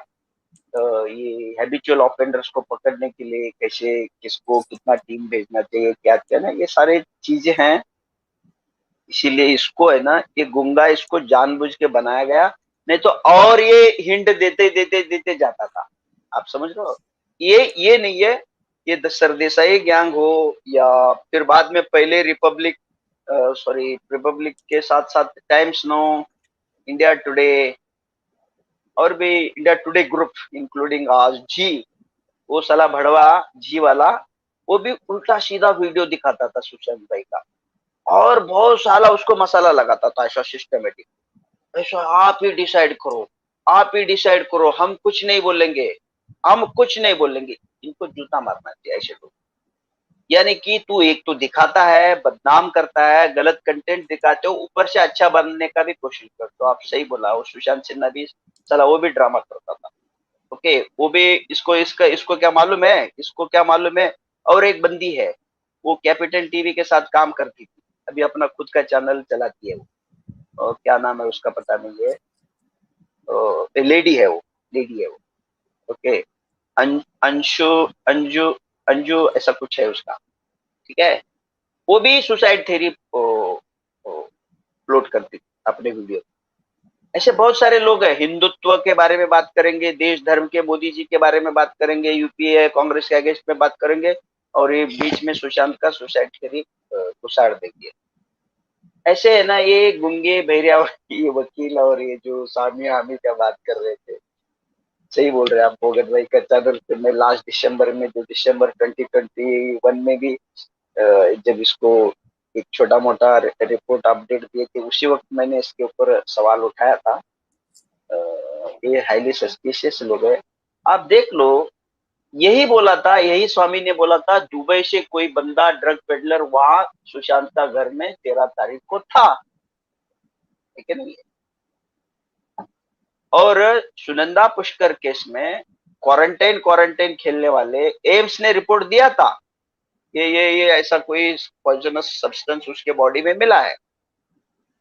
ये हैबिचुअल ऑफेंडर्स को पकड़ने के लिए कैसे किसको कितना टीम भेजना चाहिए, क्या क्या ना, ये सारे चीजें हैं। इसीलिए इसको है ना, ये गुंगा इसको जानबूझ के बनाया गया, नहीं तो और ये हिंट देते जाता था। आप समझ रहे हो? ये नहीं है, ये सरदेसाई गैंग हो या फिर बाद में पहले रिपब्लिक के साथ साथ टाइम्स नो, इंडिया टुडे और भी इंडिया टुडे ग्रुप इंक्लूडिंग आज जी, वो साला भड़वा जी वाला, वो भी उल्टा सीधा वीडियो दिखाता था सुशांत भाई का, और बहुत साला उसको मसाला लगाता था ऐसा सिस्टमेटिक। ऐसा आप ही डिसाइड करो, हम कुछ नहीं बोलेंगे। इनको जूता मारना चाहिए ऐसे लोग। यानी कि तू एक तो दिखाता है, बदनाम करता है, गलत कंटेंट दिखाते हो, ऊपर से अच्छा बनने का भी कोशिश करते हो। आप सही बोला, वो सुशांत सिन्हा भी साला वो भी ड्रामा करता था। ओके, वो भी इसको क्या मालूम है। और एक बंदी है, वो कैपिटल टीवी के साथ काम करती थी, अभी अपना खुद का चैनल चलाती है वो, और क्या नाम है उसका पता नहीं है, लेडी है वो। ओके, अंजू ऐसा कुछ है उसका, ठीक है। वो भी सुसाइड थ्योरी अपलोड करती थी अपने वीडियो। ऐसे बहुत सारे लोग हैं। हिंदुत्व के बारे में बात करेंगे, देश धर्म के मोदी जी के बारे में बात करेंगे, यूपीए कांग्रेस के अगेंस्ट में बात करेंगे, और ये बीच में सुशांत का सुसाइड थ्योरी घुसाड़ देंगे। ऐसे है ना, ये गुंगे बहरिया ये वकील और ये जो सामिया हामी का बात कर रहे थे, सही बोल रहे हैं आप भोगत भाई का चैनल पे। मैं लास्ट दिसंबर में, जो दिसंबर 2021 में भी जब इसको एक छोटा मोटा रिपोर्ट अपडेट दिए थे, उसी वक्त मैंने इसके ऊपर सवाल उठाया था। ये हाईली सस्पिशियस लोग है, आप देख लो। यही स्वामी ने बोला था, दुबई से कोई बंदा ड्रग पेडलर वहां सुशांत का घर में 13 तारीख को था, ठीक है नहीं। और सुनंदा पुष्कर केस में क्वारंटाइन खेलने वाले एम्स ने रिपोर्ट दिया था, ये ऐसा कोई पॉइजनस सब्सटेंस उसके बॉडी में मिला है।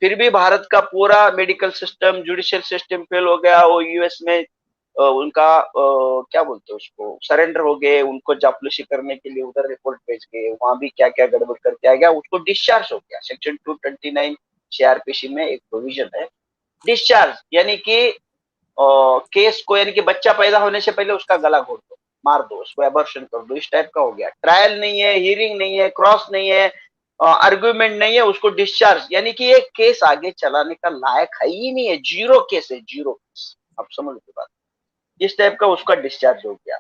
फिर भी भारत का पूरा medical system, judicial system fail हो गया। वो यूएस में उनका क्या बोलते हैं उसको, सरेंडर हो गए, उनको चापलूसी करने के लिए उधर रिपोर्ट भेज गए, वहां भी क्या क्या गड़बड़ करके आ गया, उसको डिस्चार्ज हो गया। सेक्शन 229 सीआरपीसी में एक प्रोविजन है डिस्चार्ज, यानी कि केस को, यानी कि बच्चा पैदा होने से पहले उसका गला घोट दो, मार दो, उसको एबॉर्शन कर दो, इस टाइप का हो गया। ट्रायल नहीं है, हियरिंग नहीं है, क्रॉस नहीं है, आर्गुमेंट नहीं है, उसको डिस्चार्ज, यानी कि एक केस आगे चलाने का लायक है ही नहीं है, जीरो केस है, जीरो केस। आप समझ लो बात। इस टाइप का उसका डिस्चार्ज हो गया।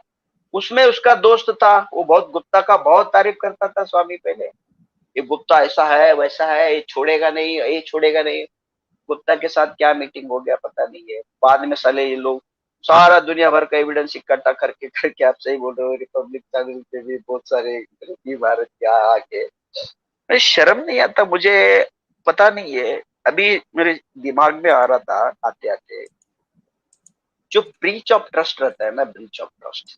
उसमें उसका दोस्त था, वो बहुत गुप्ता का बहुत तारीफ करता था स्वामी पहले, ये गुप्ता ऐसा है वैसा है, ये छोड़ेगा नहीं। गुप्ता के साथ क्या मीटिंग हो गया पता नहीं है। बाद में साले ये लोग सारा दुनिया भर का एविडेंस इकट्ठा करके आप सही बोल रहे हो, रिपब्लिक चैनल पे भी बहुत सारे भारत के आके शर्म नहीं आता मुझे, पता नहीं है। अभी मेरे दिमाग में आ रहा था आते आते, जो ब्रीच ऑफ ट्रस्ट रहता है ना, ब्रीच ऑफ ट्रस्ट,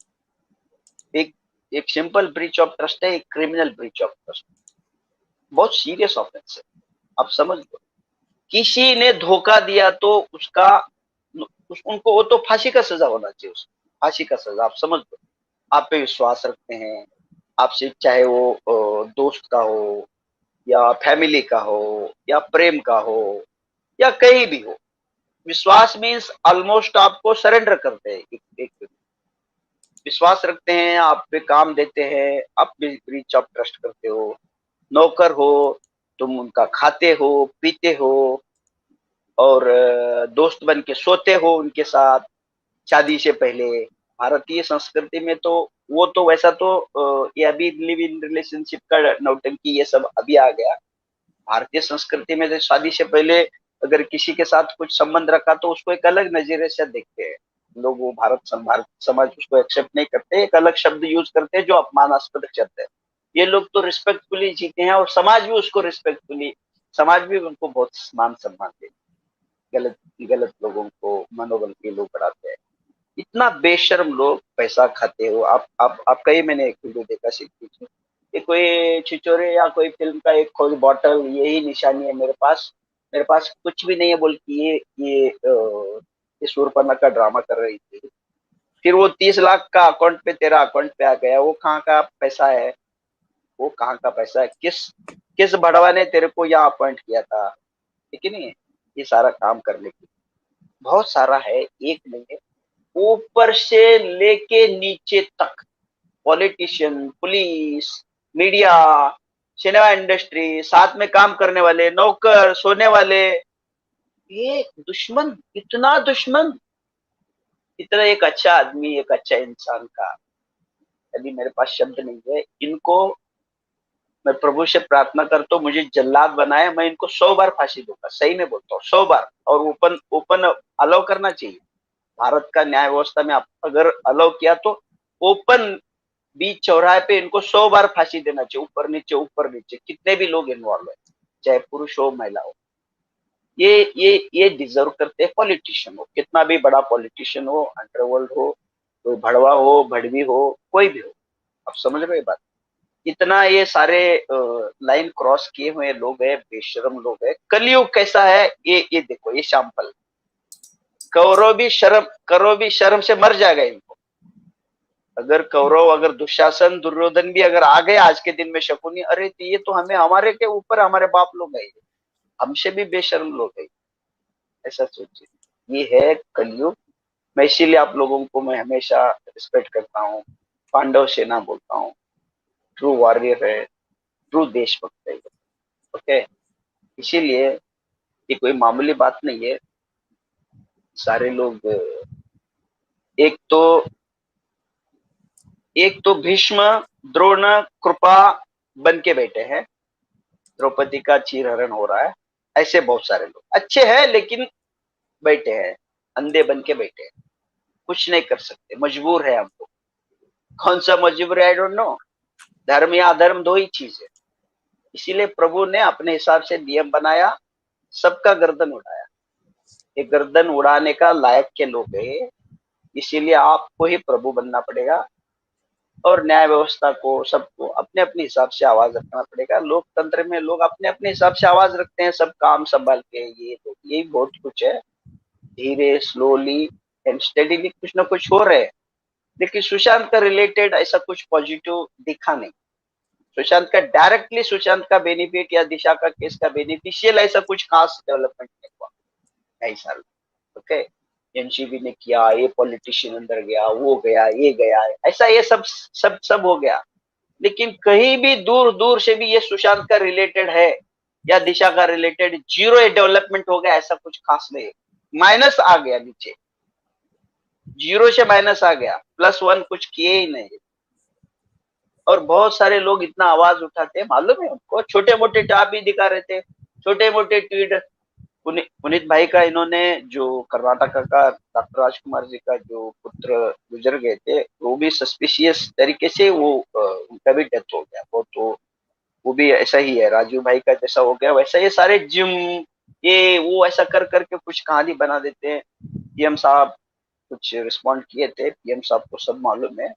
एक सिंपल ब्रीच ऑफ ट्रस्ट है, एक क्रिमिनल ब्रीच ऑफ ट्रस्ट, बहुत सीरियस ऑफेंस है। आप समझ लो, किसी ने धोखा दिया तो उनको वो तो फांसी का सजा होना चाहिए, उसको फांसी का सजा। आप समझ लो, आप पे विश्वास रखते हैं, आपसे चाहे वो दोस्त का हो या फैमिली का हो या प्रेम का हो या कहीं भी हो, विश्वास मीन्स ऑलमोस्ट आपको सरेंडर करते हैं। एक विश्वास रखते हैं, आप पे काम देते हैं, आप ब्रीच ऑफ ट्रस्ट करते हो। नौकर हो, तुम उनका खाते हो, पीते हो और दोस्त बन के सोते हो उनके साथ शादी से पहले। भारतीय संस्कृति में तो वो तो वैसा तो ये अभी लिव इन रिलेशनशिप का नौटंकी ये सब अभी आ गया। भारतीय संस्कृति में तो शादी से पहले अगर किसी के साथ कुछ संबंध रखा तो उसको एक अलग नजरिए से देखते हैं लोग। वो भारत समाज उसको एक्सेप्ट नहीं करते, एक अलग शब्द यूज करते हैं जो अपमानास्पद शब्द है। ये लोग तो रिस्पेक्टफुली जीते हैं और समाज भी उसको रिस्पेक्टफुली, समाज भी उनको बहुत मान सम्मान देते। गलत गलत लोगों को मनोबल के लोग बढ़ाते हैं। इतना बेशर्म लोग पैसा खाते हो आप कहीं, मैंने एक वीडियो देखा सीखी कि कोई छिचोरे या कोई फिल्म का एक खोज बॉटल, यही निशानी है मेरे पास कुछ भी नहीं है बोल के ये शूरपणखा का ड्रामा कर रही थी। फिर वो 30 लाख का अकाउंट पे तेरा अकाउंट पे आ गया, वो कहाँ का पैसा है? वो कहाँ का पैसा है? किस बड़वा ने तेरे को यहाँ अपॉइंट किया था? ठीक है नहीं, ये सारा काम करने की बहुत सारा है, एक नहीं है। ऊपर से लेके नीचे तक politician, police, media, cinema industry, साथ में काम करने वाले, नौकर, सोने वाले, ये दुश्मन, इतना दुश्मन, इतना एक अच्छा आदमी, एक अच्छा इंसान का अभी मेरे पास शब्द नहीं है। इनको मैं प्रभु से प्रार्थना करता हूँ, मुझे जल्लाद बनाए, मैं इनको 100 बार फांसी दूंगा, सही में बोलता हूँ 100 बार। और ओपन अलाउ करना चाहिए। भारत का न्याय व्यवस्था में अगर अलाउ किया तो ओपन बीच चौराहे पे इनको 100 बार फांसी देना चाहिए, ऊपर नीचे कितने भी लोग इन्वॉल्व है, चाहे पुरुष हो महिला हो। ये डिजर्व करते हैं। पॉलिटिशियन हो, कितना भी बड़ा पॉलिटिशियन हो, अंडरवर्ल्ड हो, कोई भड़वा हो, भड़वी हो, कोई भी हो, आप समझ रहे हो बात? इतना ये सारे लाइन क्रॉस किए हुए लोग हैं, बेशरम लोग हैं। कलयुग कैसा है ये देखो, ये सैंपल। कौरव भी शर्म से मर जाएगा इनको। अगर दुशासन, दुर्योधन भी अगर आ गए आज के दिन में, शकुनी, अरे तो ये तो हमारे के ऊपर हमारे बाप लोग है, हमसे भी बेशर्म लोग है, ऐसा सोचिए। ये है कलयुग। मैं इसीलिए आप लोगों को मैं हमेशा रिस्पेक्ट करता हूँ। पांडव सेना बोलता हूँ, ट्रू वॉरियर है, ट्रू देशभक्त है। ओके, इसीलिए ये कोई मामूली बात नहीं है। सारे लोग एक तो भीष्म, द्रोण, कृपा बन के बैठे हैं। द्रौपदी का चीरहरण हो रहा है। ऐसे बहुत सारे लोग अच्छे हैं लेकिन बैठे हैं, अंधे बन के बैठे हैं, कुछ नहीं कर सकते, मजबूर है हमको। कौन सा मजबूर है? I don't know. धर्म या अधर्म दो ही चीज है। इसीलिए प्रभु ने अपने हिसाब से नियम बनाया, सबका गर्दन उड़ाया। ये गर्दन उड़ाने का लायक के लोग है, इसीलिए आपको ही प्रभु बनना पड़ेगा और न्याय व्यवस्था को, सबको अपने अपने हिसाब से आवाज रखना पड़ेगा। लोकतंत्र में लोग अपने अपने हिसाब से आवाज रखते हैं, सब काम संभाल के। यही बहुत कुछ है। धीरे, स्लोली एंड स्टेडीली कुछ ना कुछ हो रहे हैं। लेकिन सुशांत का रिलेटेड ऐसा कुछ पॉजिटिव दिखा नहीं। सुशांत का डायरेक्टली सुशांत का बेनिफिट या दिशा का केस का बेनिफिशियल ऐसा कुछ खास डेवलपमेंट नहीं हुआ ढाई साल। ओके, एनसीबी ने किया, ये पॉलिटिशियन अंदर गया, वो गया, ये गया, ऐसा ये सब हो गया। लेकिन कहीं भी दूर दूर से भी ये सुशांत का रिलेटेड है या दिशा का रिलेटेड, जीरो डेवलपमेंट हो गया, ऐसा कुछ खास नहीं। माइनस आ गया नीचे, जीरो से माइनस आ गया, +1 कुछ किए ही नहीं। और बहुत सारे लोग इतना आवाज उठाते हैं, मालूम है उनको, छोटे मोटे टाप भी दिखा रहे थे, छोटे मोटे ट्वीट। पुनीत भाई का, इन्होंने जो कर्नाटका का डॉक्टर राजकुमार जी का जो पुत्र गुजर गए थे, वो भी सस्पिशियस तरीके से उनका भी डेथ हो गया। वो भी ऐसा ही है, राजू भाई का जैसा हो गया वैसा ये सारे जिम ये वो ऐसा कर करके कुछ कहानी बना देते हैं। पीएम साहब कुछ रिस्पॉन्ड किए थे, पीएम साहब को सब मालूम है।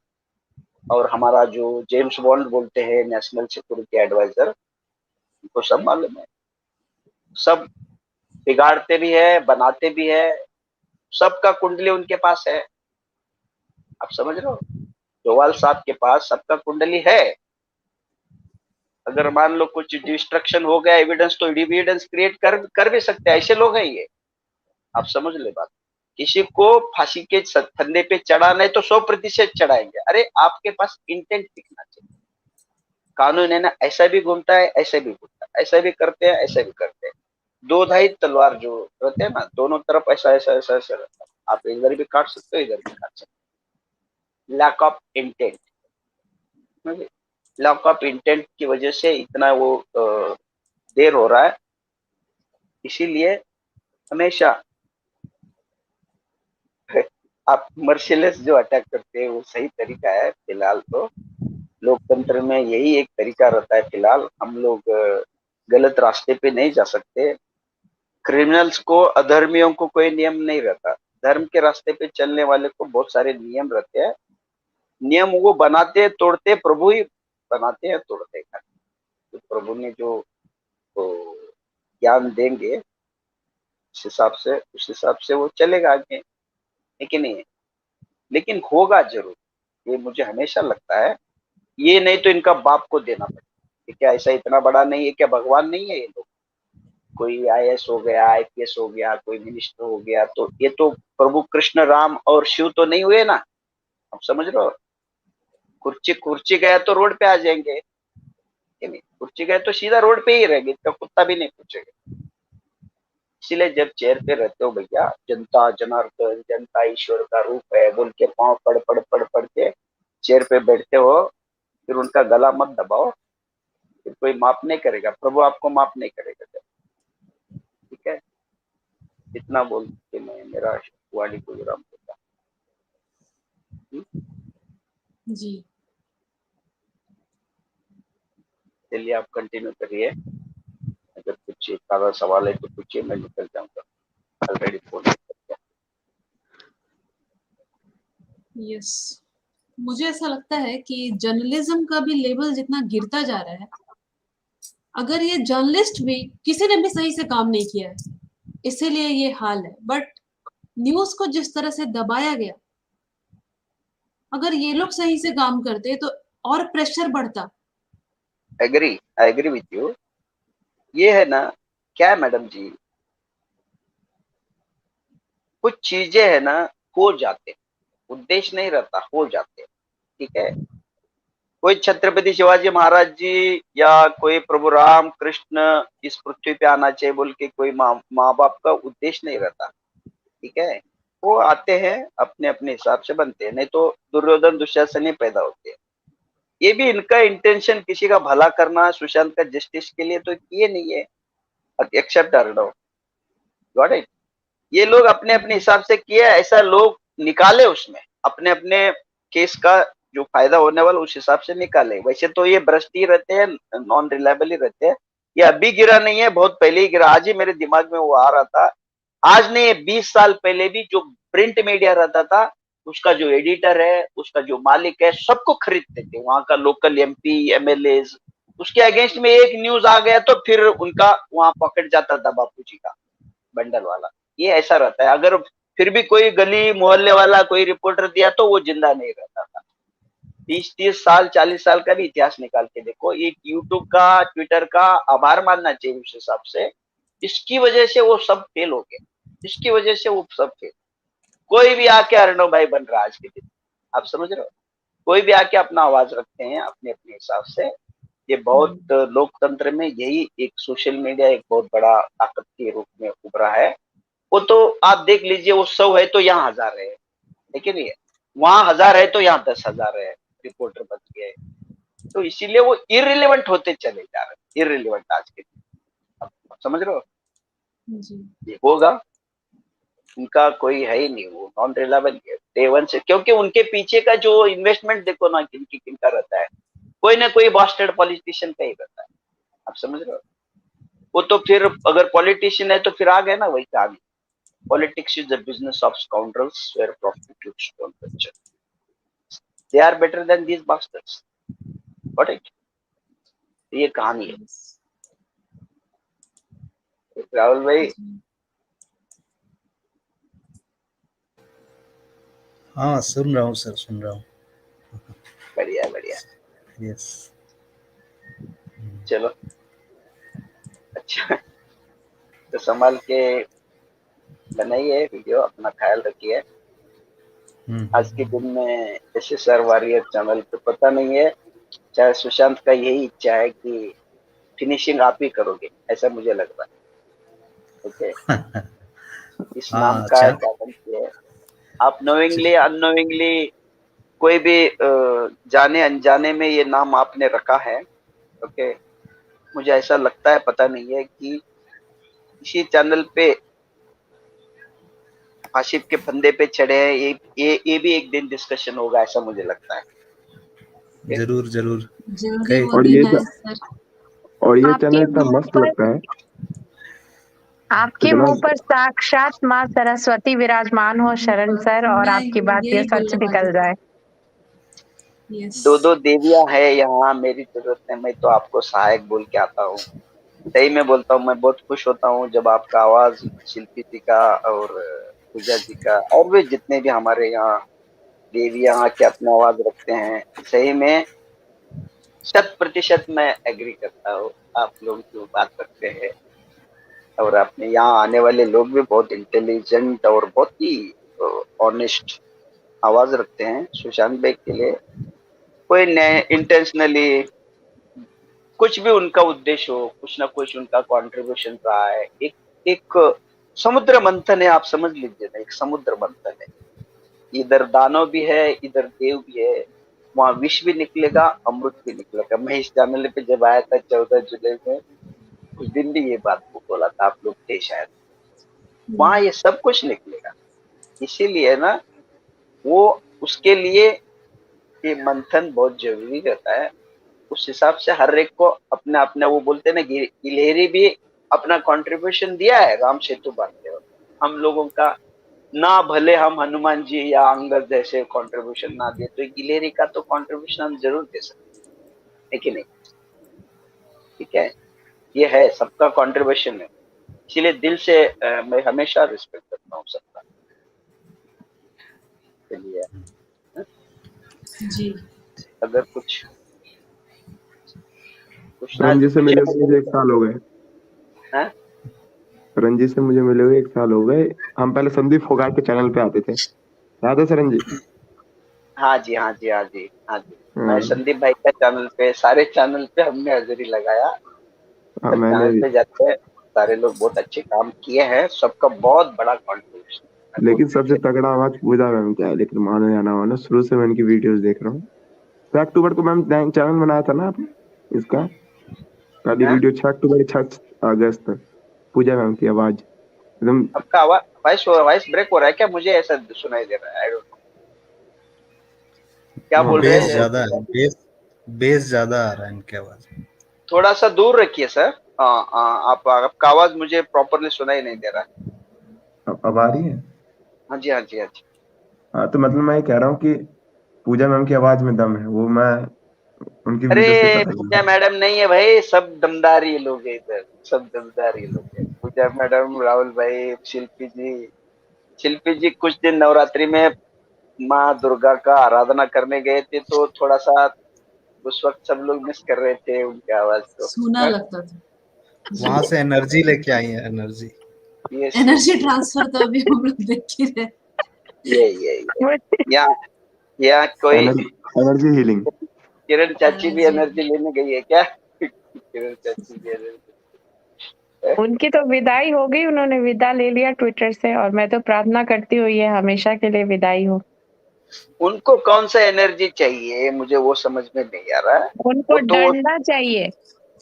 और हमारा जो जेम्स बॉन्ड बोलते हैं, नेशनल सिक्योरिटी एडवाइजर, उनको सब मालूम है। सब बिगाड़ते भी है, बनाते भी है, सबका कुंडली उनके पास है। आप समझ रहे हो? डोवाल साहब के पास सबका कुंडली है। अगर मान लो कुछ डिस्ट्रक्शन हो गया एविडेंस, तो एविडेंस क्रिएट कर भी सकते हैं, ऐसे लोग हैं ये। आप समझ ले बात। किसी को फांसी के फंदे पे चढ़ाना है तो 100% चढ़ाएंगे। अरे आपके पास इंटेंट दिखना चाहिए। कानून है ना, ऐसा भी घूमता है, ऐसा भी घूमता है, ऐसा भी करते हैं, ऐसा भी करते हैं। दो धाई तलवार जो रहते हैं ना, दोनों तरफ ऐसा ऐसा ऐसा ऐसा रहता है। आप इधर भी काट सकते हो, इधर भी काट सकते हो। Lack of intent, lack of intent की वजह से इतना वो देर हो रहा है। इसीलिए हमेशा आप मर्सिलेस जो अटैक करते हैं वो सही तरीका है। फिलहाल तो लोकतंत्र में यही एक तरीका रहता है। फिलहाल हम लोग गलत रास्ते पे नहीं जा सकते। क्रिमिनल्स को, अधर्मियों को कोई नियम नहीं रहता। धर्म के रास्ते पे चलने वाले को बहुत सारे नियम रहते हैं। नियम वो बनाते तोड़ते प्रभु ही बनाते हैं, तोड़ते हैं। तो प्रभु ने जो तो ज्ञान देंगे उस हिसाब से वो चलेगा आगे, है कि नहीं? लेकिन होगा जरूर, ये मुझे हमेशा लगता है। ये नहीं तो इनका बाप को देना पड़ेगा। क्या ऐसा इतना बड़ा नहीं है? क्या भगवान नहीं है ये लोग? कोई आईएएस हो गया, आईपीएस हो गया, कोई मिनिस्टर हो गया, तो ये तो प्रभु कृष्ण, राम और शिव तो नहीं हुए ना? आप समझ रहे हो? कुर्सी गया तो रोड पे आ जाएंगे, नहीं? कुर्सी गए तो सीधा रोड पे ही रहेंगे, इसका कुत्ता भी नहीं पूछेगा। इसीलिए जब चेयर पे रहते हो भैया, जनता जनार्दन, जनता ईश्वर का रूप है बोल के पाँव पड़ पड़ पड़ पड़ के चेयर पे बैठते हो, फिर उनका गला मत दबाओ। फिर कोई माफ नहीं करेगा, प्रभु आपको माफ नहीं करेगा। ठीक है, इतना बोल के मैं मेरा वाणी को विराम देता। जी चलिए आप कंटिन्यू करिए। अगर कुछ सारा सवाल है तो पूछिए, मैं निकल जाऊंगा। ऑलरेडी फोन कर। यस, मुझे ऐसा लगता है कि जर्नलिज्म का भी लेवल जितना गिरता जा रहा है, अगर ये जर्नलिस्ट भी किसी ने भी सही से काम नहीं किया है, इसीलिए ये हाल है। बट न्यूज को जिस तरह से दबाया गया, अगर ये लोग सही से काम करते तो और प्रेशर बढ़ता। Agree, I agree with you. ये है ना क्या मैडम जी, कुछ चीजें है ना हो जाते, उद्देश्य नहीं रहता, हो जाते। ठीक है, कोई छत्रपति शिवाजी महाराज जी या कोई प्रभु राम कृष्ण इस पृथ्वी पे आना चाहिए बोल के कोई माँ बाप का उद्देश्य नहीं रहता। ठीक है, वो आते हैं अपने अपने हिसाब से बनते हैं, नहीं तो दुर्योधन दुशासन ही पैदा होते हैं। ये भी इनका इंटेंशन किसी का भला करना, सुशांत का जस्टिस के लिए तो ये नहीं है। Except Arnab, got it. ये लोग अपने अपने हिसाब से किए, ऐसा लोग निकाले उसमें अपने अपने केस का जो फायदा होने वाला उस हिसाब से निकाले। वैसे तो ये भ्रष्ट ही रहते हैं, नॉन रिलायबल ही रहते हैं। ये अभी गिरा नहीं है, बहुत पहले ही गिरा। आज ही मेरे दिमाग में वो आ रहा था, आज नहीं 20 साल पहले भी जो प्रिंट मीडिया रहता था, उसका जो एडिटर है, उसका जो मालिक है, सबको खरीदते थे वहां का लोकल एमपी एमएलए। उसके अगेंस्ट में एक न्यूज आ गया तो फिर उनका वहां पकड़ जाता था बापू जी का बंडल वाला। ये ऐसा रहता है। अगर फिर भी कोई गली मोहल्ले वाला कोई रिपोर्टर दिया तो वो जिंदा नहीं रहता था। 30 साल 40 साल का भी इतिहास निकाल के देखो। ये यूट्यूब का, ट्विटर का आभार मानना चाहिए उस हिसाब से। इसकी वजह से वो सब फेल हो गए, इसकी वजह से वो सब फेल। कोई भी आके अर्णव भाई बन रहा आज के दिन, आप समझ रहे हो? कोई भी आके अपना आवाज रखते हैं अपने अपने हिसाब से। ये बहुत लोकतंत्र में यही एक सोशल मीडिया एक बहुत बड़ा ताकत के रूप में उभरा है। वो तो आप देख लीजिए, वो 100 है तो यहाँ 1000 है, लेकिन ये वहां 1000 है तो यहाँ 10,000 है, रिपोर्टर बच गए। तो इसीलिए वो इररिलेवेंट होते चले जा रहे हैं, इररिलेवेंट आज के दिन। आप समझ रहे हो? ये होगा, उनका कोई है ही नहीं, वो नॉन रिलायबल है डे वन से। क्योंकि उनके पीछे का जो इन्वेस्टमेंट देखो ना, किन का रहता है, कोई ना कोई बास्टर्ड पॉलिटिशियन का ही रहता है। आप समझ रहे हो? वो तो फिर अगर पॉलिटिशियन है तो फिर आ गए ना वही कहानी। Politics is the business of scoundrels where prostitutes don't venture. They are better than these bastards. Got it? ये कहानी है। राहुल भाई, हाँ सुन रहा हूँ सर, सुन रहा हूँ। बढ़िया बढ़िया। यस। चलो अच्छा, तो संभाल के बनाइए वीडियो, अपना ख्याल रखिए। आज के दिन में SSR वॉरियर चैनल पे पता नहीं है, चाहे सुशांत का यही इच्छा है कि फिनिशिंग आप ही करोगे, ऐसा मुझे लग रहा है। ओके, इस नाम हाँ का अच्छा। क्या है, आप नोइंगली अननोइंगली कोई भी जाने अनजाने में ये नाम आपने रखा है। ओके, मुझे ऐसा लगता है, पता नहीं है, कि इसी चैनल पे आशिफ के फंदे पे चढ़े हैं। ये भी एक दिन डिस्कशन होगा, ऐसा मुझे लगता है। जरूर जरूर। जल्दी कई वो और दिन ये है सर। और ये आपके चैनल इतना मुंह मस्त पर लगता है। आपके इतना मुंह पर साक्षात माँ सरस्वती विराजमान हो शरण सर, और मैं आपकी बात ये यही सच बोलने वाली निकल जाए। थी। यस। दो देवियां है यहाँ, मेरी जरूरत है, मैं तो आपको सहायक बोल के आता हूँ। सही में बोलता हूँ, मैं बहुत खुश होता हूँ जब आपका आवाज शिल्पी जी का और पूजा जी का और भी जितने भी हमारे यहाँ देवी यहाँ के अपना आवाज रखते हैं। सही में 100% मैं एग्री करता हूँ, आप लोग जो बात करते हैं। और अपने यहाँ आने वाले लोग भी बहुत इंटेलिजेंट और बहुत ही ऑनेस्ट आवाज रखते हैं। सुशांत भाई के लिए कोई इंटेंशनली कुछ भी उनका उद्देश्य हो, कुछ ना कुछ उनका कंट्रीब्यूशन रहा है। एक समुद्र मंथन है, आप समझ लीजिए ना, एक समुद्र मंथन है। इधर दानव भी है, इधर देव भी है, वहां विष भी निकलेगा, अमृत भी निकलेगा। मैं इस चैनल पे जब आया था 14 जुलाई में, उस दिन भी ये बात को बोला था, आप लोग थे शायद, वहां ये सब कुछ निकलेगा। इसीलिए ना वो उसके लिए ये मंथन बहुत जरूरी रहता है। उस हिसाब से हर एक को अपना अपना, वो बोलते हैं ना, गिलहरी भी अपना कंट्रीब्यूशन दिया है राम सेतु बांधते वक्त। हम लोगों का ना, भले हम हनुमान जी या अंगद जैसे कंट्रीब्यूशन ना दे, तो गिलहरी का तो कंट्रीब्यूशन हम जरूर दे सकते हैं कि नहीं? ठीक है, ये है, सबका कंट्रीब्यूशन है। इसीलिए दिल से मैं हमेशा रिस्पेक्ट करता हूँ सबका। चलिए, जी। अगर कुछ पूछना रंजी से मिले हुए मुझे 1 साल हो गए। है? रंजी से मुझे मिले हुए 1 साल हो गए। हम पहले संदीप फोगाट के चैनल पे आते थे, याद है सर रंजी? हाँ जी, हाँ जी, हाँ जी, हाँ जी। मैं हाँ, संदीप भाई का चैनल पे, सारे चैनल पे हमने हाजिरी लगाया। हाँ, सब मैंने चैनल भी। पे जाते हैं, सारे लोग बहुत अच्छे काम किए हैं, सबका बहुत बड़ा कंट्रीब्यूशन। मैं बहुत लेकिन सबसे appreciate- तगड़ा आवाज पूजा मैम का है, लेकिन मानो या ना मानो, शुरू से मैं इनकी वीडियोस देख रहा हूँ। 6 अक्टूबर को मैम चैनल बनाया था ना आपने इसका, पहली हाँ? वीडियो 6 अक्टूबर 6 अगस्त, पूजा मैम की आवाज एकदम। आपका आवाज वॉइस ब्रेक हो रहा है क्या? मुझे ऐसा सुनाई दे रहा है, I don't know। क्या बोल रहे बेस हैं? ज्यादा है, बेस ज्यादा आ रहा है इनकी आवाज। थोड़ा सा दूर रखिए सर। आपका आवाज मुझे प्रॉपरली सुनाई नहीं दे रहा है। अब आ रही है? हाँ जी, हाँ जी, हाँ जी। हाँ, तो मतलब मैं ये कह रहा हूँ कि पूजा मैम की आवाज में दम है, वो मैं उनकी वीडियो से अरे पता पूजा चला। मैडम नहीं है भाई, सब दमदारी लोग है इधर, सब दमदारी लोग है। पूजा मैडम, राहुल भाई, शिल्पी जी कुछ दिन नवरात्रि में माँ दुर्गा का आराधना करने गए थे, तो थोड़ा सा उस वक्त सब लोग मिस कर रहे थे उनकी आवाज को। सूना लगता था। वहां से एनर्जी लेके आई है, एनर्जी। यस, एनर्जी ट्रांसफर तो अभी हम लोग देख ही रहे। ये यहाँ यहाँ कोई एनर्जी हीलिंग। किरण चाची भी एनर्जी। एनर्जी लेने गई है क्या? किरण चाची भी एनर्जी। उनकी तो विदाई हो गई, उन्होंने विदा ले लिया ट्विटर से, और मैं तो प्रार्थना करती हूँ ये हमेशा के लिए विदाई हो। उनको कौन सा एनर्जी चाहिए, मुझे वो समझ में नहीं आ रहा है। उनको वो तो डंडा चाहिए,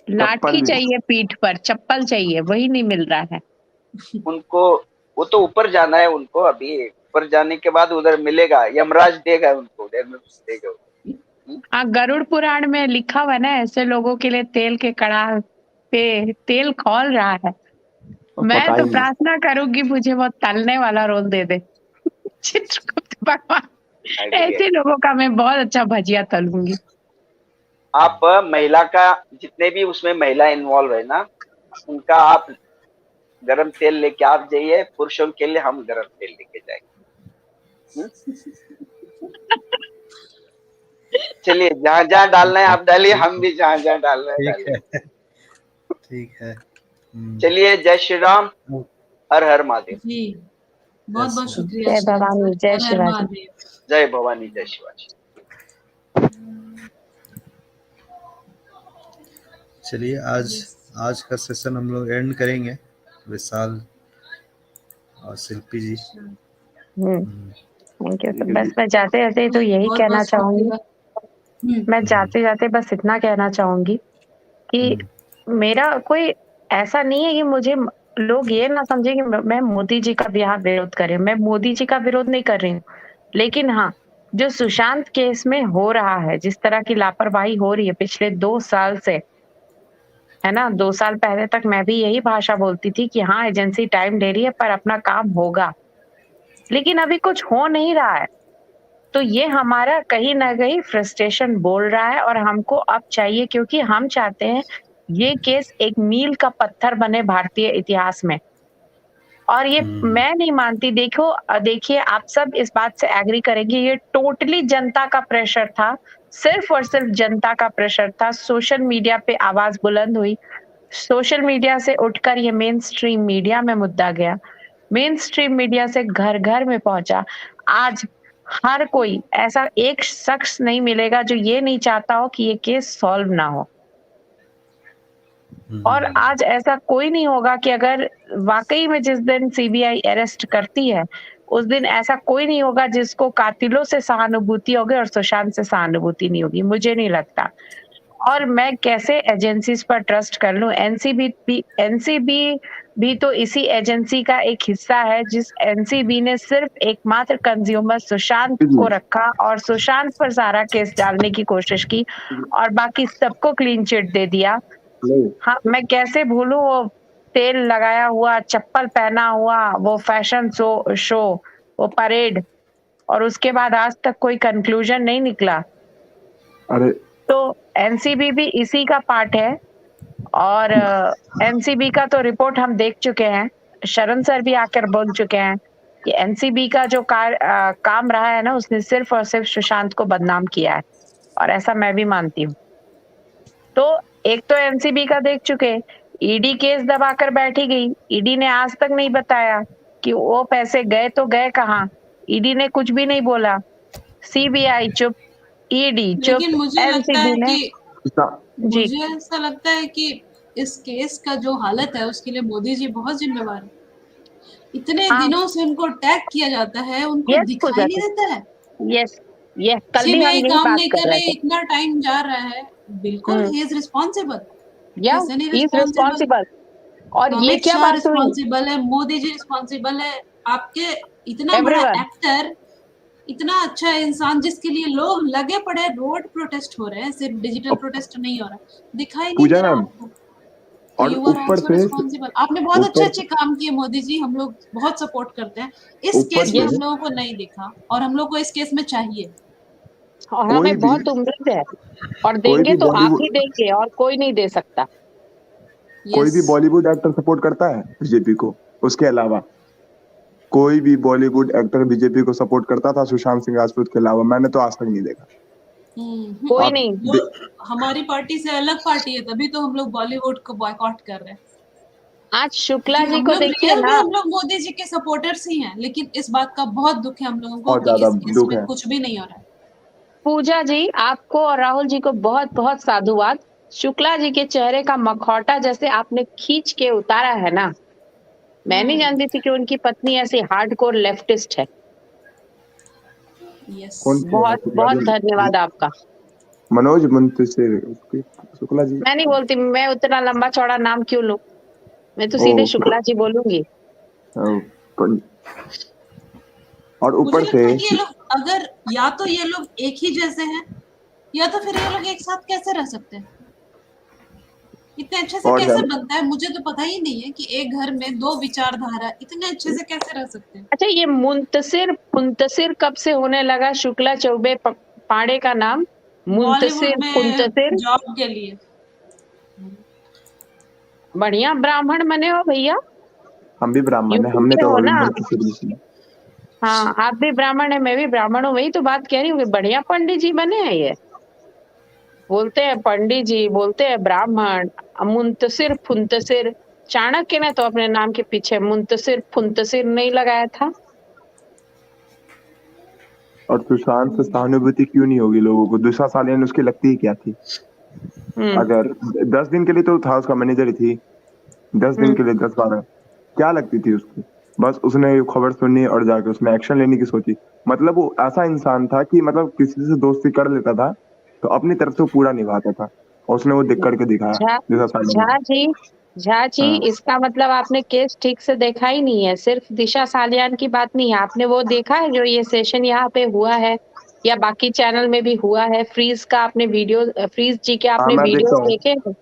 लाठी चाहिए, पीठ पर चप्पल चाहिए, वही नहीं मिल रहा है। उनको, वो तो ऊपर जाना है उनको, अभी ऊपर जाने के बाद उधर मिलेगा, यमराज देगा उनको, देगा। हाँ, गरुड़ पुराण में लिखा हुआ ना, ऐसे लोगों के लिए तेल के कड़ाह पे तेल खौल रहा है। मैं पता तो ही नहीं। प्रार्थना करूंगी मुझे वो तलने वाला रोल दे दे। चित्रगुप्त भगवान, ऐसे लोगों का मैं बहुत अच्छा भजिया तलूंगी। आप महिला का, जितने भी उसमें महिला इन्वॉल्व है ना, उनका आप गरम तेल लेके आप जाइए, पुरुषों के लिए हम गरम तेल लेके जाएंगे। चलिए, जहां जहां डालना है आप डालिए, हम भी जहां जहां डालना है ठीक डालेंगे। है। ठीक है। चलिए, जय श्री राम, हर हर महादेव। जी बहुत बहुत शुक्रिया जय शिवाजी भवानी, सर। जय हर हर शिवाजी। महादेव। जय भवानी, जय शिवाजी। चलिए आज का सेशन हम लोग एंड करेंगे। विशाल और शिल्पी जी। Thank you. तो बस मैं जाते जाते तो यही बहुत कहना बहुत चाहूंगी, शुक्रिया। मैं जाते जाते बस इतना कहना चाहूंगी कि मेरा कोई ऐसा नहीं है कि मुझे लोग ये ना समझे कि मैं मोदी जी का यहाँ विरोध कर रही हूँ। मैं मोदी जी का विरोध नहीं कर रही हूँ, लेकिन हाँ, जो सुशांत केस में हो रहा है, जिस तरह की लापरवाही हो रही है पिछले 2 साल से, है ना, 2 साल पहले तक मैं भी यही भाषा बोलती थी कि हाँ, एजेंसी टाइम ले रही है पर अपना काम होगा, लेकिन अभी कुछ हो नहीं रहा है। तो ये हमारा कहीं ना कहीं फ्रस्ट्रेशन बोल रहा है और हमको अब चाहिए, क्योंकि हम चाहते हैं ये केस एक मील का पत्थर बने भारतीय इतिहास में। और ये मैं नहीं मानती, देखिए आप सब इस बात से एग्री करेंगे, ये टोटली जनता का प्रेशर था, सिर्फ और सिर्फ जनता का प्रेशर था। सोशल मीडिया पे आवाज बुलंद हुई, सोशल मीडिया से उठकर ये मेन स्ट्रीम मीडिया में मुद्दा गया, मेन स्ट्रीम मीडिया से घर घर में पहुंचा। आज हर कोई, ऐसा एक शख्स नहीं मिलेगा जो ये नहीं चाहता हो कि ये केस सॉल्व ना हो। और आज ऐसा कोई नहीं होगा कि अगर वाकई में जिस दिन सीबीआई अरेस्ट करती है, उस दिन ऐसा कोई नहीं होगा जिसको कातिलों से सहानुभूति होगी और सुशांत से सहानुभूति नहीं होगी, मुझे नहीं लगता। और मैं कैसे एजेंसीज पर ट्रस्ट कर लूं? एनसीबी भी तो इसी एजेंसी का एक हिस्सा है, जिस एनसीबी ने सिर्फ एकमात्र कंज्यूमर सुशांत को रखा और सुशांत पर सारा केस डालने की कोशिश की और बाकी सबको क्लीन चिट दे दिया। हाँ, मैं कैसे भूलूं वो तेल लगाया हुआ, चप्पल पहना हुआ, वो फैशन शो, वो परेड, और उसके बाद आज तक कोई कंक्लूजन नहीं निकला। अरे तो एनसीबी भी इसी का पार्ट है। और एनसीबी का तो रिपोर्ट हम देख चुके हैं, शरण सर भी आकर बोल चुके हैं कि एनसीबी का जो काम रहा है ना, उसने सिर्फ और सिर्फ सुशांत को बदनाम किया है, और ऐसा मैं भी मानती हूँ। तो एक तो एनसीबी का देख चुके, ईडी केस दबाकर बैठी गई, ईडी ने आज तक नहीं बताया कि वो पैसे गए तो गए कहाँ, ईडी ने कुछ भी नहीं बोला, सीबीआई चुप, ईडी चुप, लेकिन मुझे लगता है एनसीबी ने जी मुझे ऐसा लगता है कि इस केस का जो हालत है उसके लिए मोदी जी बहुत जिम्मेवार है। इतने दिनों से उनको अटैक किया जाता है, उनको दिखाई नहीं देता है। यस कल भी हम ये यही काम बात नहीं कर कर रहे रहे, थे। इतना टाइम जा रहा है, बिल्कुल ही इज रिस्पांसिबल। या कैसे नहीं ही इज रिस्पांसिबल। और ये अमित क्या शाह बात हुई, रिस्पांसिबल है, मोदी जी रिस्पांसिबल है, आपके इतना बड़ा Everyone. एक्टर, इतना अच्छा इंसान जिसके लिए लोग लगे पड़े, रोड प्रोटेस्ट हो रहे हैं, सिर्फ डिजिटल प्रोटेस्ट नहीं हो रहा, दिखाई नहीं पूजा दे रहा मैम, आपको। और You are ऊपर also से responsible. आपने बहुत ऊपर अच्छे काम किए मोदी जी, हम लोग बहुत सपोर्ट करते हैं। इस ऊपर केस में से हम लोगों को नहीं दिखा और हम लोग को इस केस में चाहिए। और कोई हमें भी बहुत उम्मीद है, और कोई देंगे भी तो आप ही बॉलीवुड देंगे और कोई नहीं दे सकता। कोई भी बॉलीवुड एक्टर सपोर्ट करता है बीजेपी को, उसके अलावा कोई भी बॉलीवुड एक्टर बीजेपी को सपोर्ट करता था सुशांत सिंह राजपूत के अलावा? मैंने तो आज तक नहीं देखा। कोई आप नहीं। वो हमारी पार्टी से अलग पार्टी है, तभी तो हम लोग बॉलीवुड को बॉयकॉट कर रहे हैं। आज शुक्ला जी हम को लोग देखिए रियल में ना, हम लोग मोदी जी के सपोर्टर्स ही हैं, लेकिन इस बात का बहुत दुख है हम लोगों को बहुत कि ज्यादा इस केस दुख में है। कुछ भी नहीं हो रहा है। पूजा जी आपको और राहुल जी को बहुत बहुत साधुवाद। शुक्ला जी के चेहरे का मखौटा जैसे आपने खींच के उतारा है ना, मैं नहीं जानती थी कि उनकी पत्नी ऐसी हार्डकोर लेफ्टिस्ट है। यस, कौन सी बहुत शुक्ला बहुत जी? धन्यवाद आपका। मनोज मुंतशिर शुक्ला जी। मैं नहीं बोलती, मैं उतना लंबा चौड़ा नाम क्यों लूं, मैं तो ओ, सीधे शुक्ला जी बोलूंगी। और मुझे ऊपर लगता से है कि ये लोग, अगर या तो ये लोग एक ही जैसे हैं, या तो फिर ये लोग एक साथ कैसे रह सकते हैं? इतने अच्छे से और कैसे ज्यादा बनता है, मुझे तो पता ही नहीं है कि एक घर में दो विचारधारा इतने अच्छे से कैसे रह सकते हैं। अच्छा, ये मुंतसिर कब से होने लगा शुक्ला चौबे पांडे का नाम? मुंतसिर बॉलीवुड में पुंतसिर, जॉब के लिए। बढ़िया ब्राह्मण बने हो भैया, हम भी ब्राह्मण है, यूपी हमने से तो हो अभी ना। मुंतशिर जी सुना। हाँ, आप भी ब्राह्मण है, मैं भी ब्राह्मण हूँ, वही तो बात कह रही हूँ कि बढ़िया पंडित जी बने हैं ये। बोलते हैं पंडित जी, बोलते हैं ब्राह्मण, मुंतसिर फुंतसिर। चाणक्य ने तो अपने नाम के पीछे मुंतसिर फुंतसिर नहीं लगाया था। और सुशांत से सहानुभूति क्यों नहीं होगी लोगों को? दिशा सालियान उसकी लगती ही क्या थी? अगर 10 दिन के लिए तो था, उसका मैनेजर ही थी। 10 दिन के लिए 10-12 क्या लगती थी उसकी? बस उसने खबर सुनी और जाके उसने एक्शन लेने की सोची। मतलब वो ऐसा इंसान था कि मतलब किसी से दोस्ती कर लेता था तो अपनी तरफ से वो पूरा निभाता था, और उसने वो दिख करके दिखाया झा दिशा सालियान झा ने। जी झा जी हाँ इसका मतलब आपने केस ठीक से देखा ही नहीं है। सिर्फ दिशा सालियान की बात नहीं है, आपने वो देखा है जो ये सेशन यहाँ पे हुआ है या बाकी चैनल में भी हुआ है? फ्रीज का आपने वीडियो, फ्रीज जी के हाँ, आपने मैं वीडियोस देखता हूँ, देखे हैं?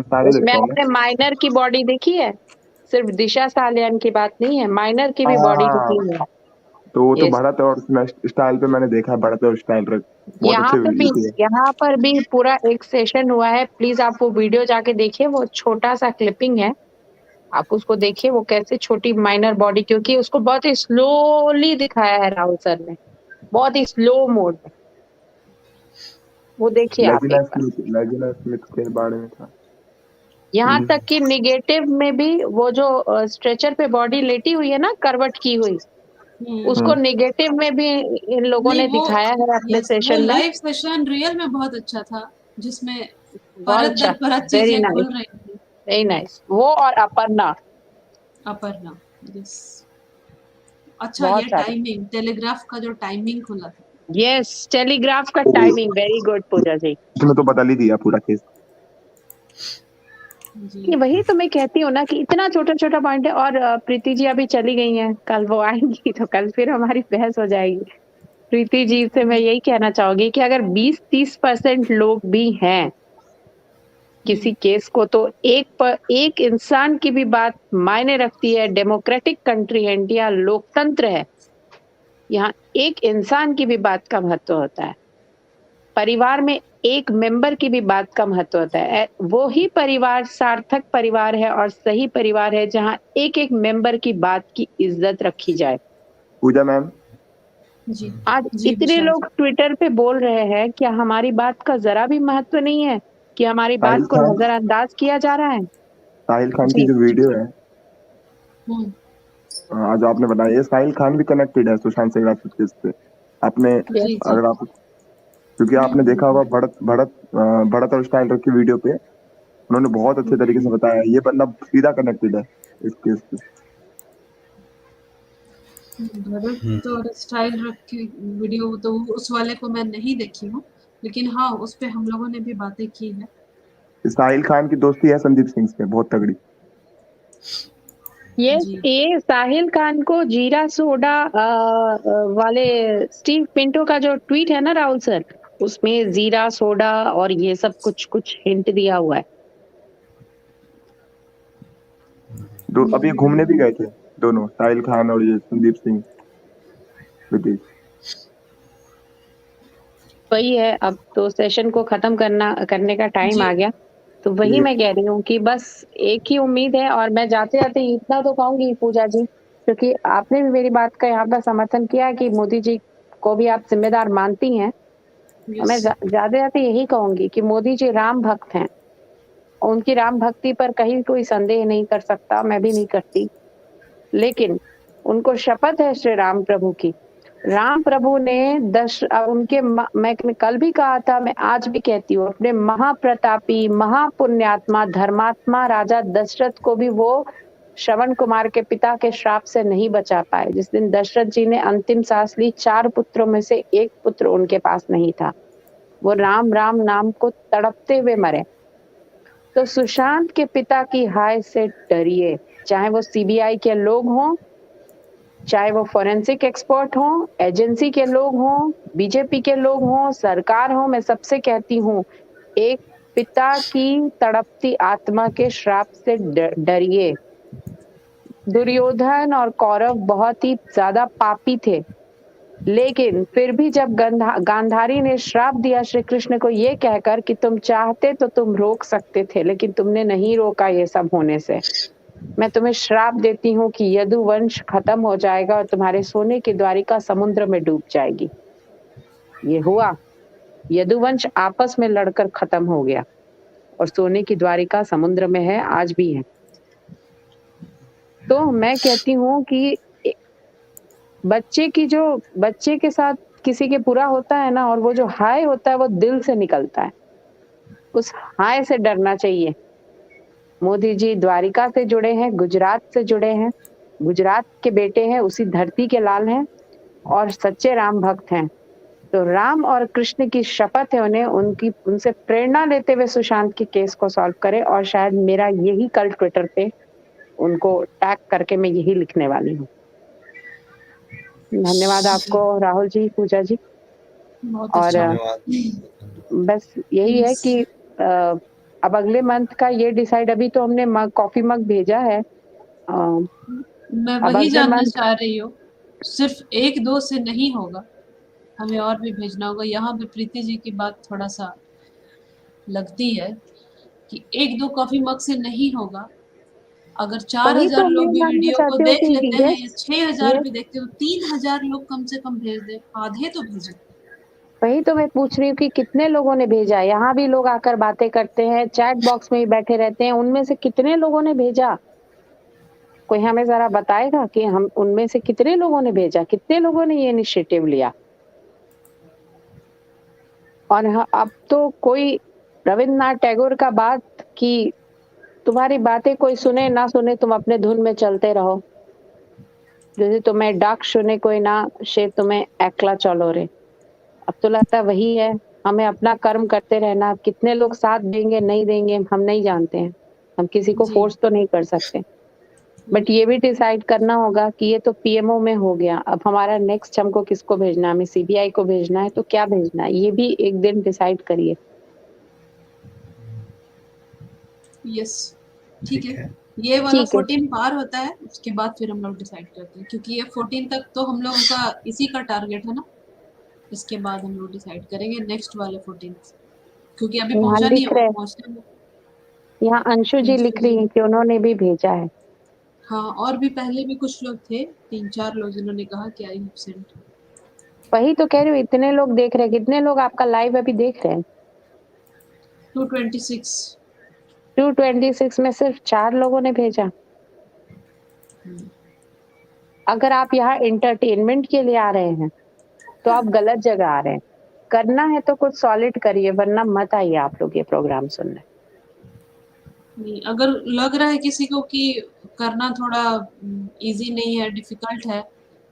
सारे उसमें देखता हूँ मैं। आपने माइनर की बॉडी देखी है? सिर्फ दिशा सालियान की बात नहीं है, माइनर की भी हाँ बॉडी हाँ, दिखी है। तो वो तो यस, भरत और स्टाइल पे मैंने देखा है, भरत और स्टाइल बहुत अच्छे वीडियो है। यहाँ पर भी पूरा एक सेशन हुआ है। प्लीज आप वो वीडियो जाके देखिए, वो छोटा सा क्लिपिंग है, आप उसको देखिए वो कैसे छोटी माइनर बॉडी, क्योंकि उसको बहुत ही स्लोली दिखाया है राहुल सर ने, बहुत ही स्लो मोड में। वो देखिए आप एक बार। लेजिना स्मिथ के बारे में था। यहाँ तक कि निगेटिव में भी वो जो स्ट्रेचर पे बॉडी लेटी हुई है ना, करवट की हुई, उसको निगेटिव में भी इन लोगों नहीं ने वो दिखाया है अपने यस वो सेशन में। लाइव सेशन रियल में बहुत अच्छा था, जिसमें बहुत परत अच्छा, दर परत वेरी चीजें नाइस, खुल रही थी। Very nice. वो और अपर्णा अपर्णा, यस। अच्छा, बहुत ये सारे। टाइमिंग टेलीग्राफ का जो टाइमिंग खुला था। यस, टेलीग्राफ का टाइमिंग, वेरी गुड पूजा जी। इसमें तो बदल ही दिया पूरा केस। ये वही तो मैं कहती हूँ ना कि इतना छोटा छोटा पॉइंट है। और प्रीति जी अभी चली गई हैं, कल वो आएंगी तो कल फिर हमारी बहस हो जाएगी। प्रीति जी से मैं यही कहना चाहूंगी कि अगर 20-30% लोग भी हैं किसी केस को, तो एक इंसान की भी बात मायने रखती है। डेमोक्रेटिक कंट्री है इंडिया, लोकतंत्र है, यहाँ एक इंसान की भी बात का महत्व होता है। परिवार में एक मेंबर की भी बात का महत्व होता है। वो ही परिवार सार्थक परिवार है और सही परिवार है जहाँ एक एक मेंबर की बात की इज्जत रखी जाए। पूजा मैम, जी आज जी इतने विशाल लोग ट्विटर पे बोल रहे हैं, क्या हमारी बात का जरा भी महत्व नहीं है? कि हमारी बात साहिल को खान नजरअंदाज किया जा रहा है? साहिल खान की जी जो वीडियो है, हम्म, जो आपने बताया, ये साहिल खान भी कनेक्टेड है सुशांत सिंह राजपूत केस से। आपने yes, जी जी अगर आप क्योंकि आपने देखा होगा भरत और स्टाइल की वीडियो पे उन्होंने बहुत अच्छे तरीके से बताया, ये बंदा सीधा कनेक्टेड है इस केस से। भरत और स्टाइल रख के वीडियो तो उस वाले को मैं नहीं देखी हूँ, लेकिन हाँ उस पे हम लोगों ने भी बातें की है। साहिल खान की दोस्ती है संदीप सिंह से बहुत तगड़ी। ये साहिल खान को जीरा सोडा वाले स्टीव पिंटो का जो ट्वीट है ना राहुल सर, उसमें जीरा सोडा और ये सब कुछ कुछ हिंट दिया हुआ है। अब ये घूमने भी गए थे दोनों, साहिल खान और ये संदीप सिंह विदेश। वही है, अब तो सेशन को खत्म करने का टाइम आ गया। तो वही मैं कह रही हूँ कि बस एक ही उम्मीद है। और मैं जाते जाते इतना तो कहूंगी पूजा जी, क्योंकि आपने भी मेरी बात का यहाँ पर समर्थन किया कि मोदी जी को भी आप जिम्मेदार मानती हैं। मैं जाते जाते यही कहूंगी कि मोदी जी राम भक्त हैं, उनकी राम भक्ति पर कहीं कोई संदेह नहीं कर सकता, मैं भी नहीं करती। लेकिन उनको शपथ है श्री राम प्रभु की। राम प्रभु ने मैं कल भी कहा था, मैं आज भी कहती हूँ, अपने महाप्रतापी महापुण्यात्मा धर्मात्मा राजा दशरथ को भी वो श्रवण कुमार के पिता के श्राप से नहीं बचा पाए। जिस दिन दशरथ जी ने अंतिम सांस ली, 4 पुत्रों में से एक पुत्र उनके पास नहीं था, वो राम राम नाम को तड़पते हुए मरे। तो सुशांत के पिता की हाय से डरिए, चाहे वो सीबीआई के लोग हों, चाहे वो फोरेंसिक एक्सपर्ट हों, एजेंसी के लोग हों, बीजेपी के लोग हों, सरकार हो। मैं सबसे कहती हूँ, एक पिता की तड़पती आत्मा के श्राप से डरिए। दुर्योधन और कौरव बहुत ही ज्यादा पापी थे, लेकिन फिर भी जब गांधारी ने श्राप दिया श्री कृष्ण को ये कहकर कि तुम चाहते तो तुम रोक सकते थे, लेकिन तुमने नहीं रोका ये सब होने से, मैं तुम्हें श्राप देती हूँ कि यदुवंश खत्म हो जाएगा और तुम्हारे सोने की द्वारिका समुद्र में डूब जाएगी। ये हुआ। यदुवंश आपस में लड़कर खत्म हो गया और सोने की द्वारिका समुद्र में है, आज भी है। तो मैं कहती हूँ कि बच्चे के साथ किसी के बुरा होता है ना, और वो जो हाय होता है वो दिल से निकलता है, उस हाय से डरना चाहिए। मोदी जी द्वारिका से जुड़े हैं, गुजरात से जुड़े हैं, गुजरात के बेटे हैं, उसी धरती के लाल हैं और सच्चे राम भक्त हैं। तो राम और कृष्ण की शपथ है उन्हें, उनसे प्रेरणा लेते हुए सुशांत के केस को सॉल्व करें। और शायद मेरा यही कल ट्विटर पे उनको टैग करके मैं यही लिखने वाली हूँ। धन्यवाद आपको राहुल जी, पूजा जी। बहुत और अच्छा। धन्यवाद। बस यही है कि अब अगले मंथ का ये डिसाइड, अभी तो हमने कॉफी मग भेजा है। मैं अब वही अगले जानना मंथ चाह रही हूँ, सिर्फ एक दो से नहीं होगा, हमें और भी भेजना होगा। यहाँ पे प्रीति जी की बात थोड़ा सा लगती है कि एक दो कॉफी मग से नहीं होगा। अगर वही 4000 तो मैं लोग भी जानना वीडियो को चाहती हूँ देख कि लेते हैं या यस 6000 यस भी देखते हो, 3000 लोग कम से कम भेज दे, आधे तो भेजे। वही तो मैं पूछ रही हूँ कि कितने लोगों ने भेजा। यहाँ भी लोग आकर बातें करते हैं, चैट बॉक्स में ही बैठे रहते हैं, उनमें से कितने लोगों ने भेजा? कोई हमें जरा बताएगा कि हम उनमें से कितने लोगों ने भेजा, कितने लोगों ने ये इनिशिएटिव लिया? और अब तो कोई रविन्द्रनाथ टैगोर का बात कि तुम्हारी बातें कोई सुने ना सुने, तुम अपने धुन में चलते रहो। जैसे तुम्हें डाक सुने कोई ना, शे तुम्हें एकला चलो रे। अब तो लगता है वही है, हमें अपना कर्म करते रहना। अब कितने लोग साथ देंगे नहीं देंगे हम नहीं जानते हैं, हम किसी को जी। फोर्स तो नहीं कर सकते। बट ये भी डिसाइड करना होगा कि ये तो पीएमओ में हो गया, अब हमारा नेक्स्ट हमको किसको भेजना है? हमें सीबीआई को भेजना है तो क्या भेजना है, ये भी एक दिन डिसाइड करिए। यस, ठीक है। है। ये वाला ठीक है। 14 पार होता है, उसके बाद फिर हम लोग डिसाइड करते हैं, क्योंकि ये 14 तक तो हम लोगों का इसी का टारगेट है ना। इसके बाद हम लोग डिसाइड करेंगे नेक्स्ट वाले 14, क्योंकि अभी यहाँ पहुंचा नहीं है, लिख वो रहे, पहुंचने में। यहाँ अंशु जी लिख रही हैं कि उन्होंने भी भेजा है। हाँ, और भी पहले भी कुछ लोग थे, 3-4 लोग, जिन्होंने कहा कि आई हैव सेंट। वही तो कह रही हूँ, इतने लोग देख रहे हैं। कितने लोग आपका लाइव अभी देख रहे हैं? 226। 226 में सिर्फ 4 लोगों ने भेजा। अगर आप यहाँ एंटरटेनमेंट के लिए आ रहे हैं तो आप गलत जगह आ रहे हैं। करना है तो कुछ सॉलिड करिए, वरना मत आइए आप लोग ये प्रोग्राम सुनने। नहीं, अगर लग रहा है किसी को कि करना थोड़ा इजी नहीं है, डिफिकल्ट है,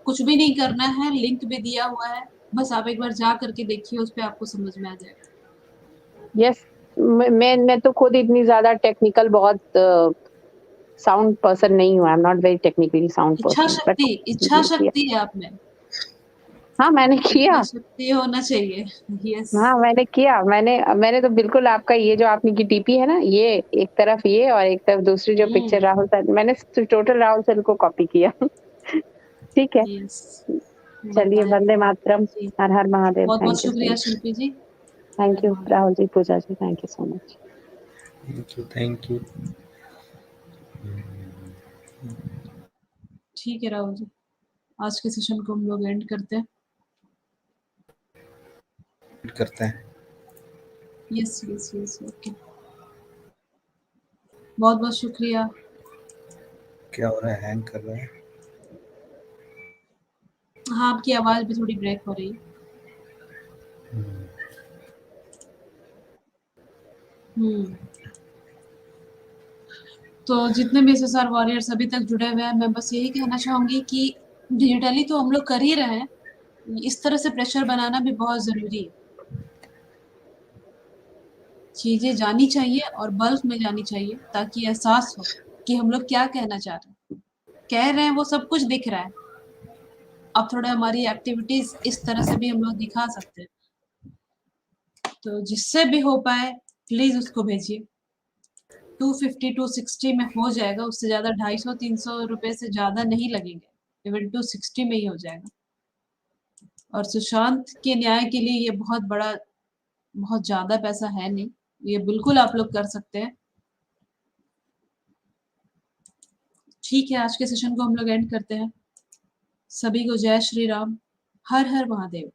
कुछ भी नहीं करना है, लिंक भी दिया हुआ है, बस आप एक बार जा करके देखिए, उस पे आपको समझ में आ जाएगा। यस, मैं तो खुद इतनी ज्यादा टेक्निकल बहुत साउंड पर्सन नहीं हूँ। I am not very technically sound इच्छा पर्सन, बट शक्ति है आप में, हाँ मैंने किया। इच्छा शक्ति होना चाहिए। यस। हाँ मैंने किया, मैंने तो बिल्कुल आपका ये जो आपने की टीपी है ना, ये एक तरफ ये और एक तरफ दूसरी जो पिक्चर राहुल सर, मैंने टोटल राहुल सर को कॉपी किया। ठीक है, यस, चलिए, बताया। वंदे मातरम, जी, हर हर महादेव। बहुत बहुत थैंक यू सो शुक्रिया much. Shilpi ji. Thank you Rahul ji, Pooja ji, thank you so much. Thank you. ठीक है राहुल जी, आज के सेशन को हम लोग एंड करते हैं। Yes yes yes, okay. बहुत बहुत शुक्रिया। क्या हो रहा है, हैंग कर रहा है? हाँ, आपकी आवाज भी थोड़ी ब्रेक हो रही है। तो जितने भी SSR वॉरियर्स अभी तक जुड़े हुए हैं, मैं बस यही कहना चाहूंगी कि डिजिटली तो हम लोग कर ही रहे हैं, इस तरह से प्रेशर बनाना भी बहुत जरूरी है। चीजें जानी चाहिए और बल्क में जानी चाहिए, ताकि एहसास हो कि हम लोग क्या कहना चाह रहे हैं। कह रहे हैं वो सब कुछ दिख रहा है, अब थोड़ा हमारी एक्टिविटीज इस तरह से भी हम लोग दिखा सकते हैं। तो जिससे भी हो पाए प्लीज उसको भेजिए। 250 260 में हो जाएगा, उससे ज्यादा 250-300 रुपए से ज्यादा नहीं लगेंगे, इवन 260 में ही हो जाएगा। और सुशांत के न्याय के लिए ये बहुत ज्यादा पैसा है नहीं, ये बिल्कुल आप लोग कर सकते हैं। ठीक है, आज के सेशन को हम लोग एंड करते हैं। सभी को जय श्री राम, हर हर महादेव।